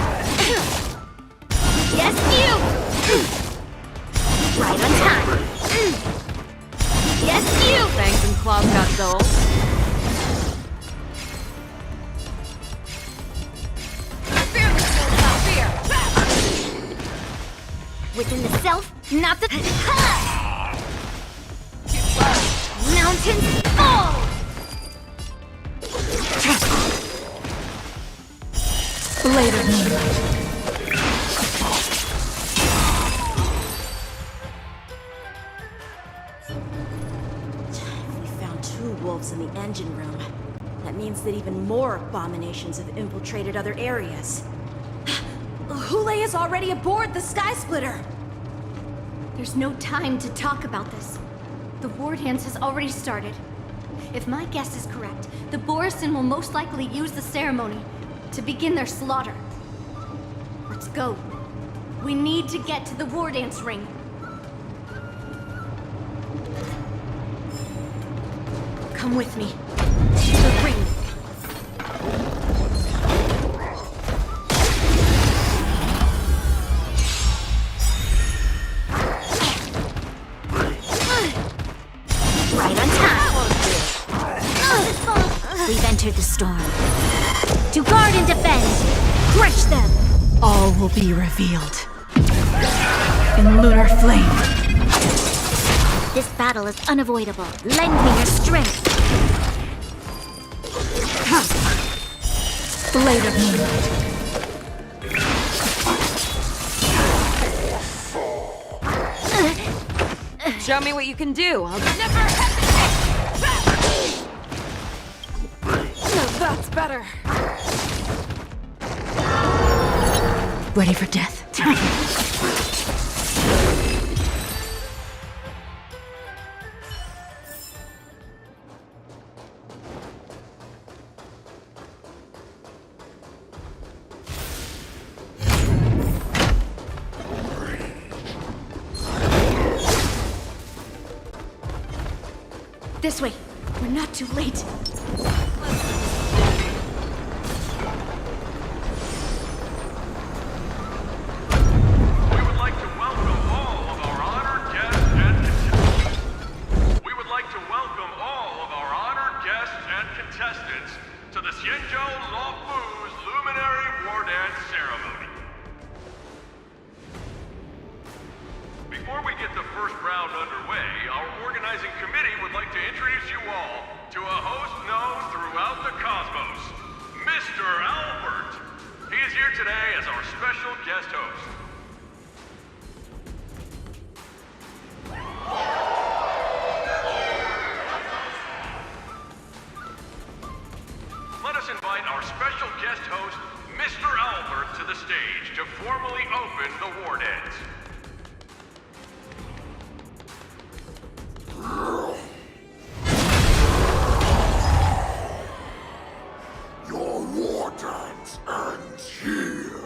Yes, you! Right on time! Yes, you! Fangs and claws got dull. Within the self, not the... Mountains fall! Blade of Moonlight. engine room. That means that even more abominations have infiltrated other areas. Hule is already aboard the Sky Splitter! There's no time to talk about this. The war dance has already started. If my guess is correct, the Borisin will most likely use the ceremony to begin their slaughter. Let's go. We need to get to the war dance ring. Come with me. The ring. Right on time. We've entered the storm. To guard and defend, crush them. All will be revealed. In lunar flame. This battle is unavoidable. Lend me your strength. Blade of Moonlight. Show me what you can do. I'll Never hesitate! That's better. Ready for death. This way. We're not too late. Before we get the first round underway, our organizing committee would like to introduce you all to a host known throughout the cosmos, Mr. Albert. He is here today as our special guest host. Let us invite our special guest host, Mr. Albert, to the stage to formally open the war dance. Your war dance ends here.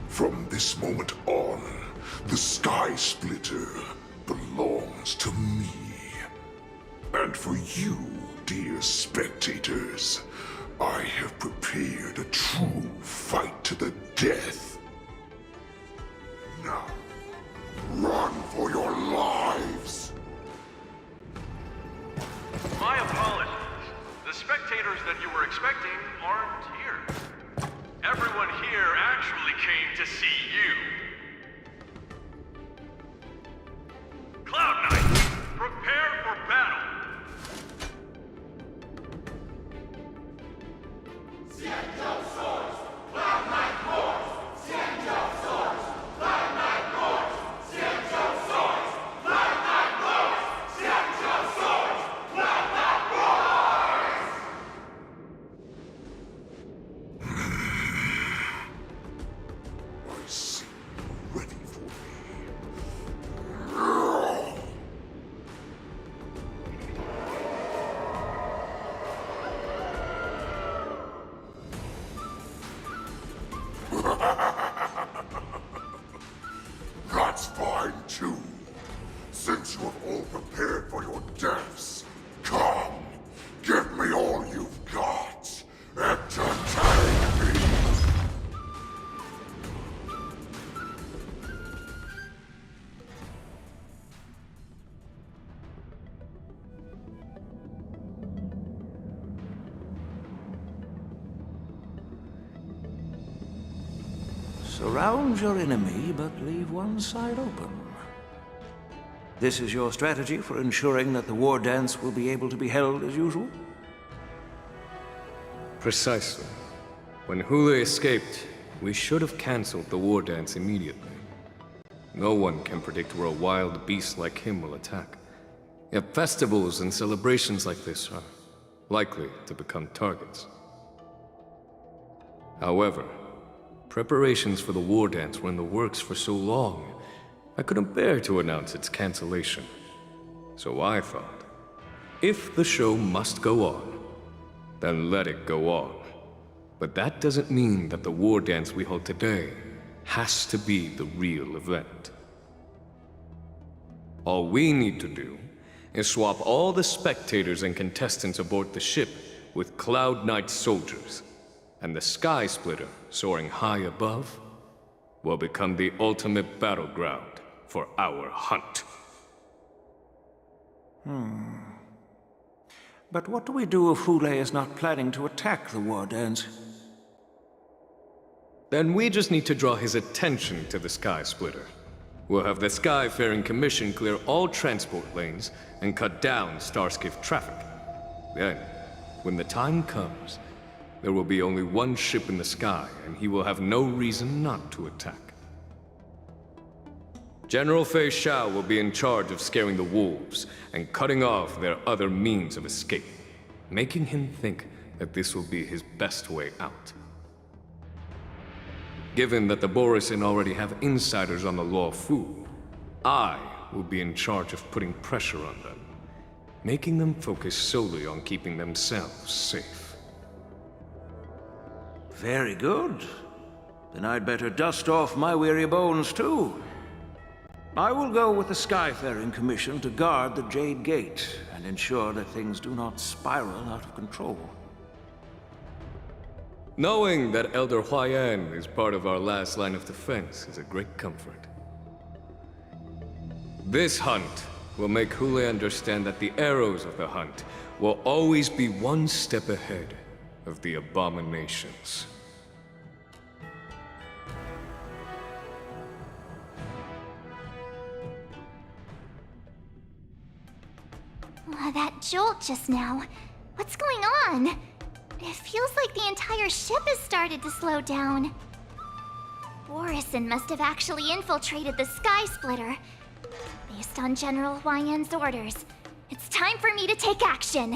From this moment on, the Sky Splitter belongs to me. And for you, dear spectators, I have prepared a true fight to the death. Now, run for your lives! My apologies. The spectators that you were expecting aren't here. Everyone here actually came to see you. Cloud Knight, prepare for battle! That's fine too. Since you have all prepared for your deaths, come, give me all you've got. Entertain me. Surround your enemy, but leave one side open. This is your strategy for ensuring that the war dance will be able to be held as usual? Precisely. When Hule escaped, we should have cancelled the war dance immediately. No one can predict where a wild beast like him will attack. Yet festivals and celebrations like this are likely to become targets. However, preparations for the war dance were in the works for so long, I couldn't bear to announce its cancellation. So I thought, if the show must go on, then let it go on. But that doesn't mean that the war dance we hold today has to be the real event. All we need to do is swap all the spectators and contestants aboard the ship with Cloud Knight soldiers, and the Sky Splitter, soaring high above, will become the ultimate battleground for our hunt. But what do we do if Hule is not planning to attack the war dance? Then we just need to draw his attention to the Sky Splitter. We'll have the Skyfaring Commission clear all transport lanes and cut down Starskiff traffic. Then, when the time comes, there will be only one ship in the sky, and he will have no reason not to attack. General Feixiao will be in charge of scaring the wolves and cutting off their other means of escape, making him think that this will be his best way out. Given that the Borisin already have insiders on the Law Fu, I will be in charge of putting pressure on them, making them focus solely on keeping themselves safe. Very good. Then I'd better dust off my weary bones too. I will go with the Skyfaring Commission to guard the Jade Gate and ensure that things do not spiral out of control. Knowing that Elder Huayan is part of our last line of defense is a great comfort. This hunt will make Hule understand that the arrows of the hunt will always be one step ahead of the abominations. That jolt just now. What's going on? It feels like the entire ship has started to slow down. Borisin must have actually infiltrated the Sky Splitter. Based on General Huayan's orders, it's time for me to take action.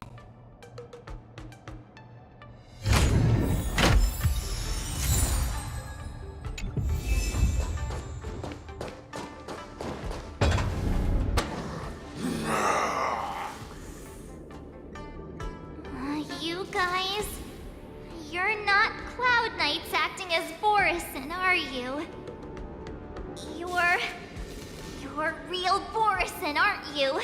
You guys, you're not Cloud Knights acting as Borisin, are you? You're real Borisin, aren't you?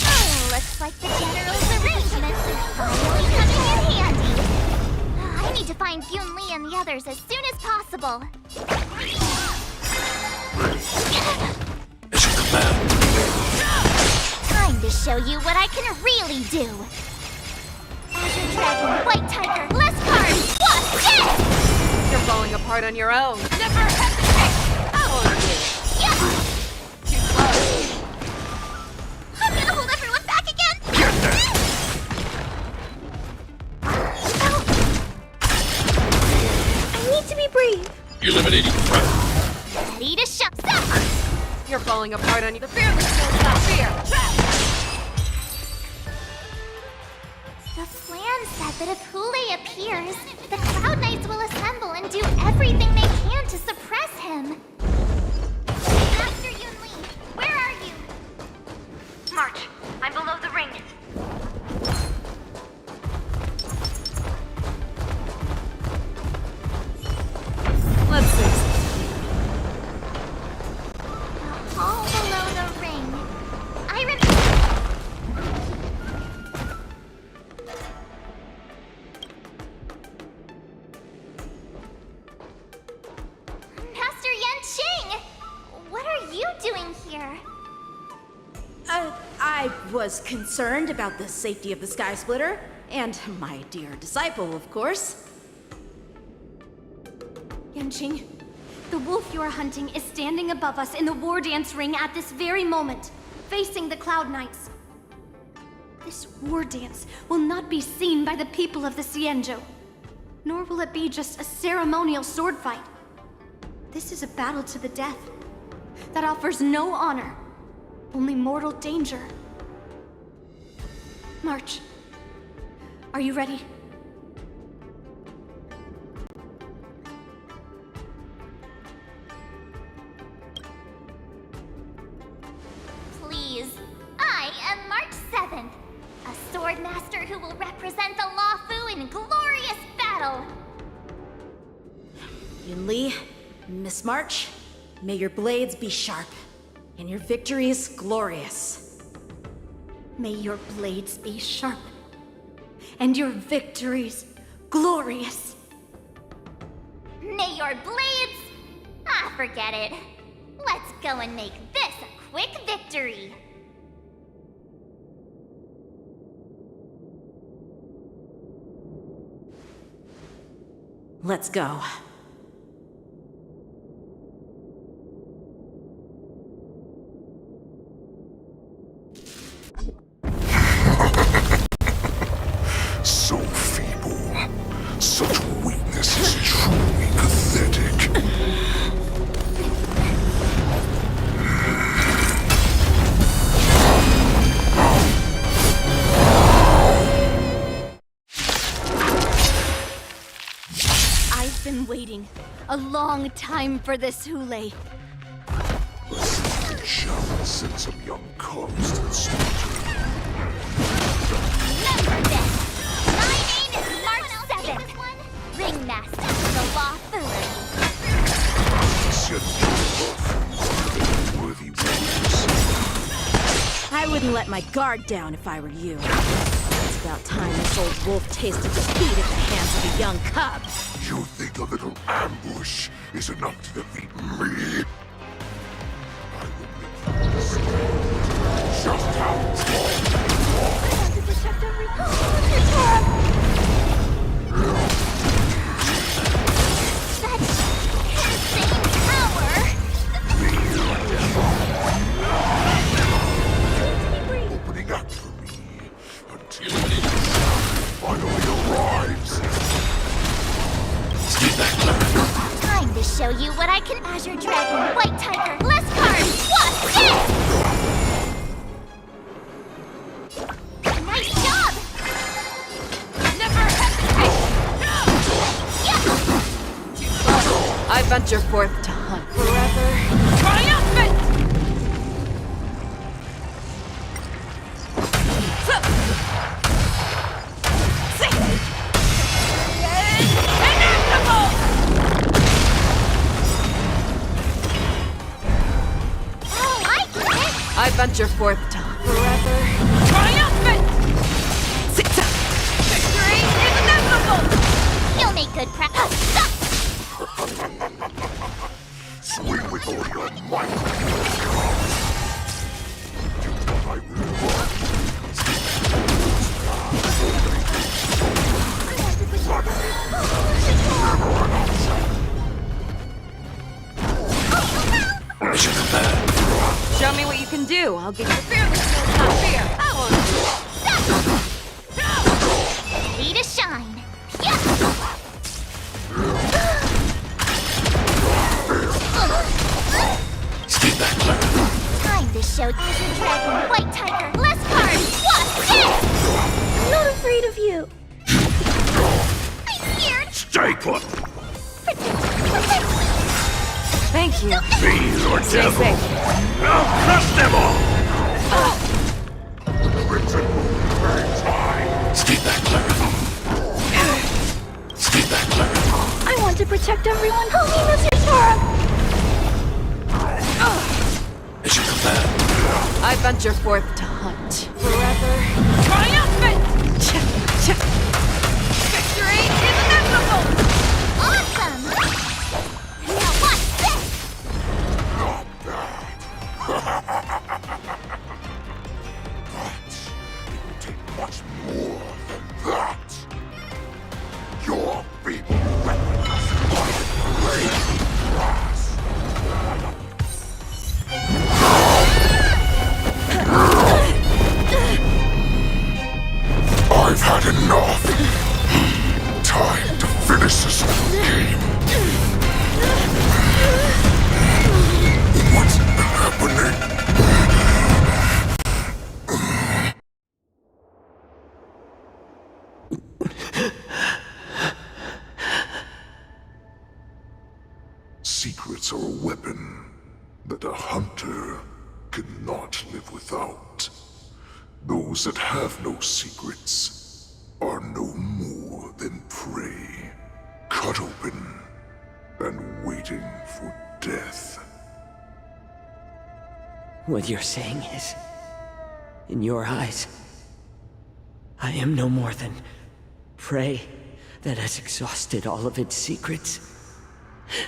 Oh, looks like the General's arrangements are finally coming in handy. I need to find Yunli and the others as soon as possible. Time to show you what I can really do. Azure Dragon, White Tiger, less cards! What's this? You're falling apart on your own. Never hesitate! How are you? Yeah! Too close. I'm gonna hold everyone back again! I need to be brave. Eliminating threat. Ready to show. You're falling apart on you. The fearless will not fear. Trap! The plan said that if Hule appears, the Cloud Knights will assemble and do everything they can to suppress him. Master Yunli, where are you? March, I'm below the ring. Let's see. All below the ring. I Master Yanquing! What are you doing here? I was concerned about the safety of the Sky Splitter, and my dear disciple, of course. Yanqing, the wolf you are hunting is standing above us in the war dance ring at this very moment, facing the Cloud Knights. This war dance will not be seen by the people of the Xianzhou, nor will it be just a ceremonial sword fight. This is a battle to the death that offers no honor, only mortal danger. March. Are you ready? Please. I am March 7th, a sword master who will represent the Luofu in glorious battle. Yunli, Miss March, may your blades be sharp, and your victories glorious. May your blades be sharp, and your victories glorious. May your blades... Ah, forget it. Let's go and make this a quick victory. Let's go. So feeble. Such weakness is truly pathetic. I've been waiting a long time for this, Hule. We shall send some young cubs to the slaughter. Remember this! My name is March 7th, Ringmaster of the Luofu. Worthy warriors. I wouldn't let my guard down if I were you. It's about time this old wolf tasted defeat at the hands of a young cub. You think a little ambush is enough to defeat me? I will make you understand just how strong you are. I want to protect everyone. Such insane power! Opening up for me until finally arrives. Stay back, Clara. Time to show you what I can. Azure Dragon, White Tiger, less cards. What's this? Nice job! Never hesitate! I venture forth to hunt forever. Triumphant! I venture forth to hunt forever. Triumphant! Victory is inevitable! You'll make good practice. Swing with all your might. Do what I will want. Never an option. Mission command. Show me what you can do. I'll give you fearlessness, not fear. I want Ready to shine. Stay back, Clara. Time to show Azure Dragon, White Tiger, less cards. What's this? I'm not afraid of you. I'm scared. Stay put. Thank you. Fiend or Stay devil. safe. I'll crush them all. Stay back, Clara. Stay back, Clara. I want to protect everyone. Help me, Mr. Tara. Mission command. I venture forth to hunt forever. Triumphant! Victory is inevitable! Awesome! Now watch this! Not bad. But it will take much more than that. Your people weapons like blade brass. secrets are a weapon that a hunter cannot live without. Those that have no secrets are no more than prey, cut open and waiting for death. What you're saying is, in your eyes, I am no more than prey that has exhausted all of its secrets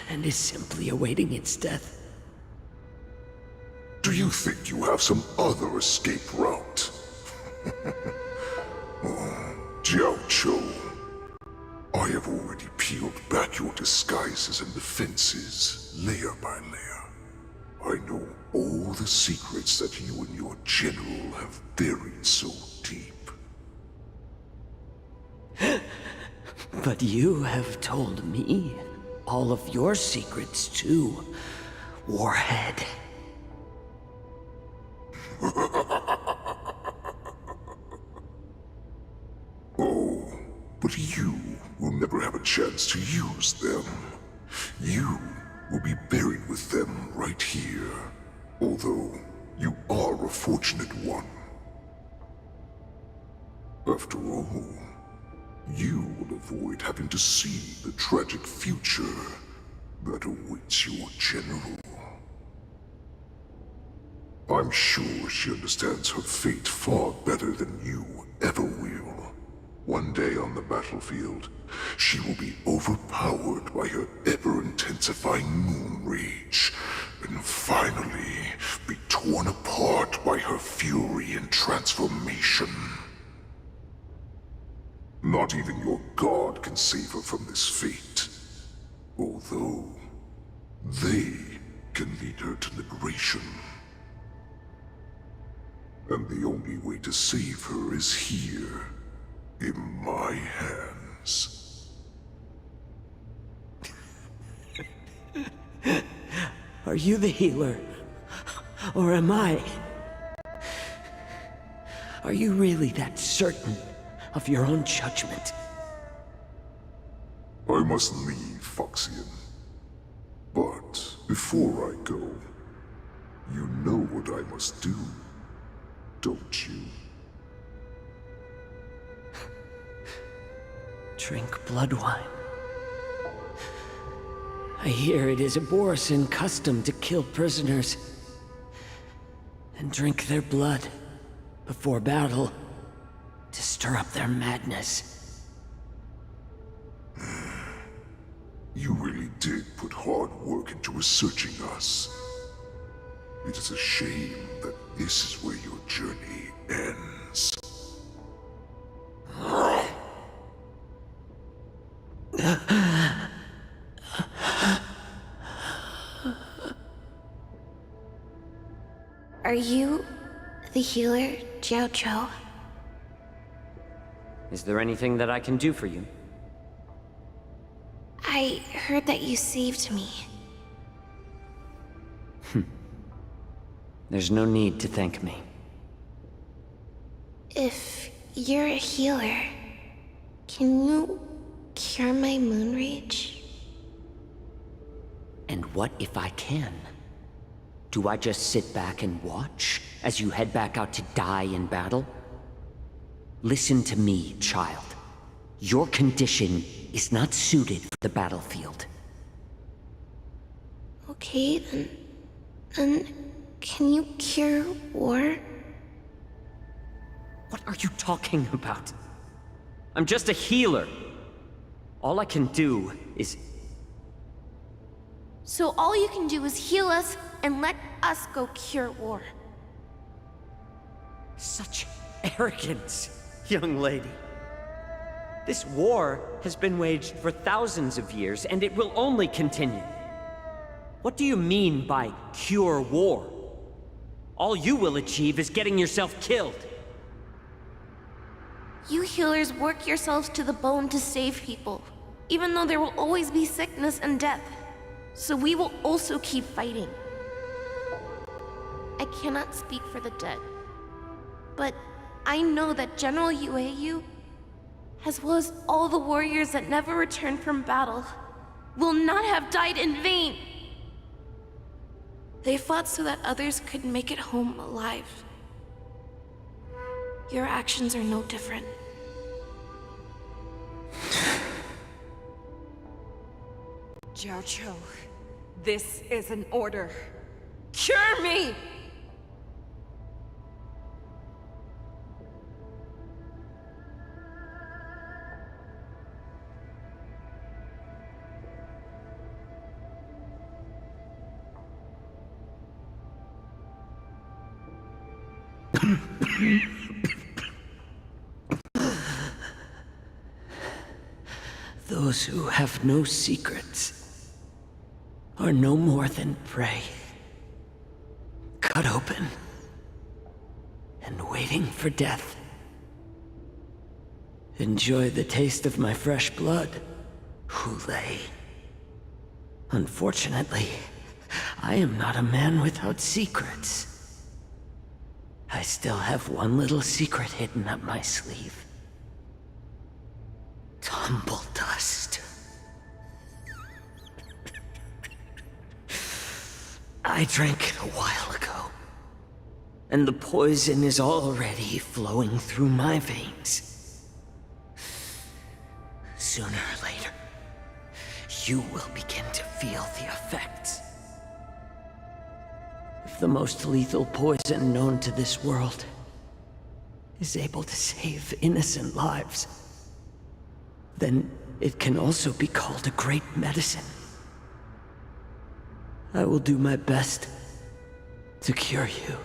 and is simply awaiting its death. Do you think you have some other escape route? Oh, Jiao Chou, I have already peeled back your disguises and defenses, layer by layer. I know all the secrets that you and your general have buried so deep. But you have told me all of your secrets too, Warhead. Oh, but you will never have a chance to use them. You will be buried with them right here, although you are a fortunate one. After all, you will avoid having to see the tragic future that awaits your general. I'm sure she understands her fate far better than you ever will. One day on the battlefield, she will be overpowered by her ever-intensifying moon rage, and finally be torn apart by her fury and transformation. Not even your god can save her from this fate, although they can lead her to liberation. And the only way to save her is here, in my hands. Are you the healer? Or am I? Are you really that certain of your own judgment? I must leave, Foxian. But before I go, you know what I must do, don't you? Drink blood wine. I hear it is a Borisan custom to kill prisoners and drink their blood before battle to stir up their madness. You really did put hard work into researching us. It is a shame that this is where your journey ends. Are you the healer, Jiao Chou? Is there anything that I can do for you? I heard that you saved me. There's no need to thank me. If you're a healer, can you cure my moon rage? And what if I can? Do I just sit back and watch as you head back out to die in battle? Listen to me, child. Your condition is not suited for the battlefield. Okay, then can you cure war? What are you talking about? I'm just a healer. All I can do is... So all you can do is heal us and let us go cure war. Such arrogance, young lady. This war has been waged for thousands of years, and it will only continue. What do you mean by cure war? All you will achieve is getting yourself killed. You healers work yourselves to the bone to save people, even though there will always be sickness and death. So we will also keep fighting. I cannot speak for the dead, but I know that General Yueyu, as well as all the warriors that never returned from battle, will not have died in vain. They fought so that others could make it home alive. Your actions are no different. Jiaoqiu, this is an order. Cure me! Those who have no secrets are no more than prey. Cut open and waiting for death. Enjoy the taste of my fresh blood, Hulei. Unfortunately, I am not a man without secrets. I still have one little secret hidden up my sleeve. Tumble dust. I drank it a while ago, and the poison is already flowing through my veins. Sooner or later, you will begin to feel the effects. If the most lethal poison known to this world is able to save innocent lives, then it can also be called a great medicine. I will do my best to cure you.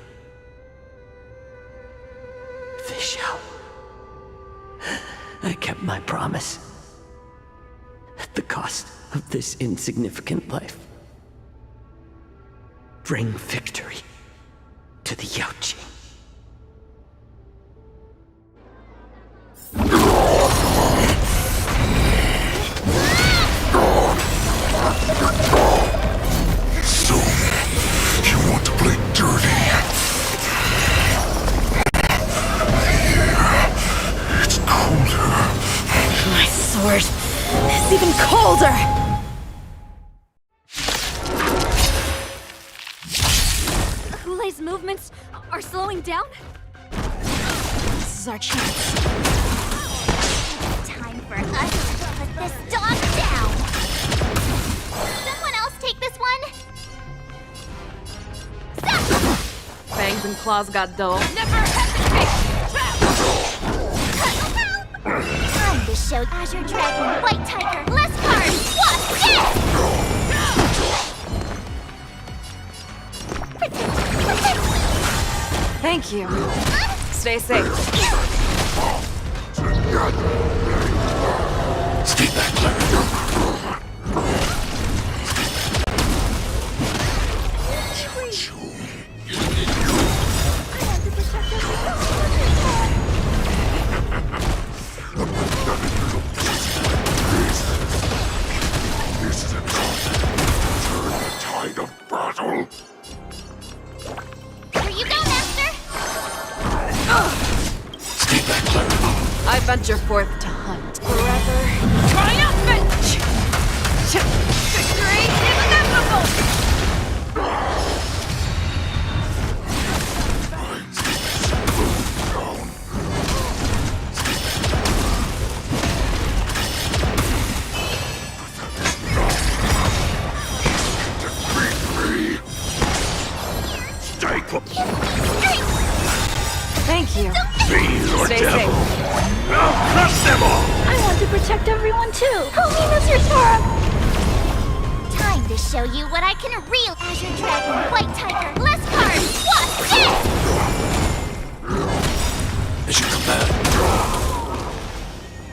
Feixiao, I kept my promise at the cost of this insignificant life. Bring victory to the Yanquing. So, you want to play dirty? Yeah, it's colder. My sword is even colder! Hulei's movements are slowing down? This is our chance. Time for us to put this dog down! Someone else take this one? Fangs and claws got dull. Never hesitate! Time to show Azure Dragon, White Tiger, less cards! What's this? Thank you. Stay safe. Stay back, Claire. This is a time. Turn the tide of battle. Here you go, Master! Stay back, Claire. I venture forth to hunt. Forever triumphant! Victory is inevitable! Thank you. Fiend or Stay devil. safe. I'll crush them all! I want to protect everyone too! Help me, Mr. Sora! Time to show you what I can reel. Azure Dragon, White Tiger, less cards! What's this? As you command.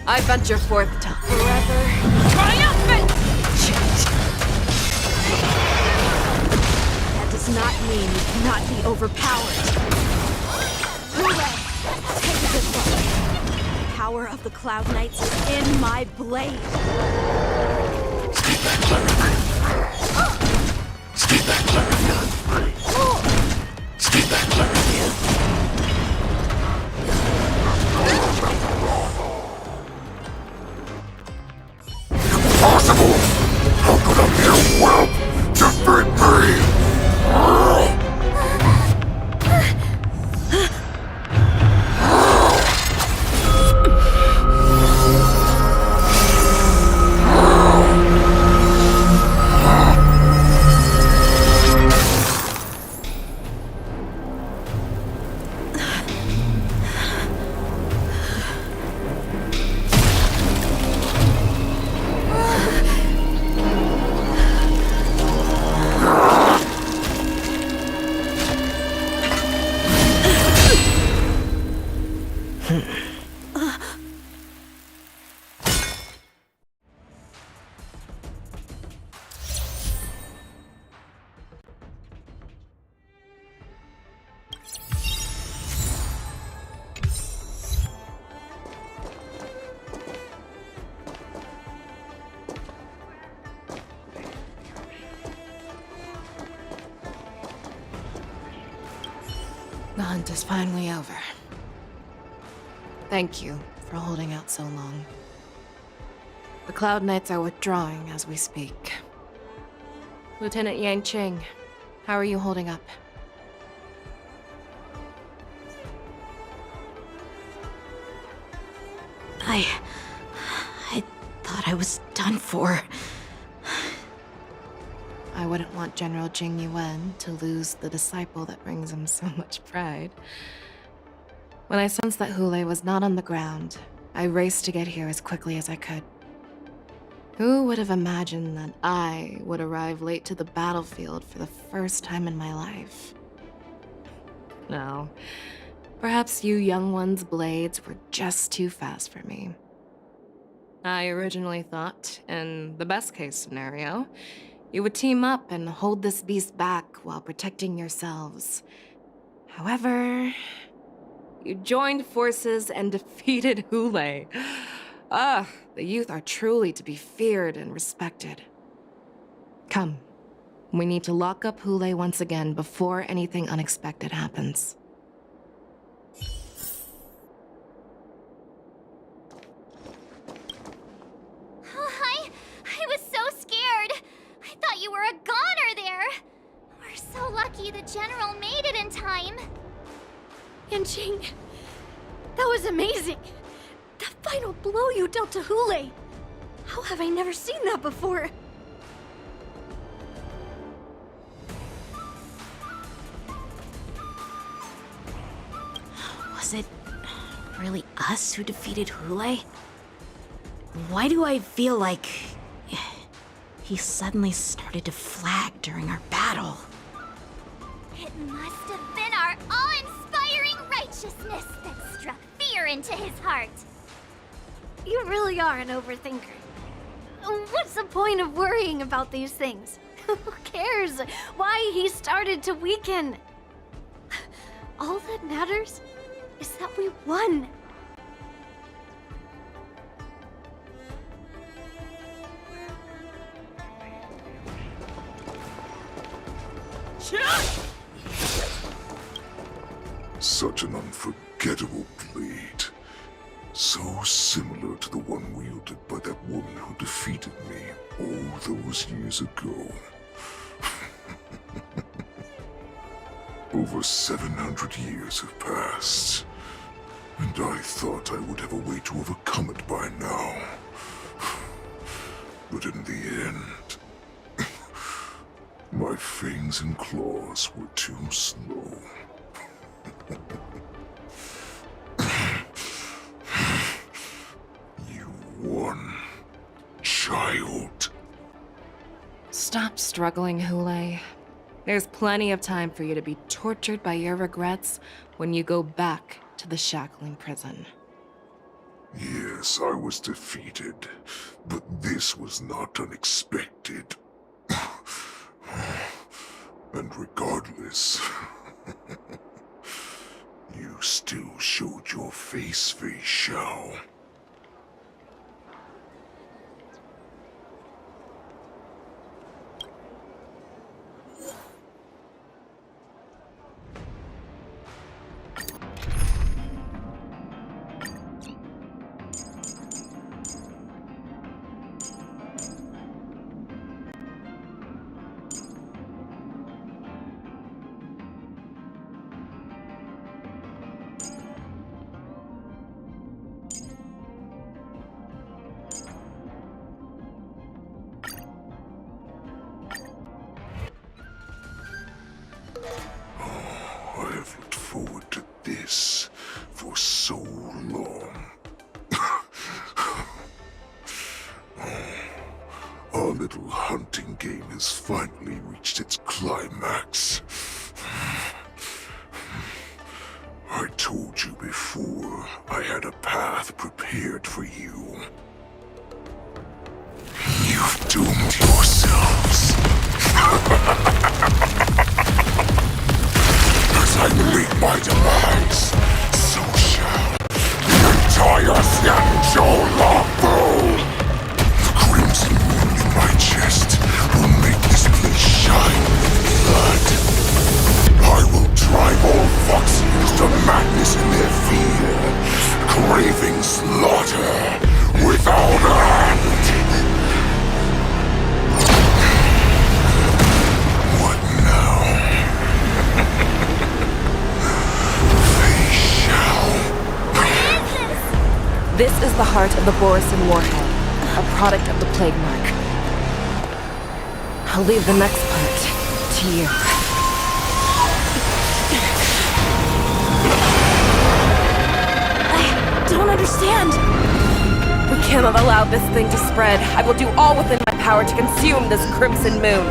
I venture forth to Forever triumphant! That does not mean you cannot be overpowered. Hulei, take a good look. The power of the Cloud Knights is in my blade. Stay back, Clara. Stay back, Clara. Stay back, Clara. Impossible! How could a mere whelp defeat me? The hunt is finally over. Thank you for holding out so long. The Cloud Knights are withdrawing as we speak. Lieutenant Yanquing, how are you holding up? I thought I was done for. I wouldn't want General Jing Yuan to lose the disciple that brings him so much pride. When I sensed that Hule was not on the ground, I raced to get here as quickly as I could. Who would have imagined that I would arrive late to the battlefield for the first time in my life? No. Perhaps you young ones' blades were just too fast for me. I originally thought, in the best-case scenario, you would team up and hold this beast back while protecting yourselves. However, you joined forces and defeated Hule. The youth are truly to be feared and respected. Come, we need to lock up Hule once again before anything unexpected happens. I was so scared. I thought you were a goner there. We're so lucky the General made it in time. Yanqing, that was amazing. The final blow you dealt to Hule. How have I never seen that before? Was it really us who defeated Hule? Why do I feel like he suddenly started to flag during our battle? It must have been our awe-inspiring righteousness that struck fear into his heart. You really are an overthinker. What's the point of worrying about these things? Who cares why he started to weaken? All that matters is that we won. Such an unforgettable blade. So similar to the one wielded by that woman who defeated me all those years ago. Over 700 years have passed, and I thought I would have a way to overcome it by now. But in the end, my fangs and claws were too slow. You won, child. Stop struggling, Hule. There's plenty of time for you to be tortured by your regrets when you go back to the shackling prison. Yes, I was defeated, but this was not unexpected. And regardless, you still showed your face, Feixiao. I have looked forward to this for so long. Our little hunting game has finally reached its climax. I told you before, I had a path prepared for you. You've doomed yourselves. As I meet my demise, so shall the entire Feixiao longbow. The crimson wound in my chest will make this place shine with blood. I will drive all Foxians part of the Borisin warhead, a product of the Plague Mark. I'll leave the next part to you. I don't understand. We cannot allow this thing to spread. I will do all within my power to consume this Crimson Moon.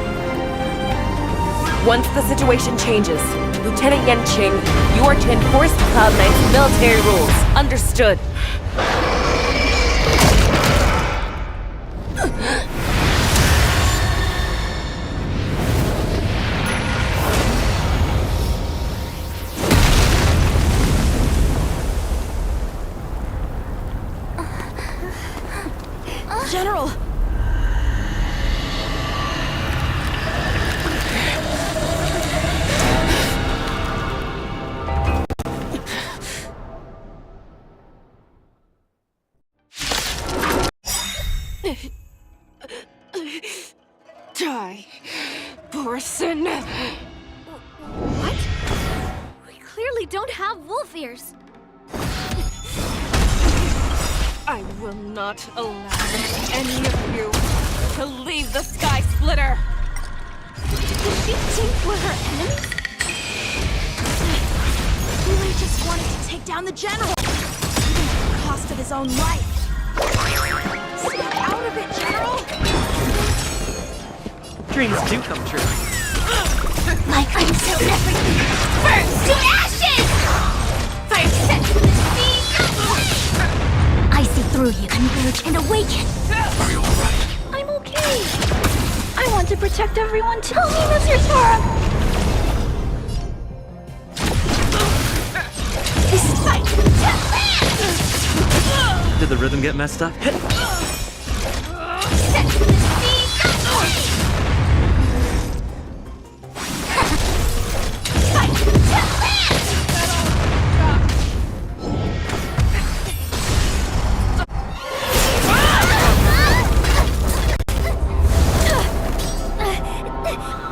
Once the situation changes, Lieutenant Yanquing, you are to enforce the Cloud Knight's military rules. Understood. General! Die, Borisin. What? We clearly don't have wolf ears. I will not allow any of you to leave the Sky Splitter! Did she think we're her enemies? Yunli just wanted to take down the general, even at the cost of his own life. Snap out of it, General! Dreams do come true. Like until everything burns to ashes! Fire set to the sea! I see through you, converge and awaken. Are you alright? I'm okay. I want to protect everyone too. Tell me, Mr. Tara. This is fight to last! Did the rhythm get messed up? Set to the sea! Fight to last!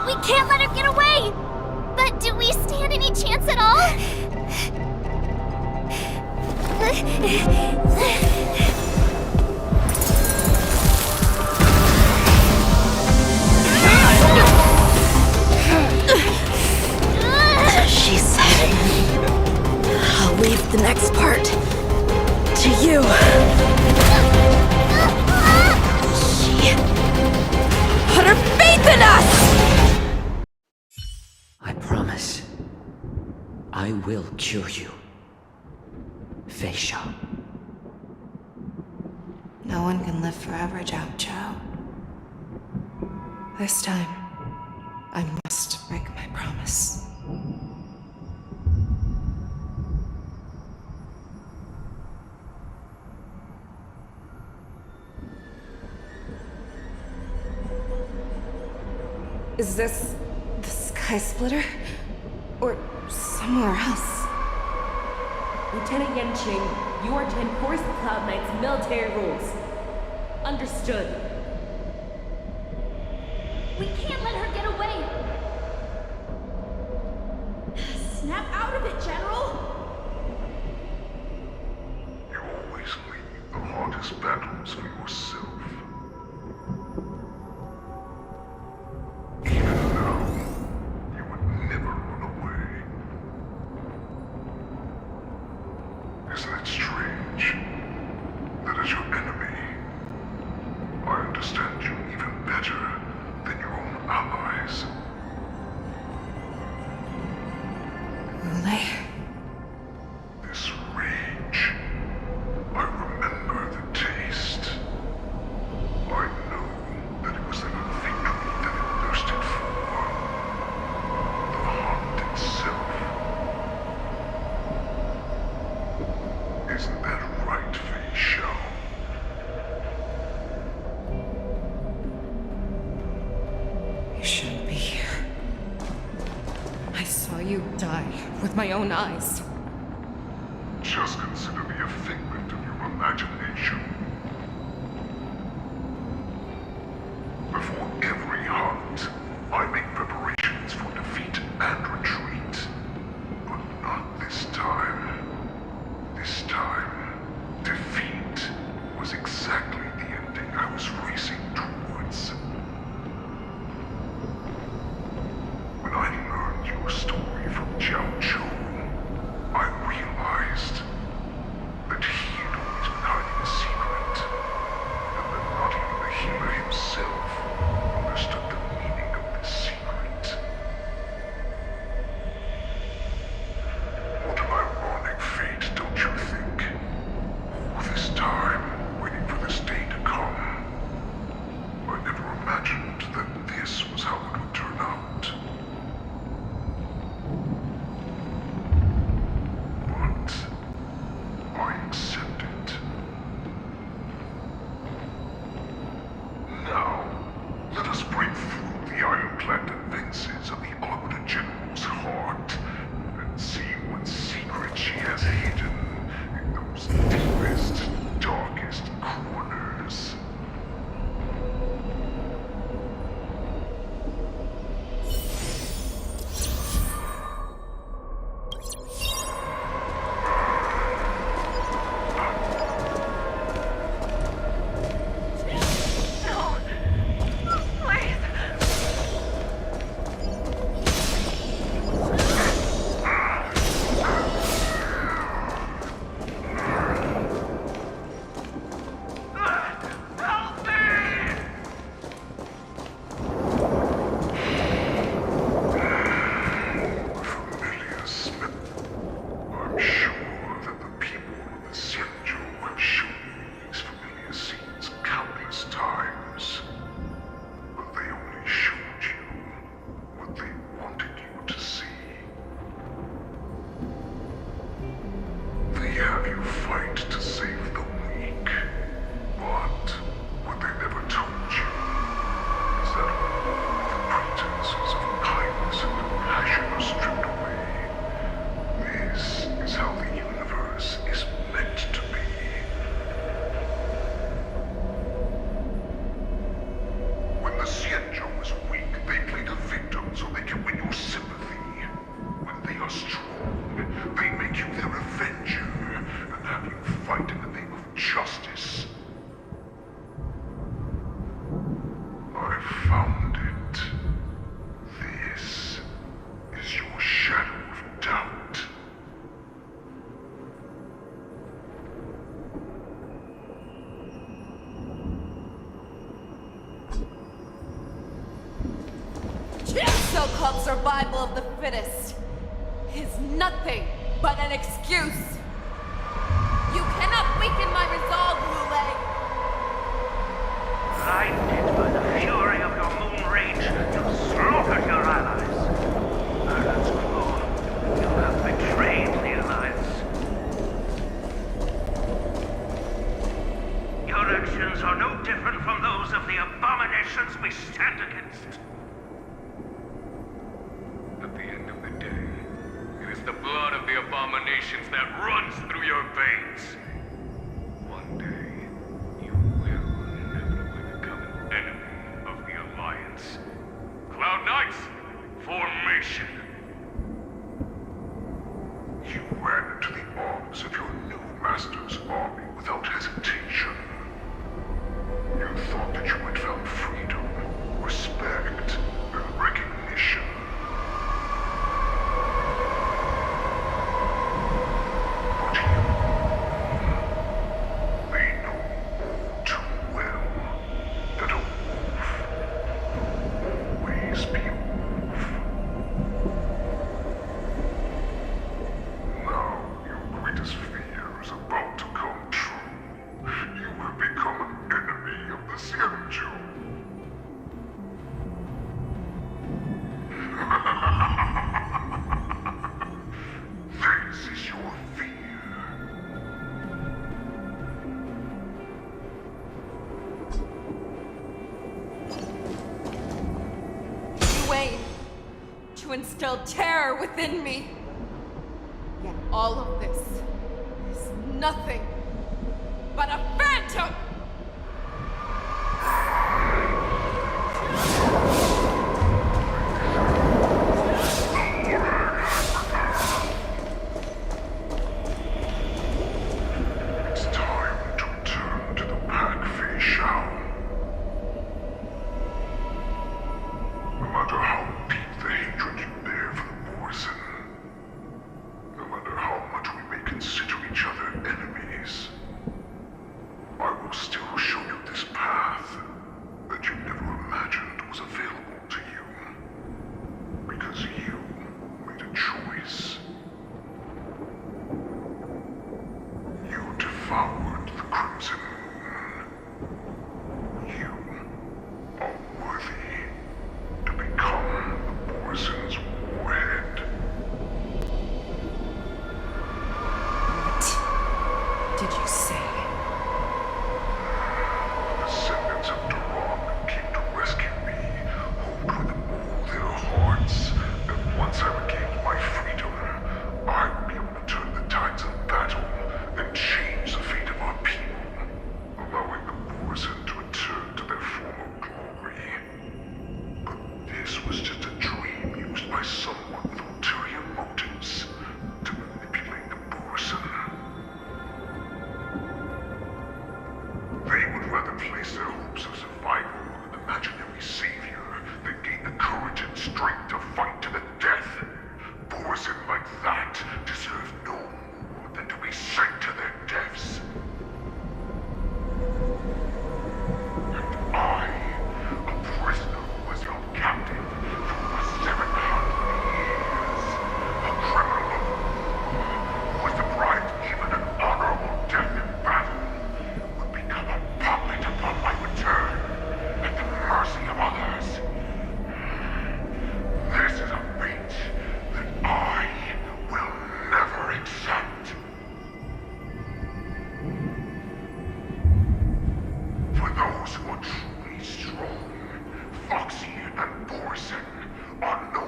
We can't let her get away! But do we stand any chance at all? She said, I'll leave the next part to you. She put her faith in us! I promise. I will cure you. Feixiao. No one can live forever, Zhao Chao. This time, I must break my promise. Is this the Sky Splitter? Or somewhere else? Lieutenant Yanquing, you are to enforce the Cloud Knight's military rules. Understood. We can't let her get away! Snap out of it, General! You always leave the hardest battles for yourself. Even now, you would never run away. Isn't it strange that as your enemy, I understand you even better than your own allies? Yunli? This rage, I remember the taste. I know that it was the victory that it thirsted for. The hunt itself. Isn't that right, Feixiao? You shouldn't be here. I saw you die with my own eyes. Just consider me a figment of your imagination. Before every hunt, I make preparations for defeat and retreat. But not this time. This time, defeat found it. This is your shadow of doubt. So-called survival of the fittest is nothing but an excuse. You cannot weaken my resolve, Lulei. Blinded by the fury of your moon rage, you slaughtered your allies. Ireland's Claw, you have betrayed the Alliance. Your actions are no different from those of the abominations we stand against. At the end of the day, it is the blood of the abominations that runs through your veins. One day, you will inevitably become an enemy of the Alliance. Cloud Knights, formation! You ran into the arms of your new master's army without hesitation. You thought that you had found freedom, respect, and recognition. But you, they know all too well that a wolf will always be a wolf. Now your greatest fear is about to come true. You have become an enemy of the Xianzhou. This is your fear. You aim to instill terror within me. Yet all of this is nothing but a phantom! It's time to return to the pack, Feixiao. No matter how deep the hatred you bear for the Borson, no matter how much we may consider each other enemies, I will still show you this path that you never imagined was available to you. Because you made a choice. You devoured the Crimson Moon. You are worthy to become the Borson's warhead. What did you say? Descendants of Durong came to rescue me, hoped with all their hearts that once I regained my freedom, I would be able to turn the tides of battle and change the fate of our people, allowing the Borson to return to their former glory. But this was just a dream used by someone with ulterior motives to manipulate the Borson. They would rather place their hopes of survival on an imaginary savior than gain the courage and strength to fight to the death. Borson like that deserve no more than to be sent to their deaths. And I, a prisoner who was held captive for over 700 years, a criminal of war who was deprived even an honorable death in battle, would become a puppet upon my return, at the mercy of others. This is a fate that I will never accept. For those who are truly strong, Foxy and Borson are no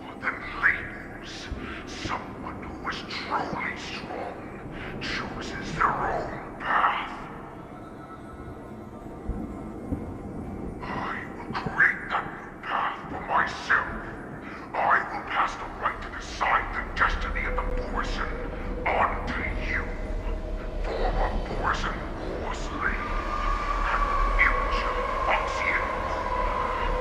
more than labels. Someone who is truly strong chooses their own path. I will create that new path for myself. I will pass the right to decide the destiny of the Borson on to you, former Borson war slave, and future Foxy and Moon.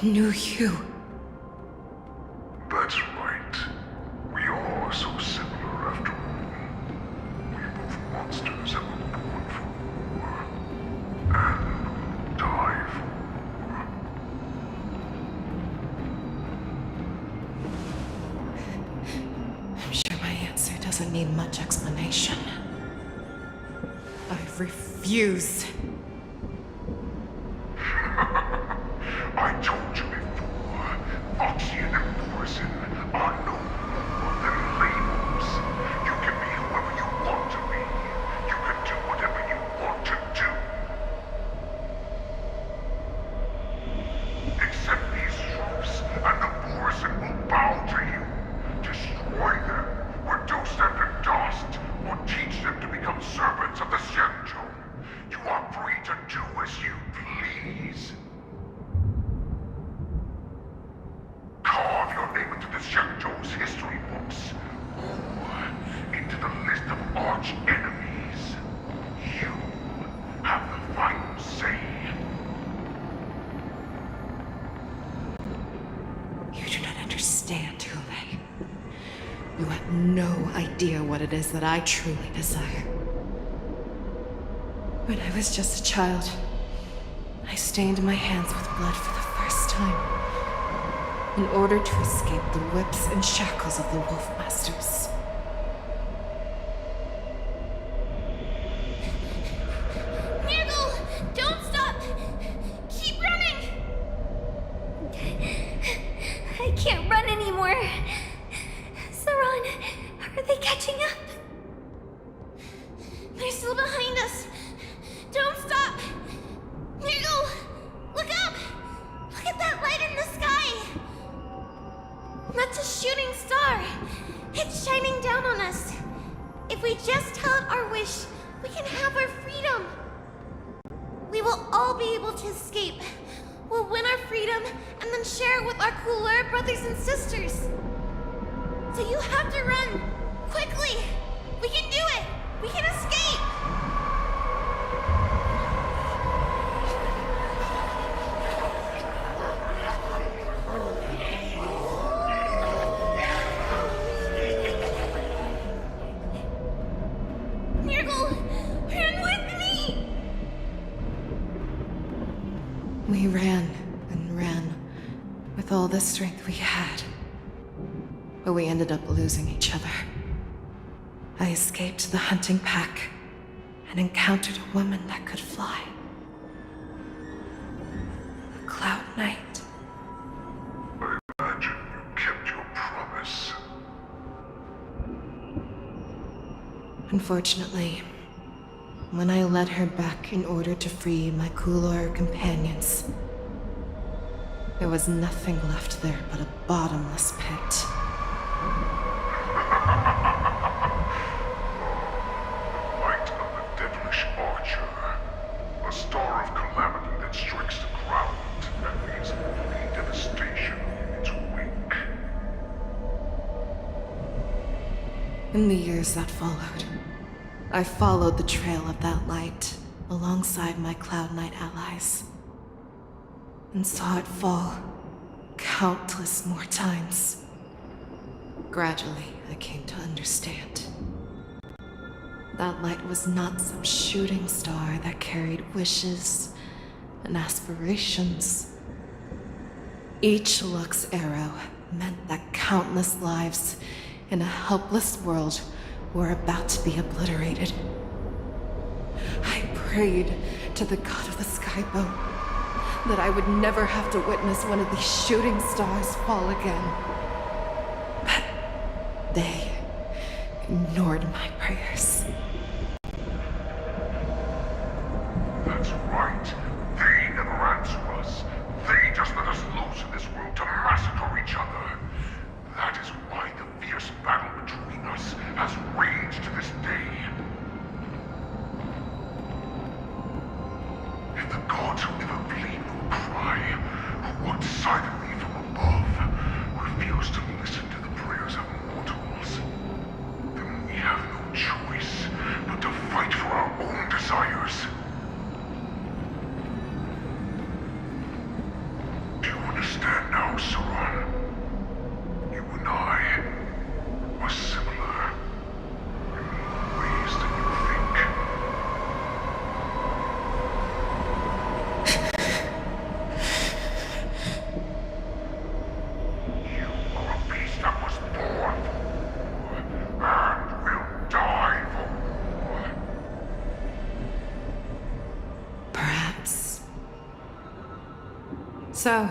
knew you. That's right. We are so similar after all. We're both monsters and were born for war. And die for war. I'm sure my answer doesn't need much explanation. I refuse. I told you before, Foxian and Morrison are no more than labels. You can be whoever you want to be. You can do whatever you want to do. Accept these truths, and the Morrison will bow to you. Destroy them, reduce them to dust, or teach them to become servants of the Xianzhou. You are free to do as you please. Carve your name into the Xianzhou's history books, or into the list of arch enemies. You have the final say. You do not understand, Yunli. You have no idea what it is that I truly desire. When I was just a child, I stained my hands with blood for the first time, in order to escape the whips and shackles of the Wolf Masters. Nigel, don't stop! Keep running! I can't run anymore. Saran, are they catching up? They're still behind us. Don't stop! Nigel, look up! Look at that light in the sky! That's a shooting star. It's shining down on us. If we just tell it our wish, we can have our freedom. We will all be able to escape. We'll win our freedom and then share it with our cooler brothers and sisters. So you have to run. Quickly. We can do it. We can escape. We ran and ran with all the strength we had, but we ended up losing each other. I escaped the hunting pack and encountered a woman that could fly. A Cloud Knight. I imagine you kept your promise. Unfortunately, when I led her back in order to free my Kulor companions, there was nothing left there but a bottomless pit. Light of the devilish archer. A star of calamity that strikes the ground and leaves only devastation in its wake. In the years that followed, I followed the trail of that light alongside my Cloud Knight allies, and saw it fall countless more times. Gradually, I came to understand. That light was not some shooting star that carried wishes and aspirations. Each Lux arrow meant that countless lives in a helpless world were about to be obliterated. I prayed to the god of the skyboat that I would never have to witness one of these shooting stars fall again. But they ignored my prayers. That's right. They never answer us. They just let us loose in this world to massacre each other. That is why the fierce battle between us has raged to this day. If the gods who never bleed nor cry, who worked silently from above, refuse to listen to the prayers of mortals, then we have no choice So,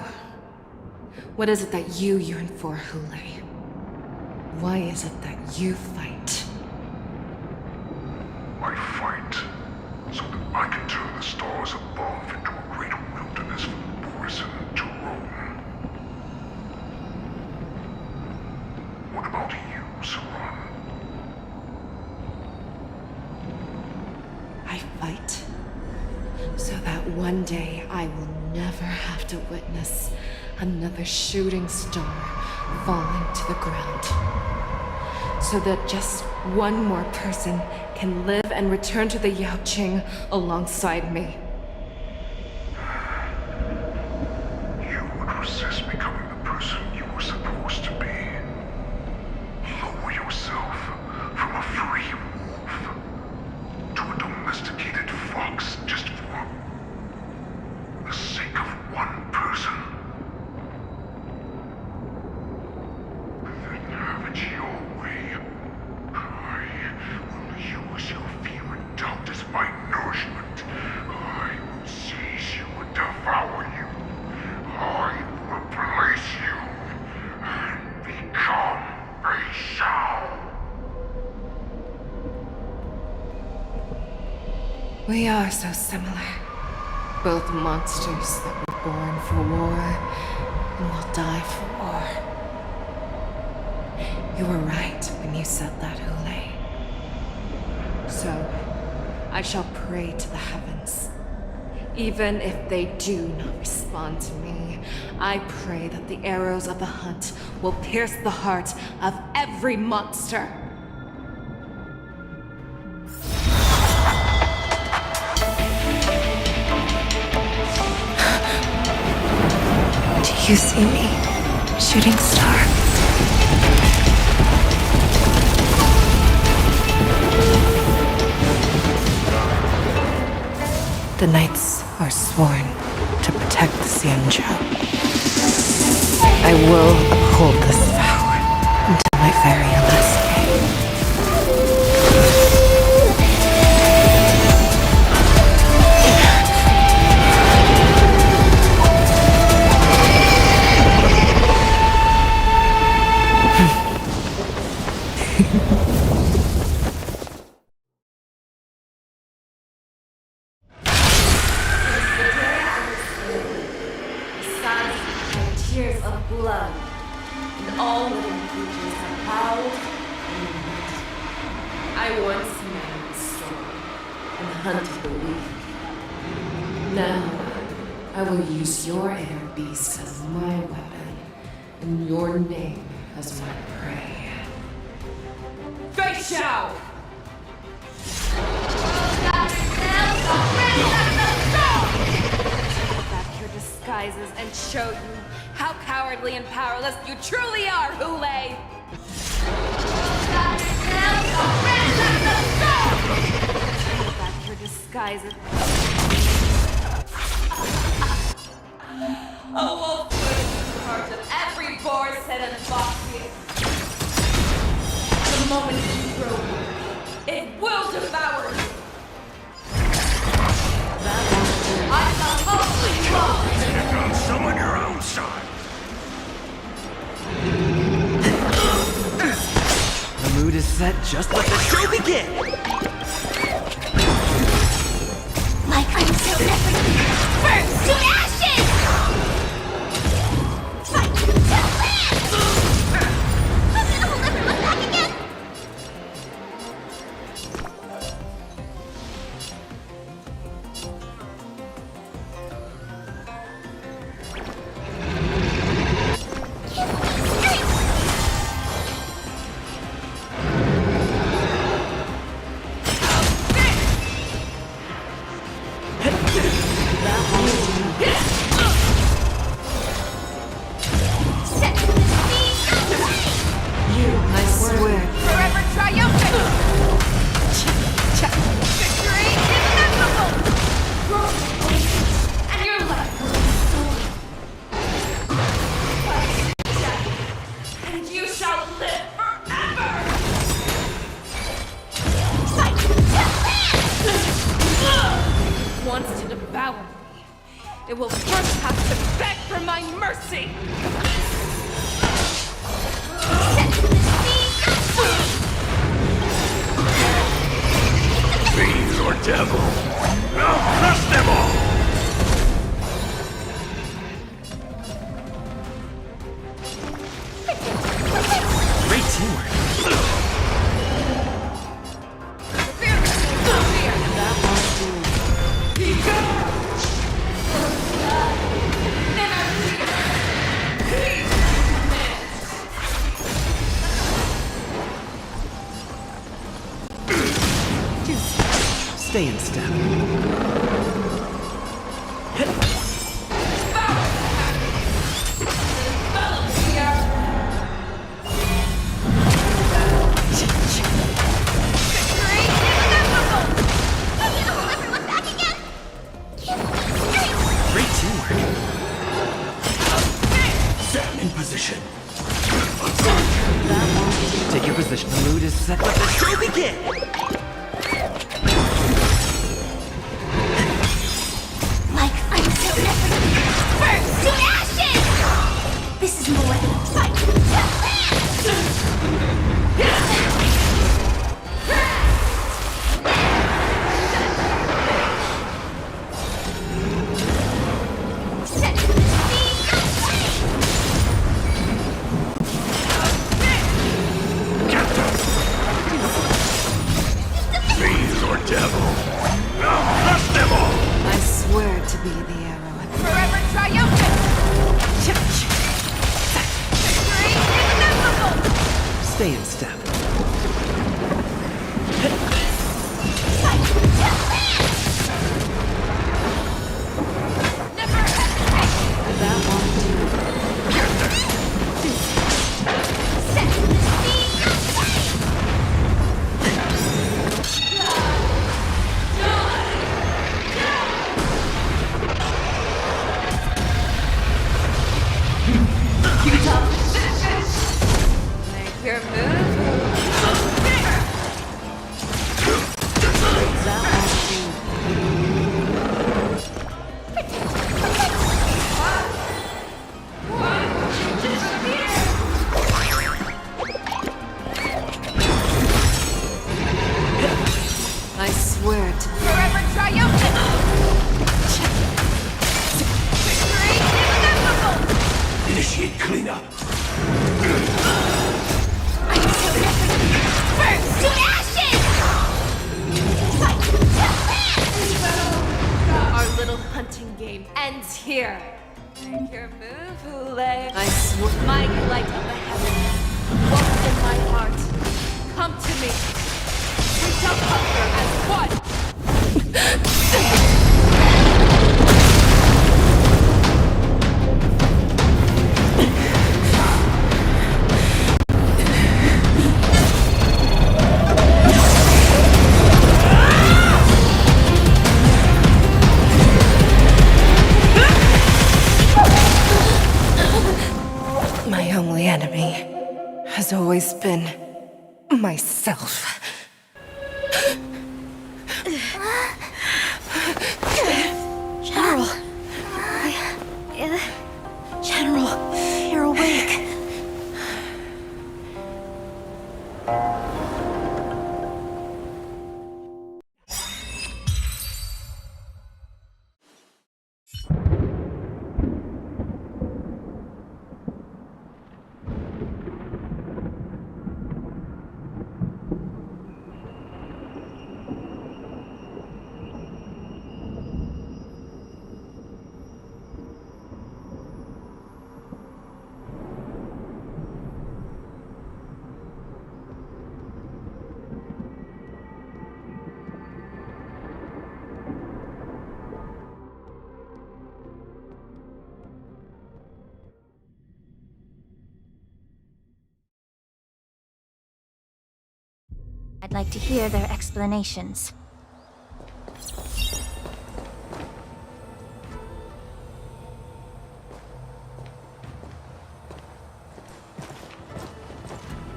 what is it that you yearn for, Yunli? Why is it that you fight? I fight so that I can turn the stars above into a great wilderness for Borison to roam. What about you, Saran? I fight so that one day I will never have to witness another shooting star falling to the ground. So that just one more person can live and return to the Yanquing alongside me. You would resist becoming the person you were supposed to be. Lower yourself from a free wolf to a domesticated fox just for the sake of one person. Then have it your way. I will use your fear and doubt as my nourishment. I will seize you and devour you. I will replace you and become Feixiao. We are so similar. Both monsters that were born for war and will die for war. You were right when you said that, Yunli. So, I shall pray to the heavens. Even if they do not respond to me, I pray that the arrows of the hunt will pierce the heart of every monster. Do you see me, shooting star? The knights are sworn to protect the Xianzhou. I will uphold this vow until my very last day. Tears of blood, and all living creatures have bowed and wept. I once made the storm and hunted the weak. Now, I will use your air beast as my weapon, and your name as my prey. Feixiao! Back your disguises and show you how cowardly and powerless you truly are, Yunli! Back your disguises. A wolf lives in the heart of every boar's-head and foxy. The moment you grow weak, it will devour you. I'm the only one! You found someone your own side. The mood is set, just let the show begin! Like until never burns to ashes! Fight to land! I'm gonna hold everyone back again! Wants to devour me. It will first have to beg for my mercy! Fiend or devil, I'll crush them all! Great teamwork. Stay in step. Great teamwork. Stand in position. Take your position. The mood is set. Let the show begin! Like I'm so burst to ashes! This is more fight Fiend or devil, I'll crush them all! I swear to be the arrow at the Forever triumphant! Victory inevitable! Stay in step. Never hesitate! that won't do. Make your move. I swear to Forever triumphant! Victory inevitable! Initiate cleanup. burst to ashes! Our little hunting game ends here. Make your move, Hule. I swear. Mighty light of the heavens, walk in my heart. Come to me. We shall conquer as one. My only enemy has always been myself. General! General, you're awake. I'd like to hear their explanations.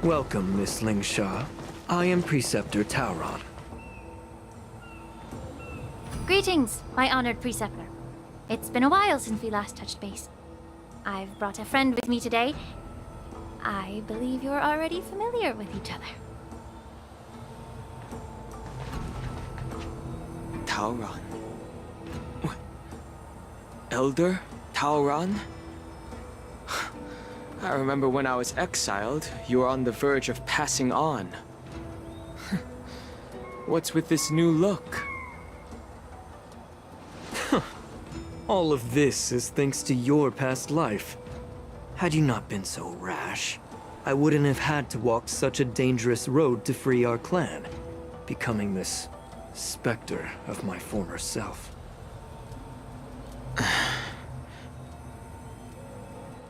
Welcome, Miss Lingsha. I am Preceptor Tauron. Greetings, my honored preceptor. It's been a while since we last touched base. I've brought a friend with me today. I believe you're already familiar with each other. Taoran. Elder Taoran? I remember when I was exiled, you were on the verge of passing on. What's with this new look? All of this is thanks to your past life. Had you not been so rash, I wouldn't have had to walk such a dangerous road to free our clan, becoming this specter of my former self.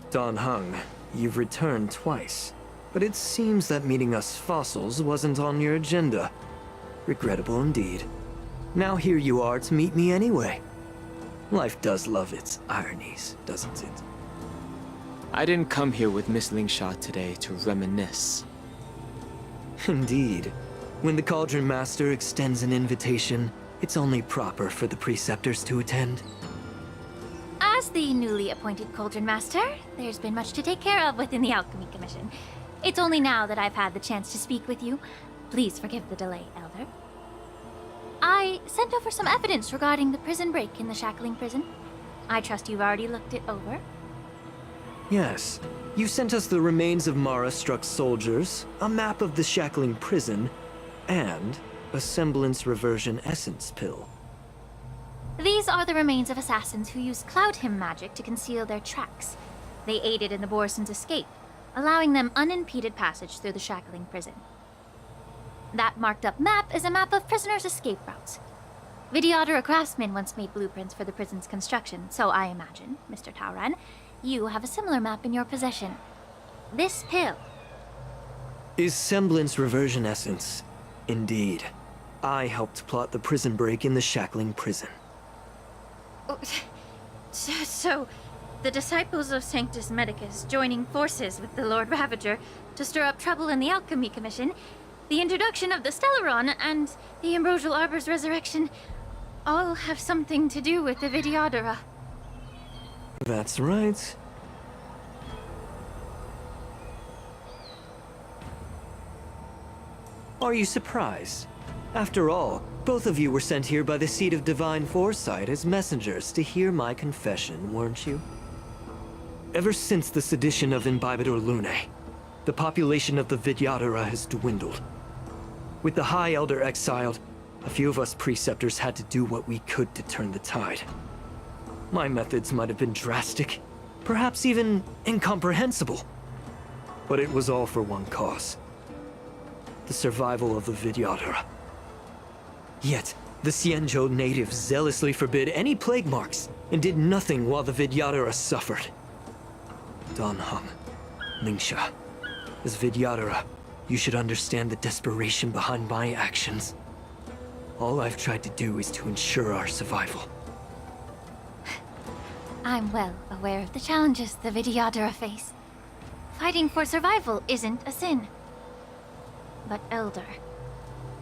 Dan Heng, you've returned twice, but it seems that meeting us fossils wasn't on your agenda. Regrettable indeed. Now here you are to meet me anyway. Life does love its ironies, doesn't it? I didn't come here with Miss Lingsha today to reminisce. Indeed. When the Cauldron Master extends an invitation, it's only proper for the preceptors to attend. As the newly appointed Cauldron Master, there's been much to take care of within the Alchemy Commission. It's only now that I've had the chance to speak with you. Please forgive the delay, Elder. I sent over some evidence regarding the prison break in the Shackling prison. I trust you've already looked it over. Yes. You sent us the remains of Mara-struck soldiers, a map of the Shackling prison, and a semblance reversion essence pill. These are the remains of assassins who used Cloud Hymn magic to conceal their tracks. They aided in the Borison's escape, allowing them unimpeded passage through the Shackling prison. That marked-up map is a map of prisoners' escape routes. Vidyadhara craftsmen once made blueprints for the prison's construction, so I imagine, Mr. Taoran, you have a similar map in your possession. This pill. Is semblance reversion essence. Indeed. I helped plot the prison break in the Shackling prison. So, the disciples of Sanctus Medicus joining forces with the Lord Ravager to stir up trouble in the Alchemy Commission, the introduction of the Stellaron, and the Ambrosial Arbor's resurrection all have something to do with the Vidyadhara. That's right. Are you surprised? After all, both of you were sent here by the Seat of Divine Foresight as messengers to hear my confession, weren't you? Ever since the sedition of Imbibitor Lunae, the population of the Vidyadhara has dwindled. With the High Elder exiled, a few of us preceptors had to do what we could to turn the tide. My methods might have been drastic, perhaps even incomprehensible. But it was all for one cause. The survival of the Vidyadhara. Yet, the Xianzhou natives zealously forbid any plague marks and did nothing while the Vidyadhara suffered. Dan Heng, Lingsha, as Vidyadhara, you should understand the desperation behind my actions. All I've tried to do is to ensure our survival. I'm well aware of the challenges the Vidyadhara face. Fighting for survival isn't a sin. But Elder,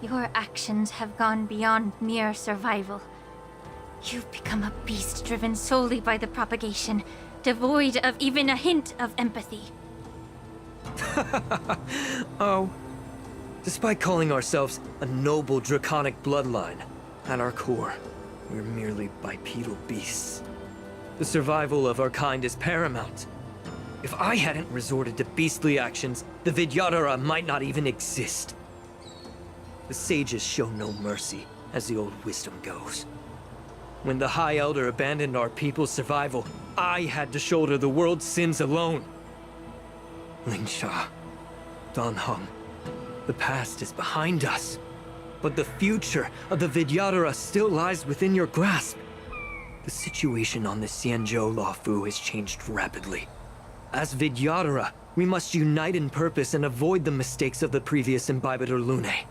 your actions have gone beyond mere survival. You've become a beast driven solely by the propagation, devoid of even a hint of empathy. Oh. Despite calling ourselves a noble draconic bloodline, at our core, we're merely bipedal beasts. The survival of our kind is paramount. If I hadn't resorted to beastly actions, the Vidyadhara might not even exist. The sages show no mercy, as the old wisdom goes. When the High Elder abandoned our people's survival, I had to shoulder the world's sins alone. Lingsha, Dan Heng, the past is behind us, but the future of the Vidyadhara still lies within your grasp. The situation on the Xianzhou Luofu has changed rapidly. As Vidyadhara, we must unite in purpose and avoid the mistakes of the previous Imbibitor Lunae.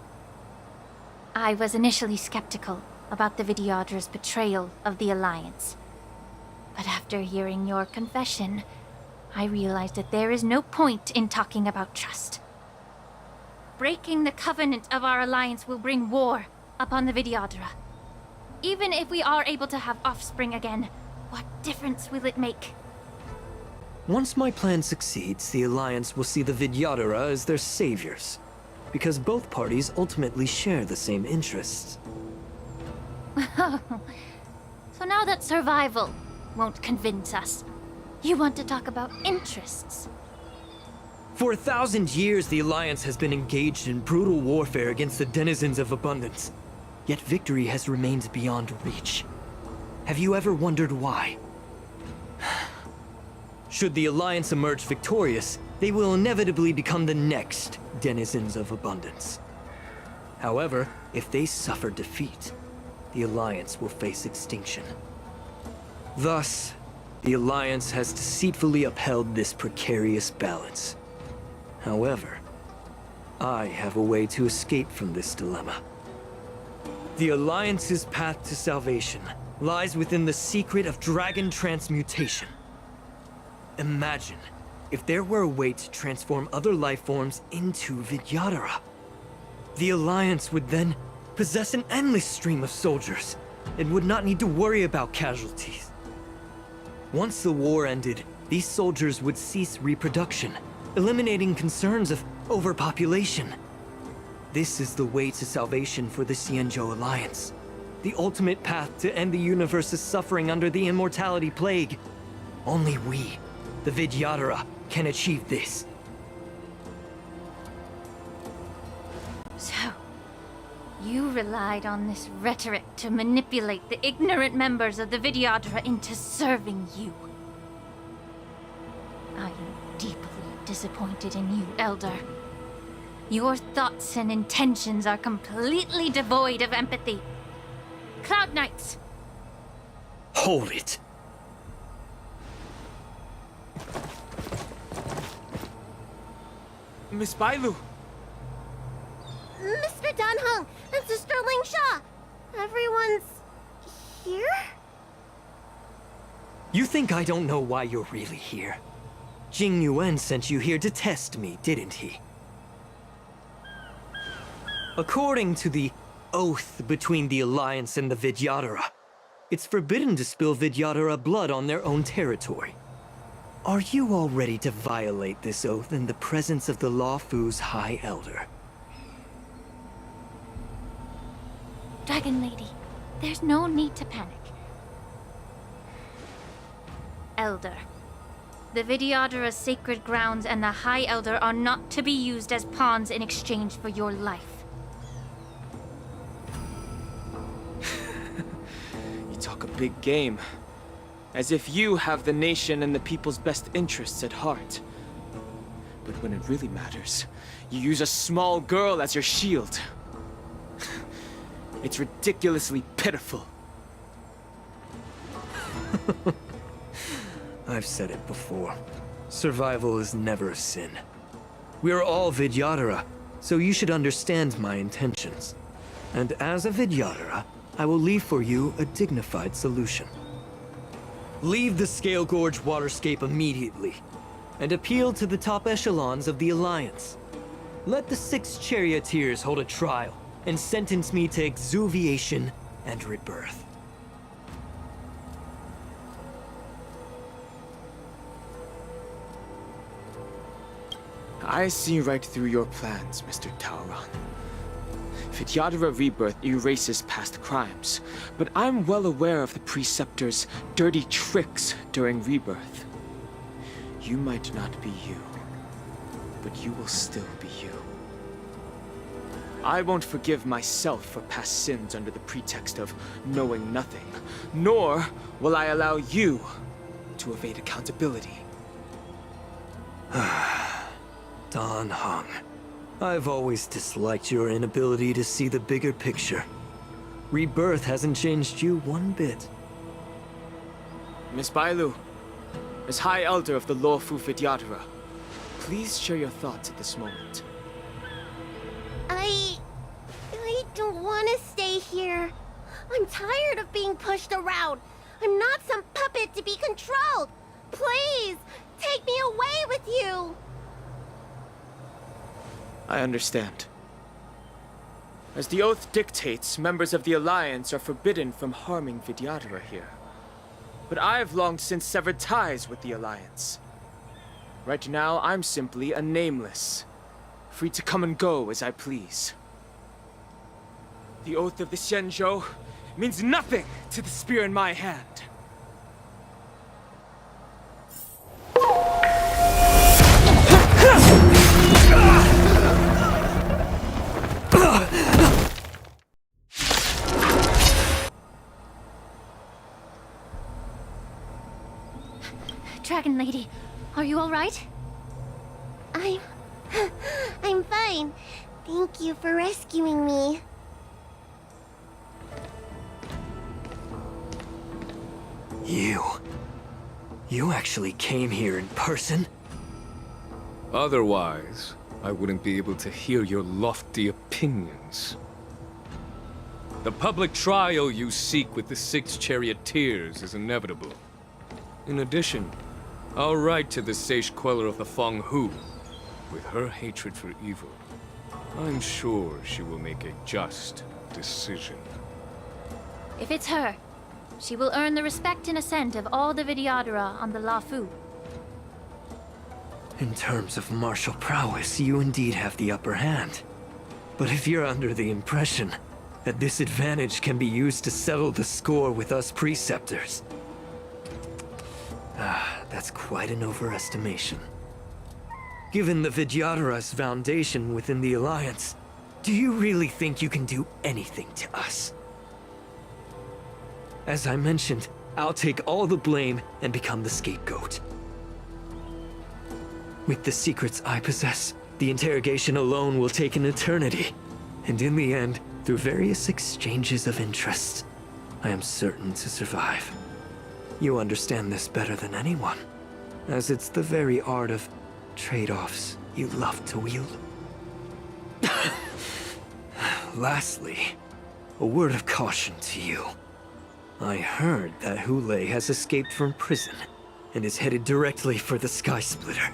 I was initially skeptical about the Vidyadhara's betrayal of the Alliance. But after hearing your confession, I realized that there is no point in talking about trust. Breaking the covenant of our alliance will bring war upon the Vidyadhara. Even if we are able to have offspring again, what difference will it make? Once my plan succeeds, the Alliance will see the Vidyadhara as their saviors, because both parties ultimately share the same interests. So now that survival won't convince us, you want to talk about interests? For 1,000 years, the Alliance has been engaged in brutal warfare against the denizens of abundance. Yet victory has remained beyond reach. Have you ever wondered why? Should the Alliance emerge victorious, they will inevitably become the next denizens of abundance. However, if they suffer defeat, the Alliance will face extinction. Thus, the Alliance has deceitfully upheld this precarious balance. However, I have a way to escape from this dilemma. The Alliance's path to salvation lies within the secret of dragon transmutation. Imagine if there were a way to transform other life forms into Vidyadhara. The Alliance would then possess an endless stream of soldiers and would not need to worry about casualties. Once the war ended, these soldiers would cease reproduction, eliminating concerns of overpopulation. This is the way to salvation for the Xianzhou Alliance. The ultimate path to end the universe's suffering under the immortality plague. Only we, the Vidyadhara, can achieve this. So, you relied on this rhetoric to manipulate the ignorant members of the Vidyadhara into serving you. I am deeply disappointed in you, Elder. Your thoughts and intentions are completely devoid of empathy. Cloud Knights! Hold it! Miss Bailu! Mr. Danheng and Sister Lingsha! Everyone's here? You think I don't know why you're really here? Jing Yuan sent you here to test me, didn't he? According to the oath between the Alliance and the Vidyadhara, it's forbidden to spill Vidyadhara blood on their own territory. Are you all ready to violate this oath in the presence of the Luofu's High Elder? Dragon Lady, there's no need to panic. Elder, the Vidyadhara's sacred grounds and the High Elder are not to be used as pawns in exchange for your life. You talk a big game. As if you have the nation and the people's best interests at heart. But when it really matters, you use a small girl as your shield. It's ridiculously pitiful. I've said it before. Survival is never a sin. We're all Vidyadhara, so you should understand my intentions. And as a Vidyadhara, I will leave for you a dignified solution. Leave the Scale Gorge waterscape immediately, and appeal to the top echelons of the Alliance. Let the 6 charioteers hold a trial, and sentence me to exuviation and rebirth. I see right through your plans, Mr. Taoran. Vidyadhara Rebirth erases past crimes, but I'm well aware of the Preceptor's dirty tricks during Rebirth. You might not be you, but you will still be you. I won't forgive myself for past sins under the pretext of knowing nothing, nor will I allow you to evade accountability. Dan Heng, I've always disliked your inability to see the bigger picture. Rebirth hasn't changed you one bit. Miss Bailu, as High Elder of the Luofu Vidyadhara, please share your thoughts at this moment. I don't want to stay here. I'm tired of being pushed around. I'm not some puppet to be controlled. Please, take me away with you. I understand. As the oath dictates, members of the Alliance are forbidden from harming Vidyadhara here. But I've long since severed ties with the Alliance. Right now, I'm simply a nameless, free to come and go as I please. The oath of the Xianzhou means nothing to the spear in my hand. Dragon Lady, are you all right? I'm fine. Thank you for rescuing me. You actually came here in person? Otherwise, I wouldn't be able to hear your lofty opinions. The public trial you seek with the 6 charioteers is inevitable. In addition, I'll write to the sage queller of the Feng Hu. With her hatred for evil, I'm sure she will make a just decision. If it's her, she will earn the respect and assent of all the Vidyadhara on the Lafu. In terms of martial prowess, you indeed have the upper hand. But if you're under the impression that this advantage can be used to settle the score with us preceptors, that's quite an overestimation. Given the Vidyadhara's foundation within the Alliance, do you really think you can do anything to us? As I mentioned, I'll take all the blame and become the scapegoat. With the secrets I possess, the interrogation alone will take an eternity. And in the end, through various exchanges of interest, I am certain to survive. You understand this better than anyone, as it's the very art of trade-offs you love to wield. Lastly, a word of caution to you. I heard that Yunli has escaped from prison and is headed directly for the Sky Splitter.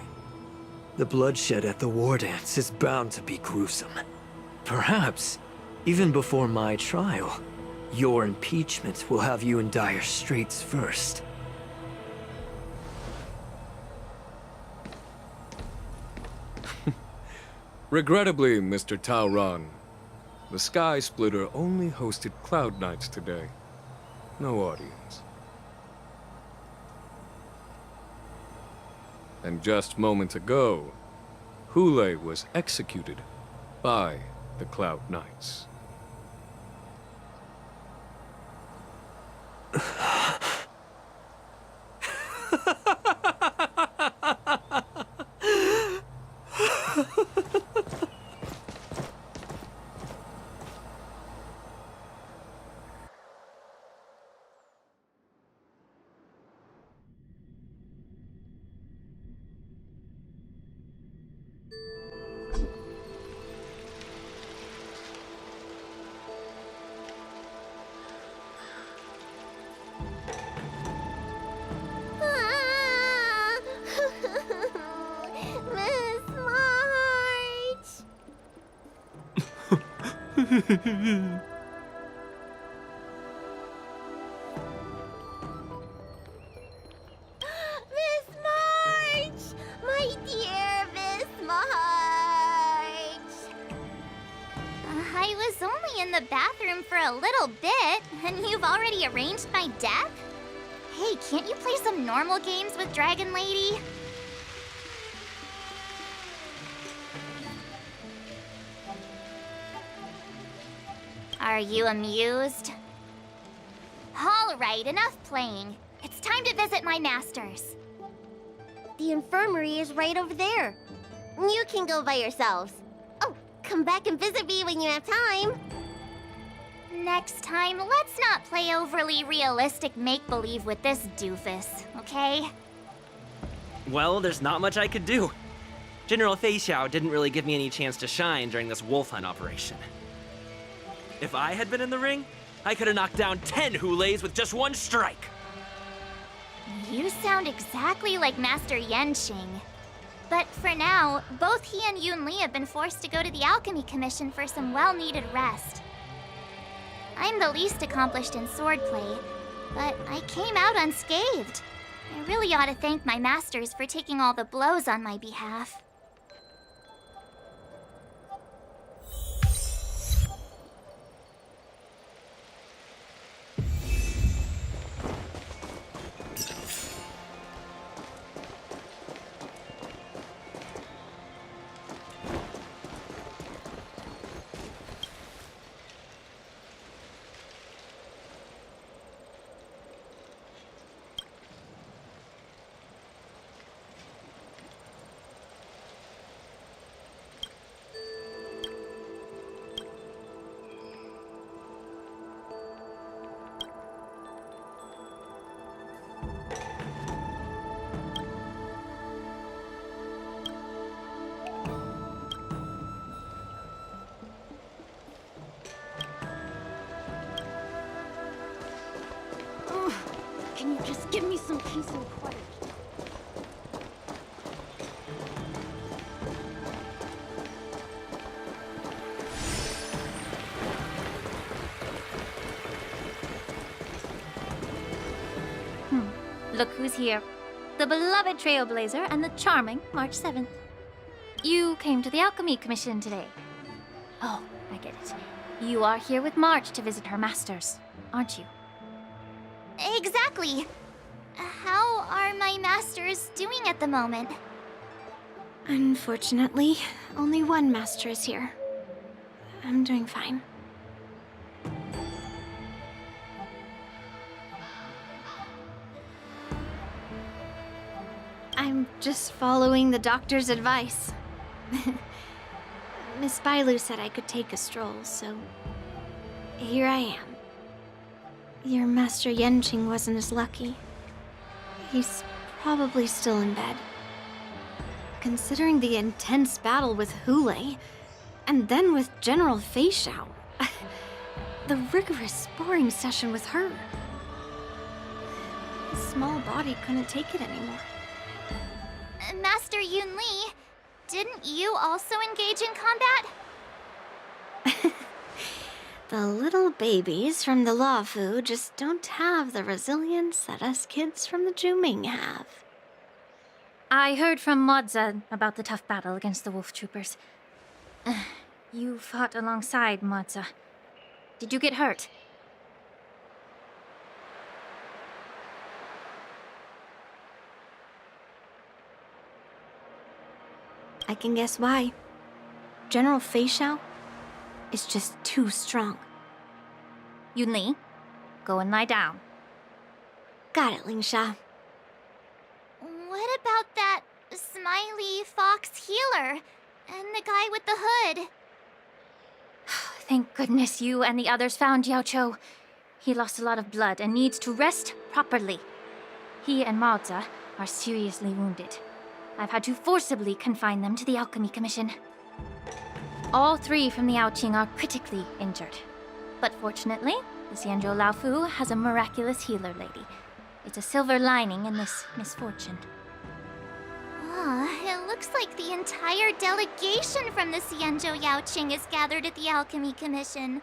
The bloodshed at the war dance is bound to be gruesome. Perhaps, even before my trial, your impeachment will have you in dire straits first. Regrettably, Mr. Taoran, the Sky Splitter only hosted Cloud Knights today. No audience. And just moments ago, Yunli was executed by the Cloud Knights. Miss March! My dear Miss March! I was only in the bathroom for a little bit, and you've already arranged my death? Hey, can't you play some normal games with Dragon Lady? Are you amused? All right, enough playing. It's time to visit my masters. The infirmary is right over there. You can go by yourselves. Oh, come back and visit me when you have time. Next time, let's not play overly realistic make-believe with this doofus, okay? Well, there's not much I could do. General Feixiao didn't really give me any chance to shine during this wolf hunt operation. If I had been in the ring, I could have knocked down 10 Yunlis with just one strike. You sound exactly like Master Yanquing. But for now, both he and Yunli have been forced to go to the Alchemy Commission for some well-needed rest. I'm the least accomplished in swordplay, but I came out unscathed. I really ought to thank my masters for taking all the blows on my behalf. Can you just give me some peace and quiet? Look who's here. The beloved Trailblazer and the charming March 7th. You came to the Alchemy Commission today. Oh, I get it. You are here with March to visit her masters, aren't you? Exactly. How are my masters doing at the moment? Unfortunately, only one master is here. I'm doing fine. I'm just following the doctor's advice. Miss Bailu said I could take a stroll, so here I am. Your Master Yanquing wasn't as lucky. He's probably still in bed. Considering the intense battle with Hule, and then with General Feixiao, the rigorous sparring session with her. His small body couldn't take it anymore. Master Yunli, didn't you also engage in combat? The little babies from the Luofu just don't have the resilience that us kids from the Zhuming have. I heard from Modza about the tough battle against the wolf troopers. You fought alongside Modza. Did you get hurt? I can guess why. General Feixiao is just too strong. Yunli, go and lie down. Got it, Lingsha. What about that smiley fox healer and the guy with the hood? Thank goodness you and the others found Yaoqiu. He lost a lot of blood and needs to rest properly. He and Maoza are seriously wounded. I've had to forcibly confine them to the Alchemy Commission. All three from the Yaoqing are critically injured. But fortunately, the Xianzhou Laofu has a miraculous healer lady. It's a silver lining in this misfortune. It looks like the entire delegation from the Xianzhou Yaoqing is gathered at the Alchemy Commission.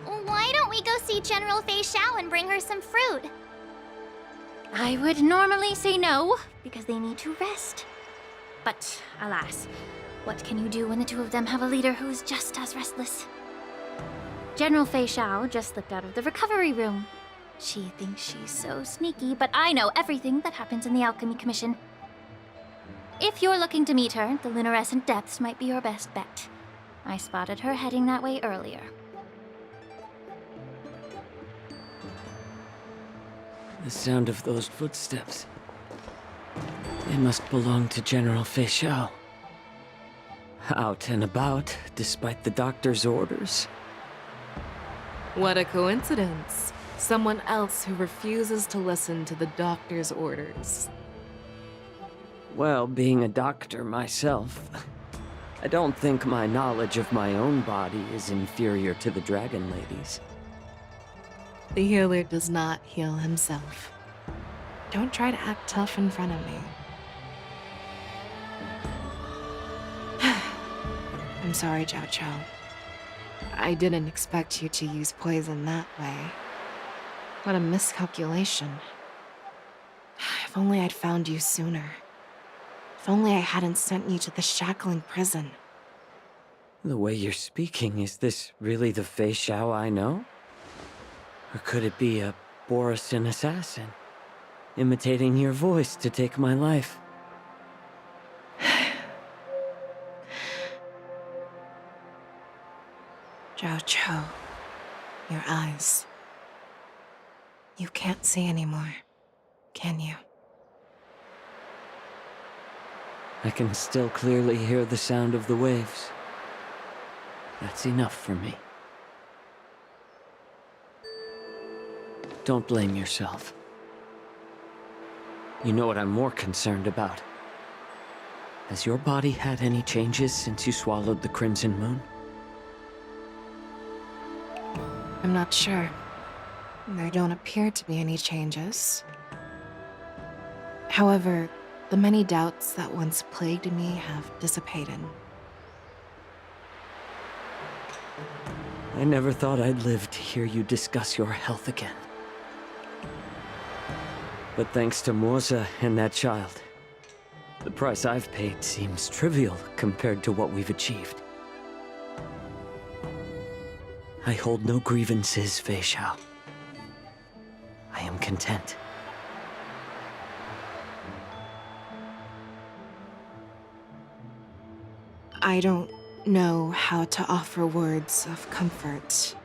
Why don't we go see General Feixiao and bring her some fruit? I would normally say no, because they need to rest. But alas, what can you do when the two of them have a leader who's just as restless? General Feixiao just slipped out of the recovery room. She thinks she's so sneaky, but I know everything that happens in the Alchemy Commission. If you're looking to meet her, the luminescent depths might be your best bet. I spotted her heading that way earlier. The sound of those footsteps. They must belong to General Feixiao. Out and about, despite the doctor's orders. What a coincidence. Someone else who refuses to listen to the doctor's orders. Well, being a doctor myself, I don't think my knowledge of my own body is inferior to the Dragon Lady's. The healer does not heal himself. Don't try to act tough in front of me. I'm sorry, Yaoqiu. I didn't expect you to use poison that way. What a miscalculation. If only I'd found you sooner. If only I hadn't sent you to the shackling prison. The way you're speaking, is this really the Feixiao I know? Or could it be a Borisin assassin, imitating your voice to take my life? Zhao Cho, your eyes. You can't see anymore, can you? I can still clearly hear the sound of the waves. That's enough for me. Don't blame yourself. You know what I'm more concerned about? Has your body had any changes since you swallowed the Crimson Moon? I'm not sure. There don't appear to be any changes. However, the many doubts that once plagued me have dissipated. I never thought I'd live to hear you discuss your health again. But thanks to Morza and that child, the price I've paid seems trivial compared to what we've achieved. I hold no grievances, Feixiao. I am content. I don't know how to offer words of comfort,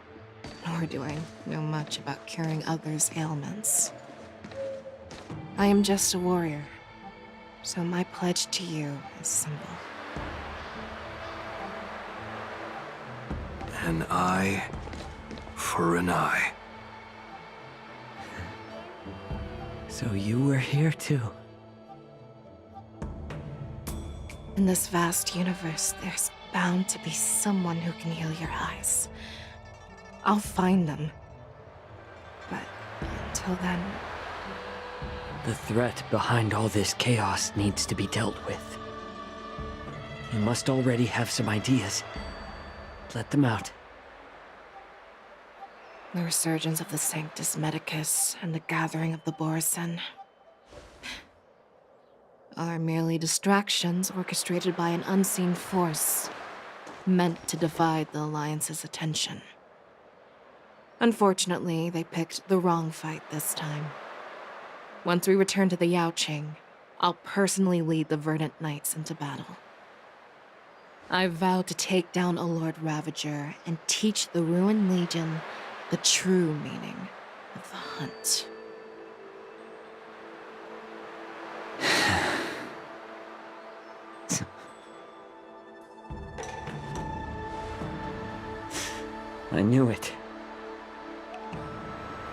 nor do I know much about curing others' ailments. I am just a warrior, so my pledge to you is simple. An eye for an eye. So you were here too. In this vast universe, there's bound to be someone who can heal your eyes. I'll find them. But until then... The threat behind all this chaos needs to be dealt with. You must already have some ideas. Let them out. The resurgence of the Sanctus Medicus and the gathering of the Borisin are merely distractions orchestrated by an unseen force, meant to divide the Alliance's attention. Unfortunately, they picked the wrong fight this time. Once we return to the Yanquing, I'll personally lead the Verdant Knights into battle. I vow to take down a Lord Ravager and teach the Ruined Legion the true meaning of the hunt. I knew it.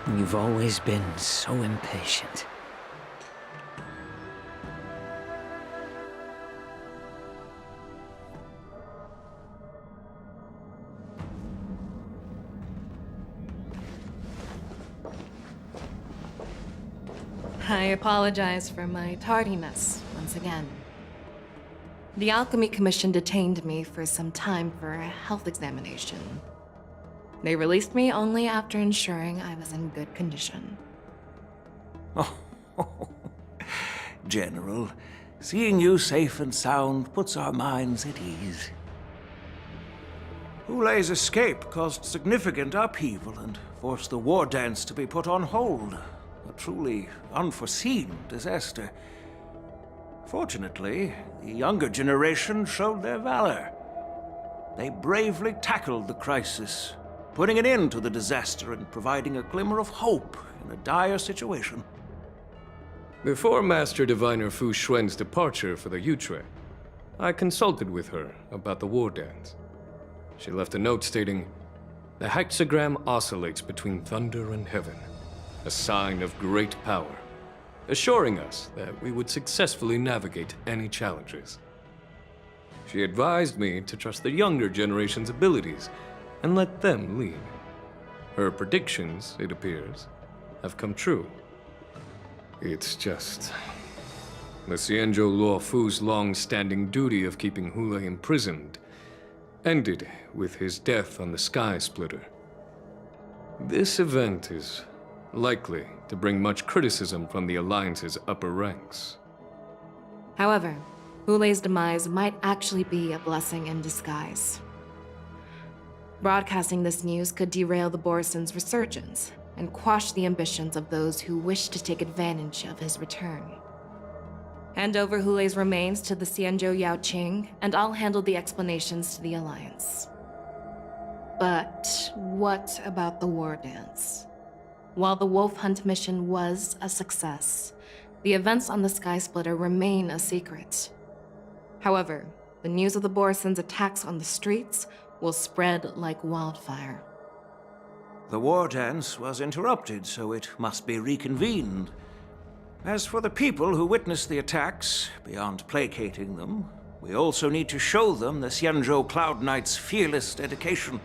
You've always been so impatient. I apologize for my tardiness once again. The Alchemy Commission detained me for some time for a health examination. They released me only after ensuring I was in good condition. Oh, General, seeing you safe and sound puts our minds at ease. Hulei's escape caused significant upheaval and forced the war dance to be put on hold. A truly unforeseen disaster. Fortunately, the younger generation showed their valor. They bravely tackled the crisis, putting an end to the disaster and providing a glimmer of hope in a dire situation. Before Master Diviner Fu Xuan's departure for the Yutre, I consulted with her about the war dance. She left a note stating, "The hexagram oscillates between thunder and heaven, a sign of great power, assuring us that we would successfully navigate any challenges." She advised me to trust the younger generation's abilities and let them lead. Her predictions, it appears, have come true. It's just... the Xianzhou Luo Fu's long-standing duty of keeping Hulei imprisoned ended with his death on the Sky Splitter. This event is likely to bring much criticism from the Alliance's upper ranks. However, Hulei's demise might actually be a blessing in disguise. Broadcasting this news could derail the Borison's resurgence and quash the ambitions of those who wish to take advantage of his return. Hand over Hulei's remains to the Xianzhou Yaoqing, and I'll handle the explanations to the Alliance. But what about the war dance? While the Wolf Hunt mission was a success, the events on the Sky Splitter remain a secret. However, the news of the Borison's attacks on the streets will spread like wildfire. The war dance was interrupted, so it must be reconvened. As for the people who witnessed the attacks, beyond placating them, we also need to show them the Xianzhou Cloud Knight's fearless dedication.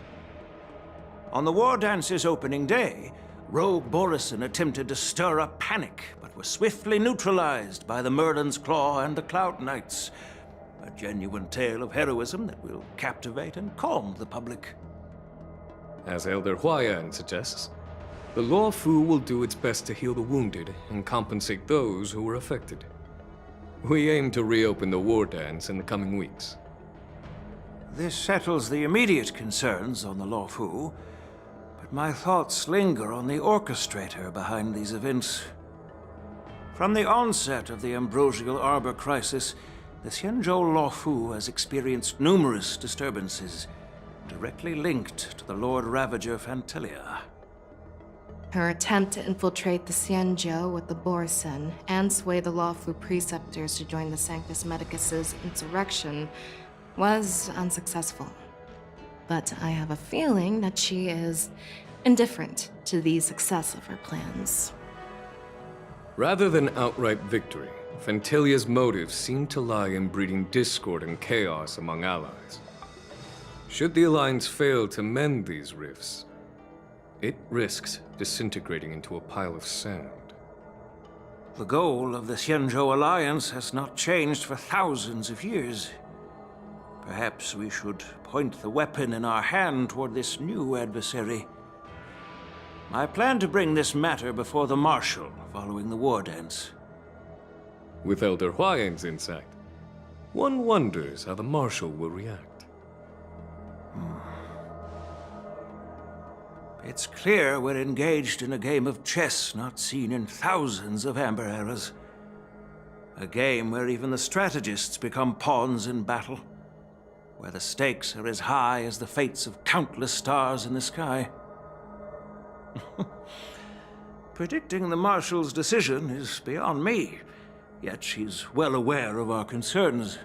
On the war dance's opening day, Rogue Borison attempted to stir up panic, but was swiftly neutralized by the Merlin's Claw and the Cloud Knights. A genuine tale of heroism that will captivate and calm the public. As Elder Huayan suggests, the Law Fu will do its best to heal the wounded and compensate those who were affected. We aim to reopen the war dance in the coming weeks. This settles the immediate concerns on the Law Fu, but my thoughts linger on the orchestrator behind these events. From the onset of the Ambrosial Arbor crisis, the Xianzhou Law Fu has experienced numerous disturbances, directly linked to the Lord Ravager Fantelia. Her attempt to infiltrate the Xianzhou with the Borison and sway the Lawfu preceptors to join the Sanctus Medicus's insurrection was unsuccessful. But I have a feeling that she is indifferent to the success of her plans. Rather than outright victory, Fantelia's motives seem to lie in breeding discord and chaos among allies. Should the Alliance fail to mend these rifts, it risks disintegrating into a pile of sand. The goal of the Xianzhou Alliance has not changed for thousands of years. Perhaps we should point the weapon in our hand toward this new adversary. I plan to bring this matter before the Marshal following the war dance. With Elder Huayan's insight, one wonders how the Marshal will react. It's clear we're engaged in a game of chess not seen in thousands of Amber eras. A game where even the strategists become pawns in battle, where the stakes are as high as the fates of countless stars in the sky. Predicting the Marshal's decision is beyond me, yet she's well aware of our concerns.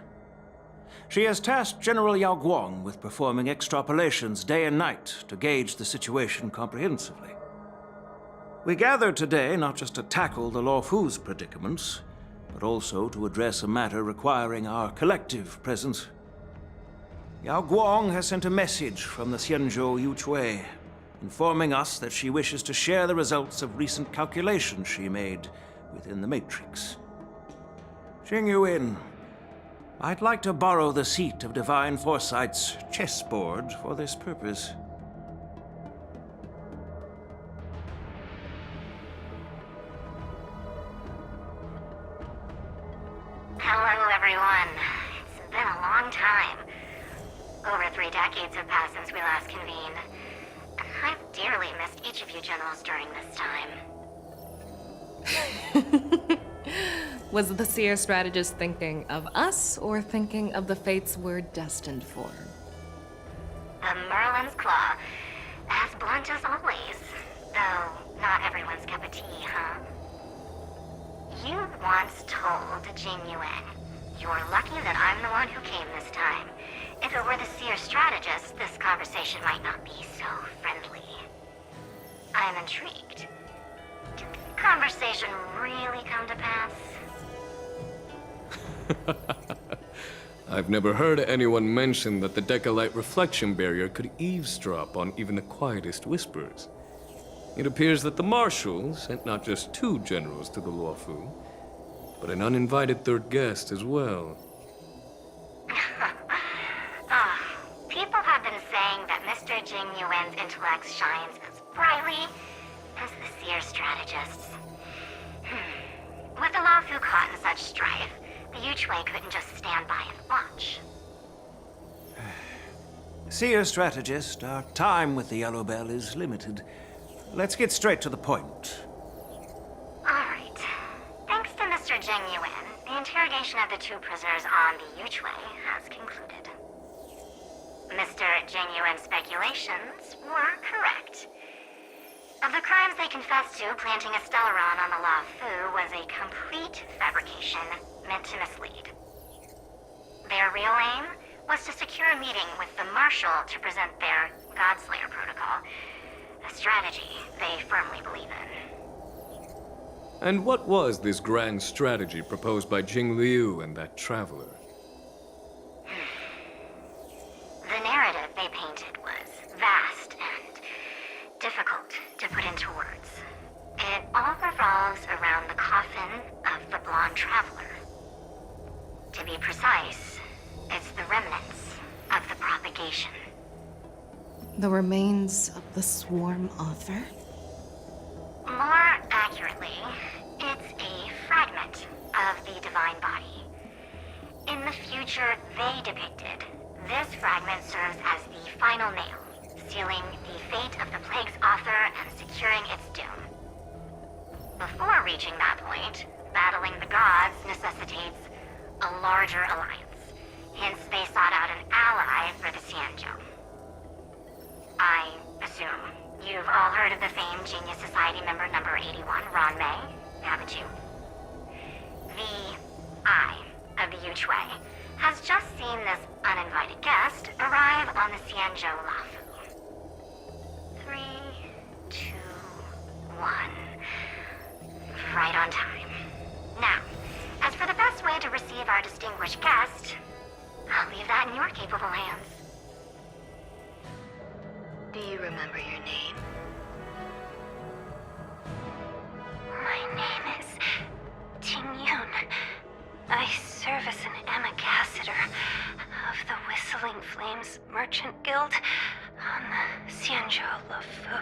She has tasked General Yao Guang with performing extrapolations day and night to gauge the situation comprehensively. We gathered today not just to tackle the Law Fu's predicaments, but also to address a matter requiring our collective presence. Yao Guang has sent a message from the Xianzhou Yuchui, informing us that she wishes to share the results of recent calculations she made within the Matrix. Jing Yuan, I'd like to borrow the seat of Divine Foresight's chessboard for this purpose. Hello, everyone. It's been a long time. Over 3 decades have passed since we last convened. I've dearly missed each of you generals during this time. Was the Seer strategist thinking of us or thinking of the fates we're destined for? The Merlin's Claw. As blunt as always. Though, not everyone's cup of tea, huh? You once told Jing Yuan, "You're lucky that I'm the one who came this time. If it were the Seer strategist, this conversation might not be so friendly." I'm intrigued. Did the conversation really come to pass? I've never heard anyone mention that the Decalite reflection barrier could eavesdrop on even the quietest whispers. It appears that the Marshal sent not just 2 generals to the Luofu, but an uninvited 3rd guest as well. People have been saying that Mr. Jing Yuan's intellect shines as brightly as the seer strategists. With the Laofu caught in such strife, the Yuchui couldn't just stand by and watch. Seer strategist, our time with the Yellow Bell is limited. Let's get straight to the point. Alright. Thanks to Mr. Jing Yuan, the interrogation of the two prisoners on the Yuchui has concluded. Mr. Jing Yuan's speculations were correct. Of the crimes they confessed to, planting a Stellaron on the Laofu was a complete fabrication meant to mislead. Their real aim was to secure a meeting with the Marshal to present their Godslayer protocol, a strategy they firmly believe in. And what was this grand strategy proposed by Jing Liu and that traveler? The narrative they painted was vast and difficult to put into words. It all revolves around the coffin of the blonde traveler. To be precise, it's the remnants of the propagation. The remains of the swarm author? More accurately, it's a fragment of the divine body. In the future they depicted, this fragment serves as the final nail, sealing the fate of the plague's author and securing its doom. Before reaching that point, battling the gods necessitates a larger alliance. Hence, they sought out an ally for the Xianzhou. I assume you've all heard of the famed Genius Society member number 81, Ron Mei, haven't you? The Eye of the Yuchui has just seen this uninvited guest arrive on the Xianzhou Laofu. 3, 2, 1. Right on time. Now, as for the best way to receive our distinguished guest, I'll leave that in your capable hands. Do you remember your name? My name is Ting Yun. I serve as an ambassador of the Whistling Flames Merchant Guild on the Xianzhou Laofu.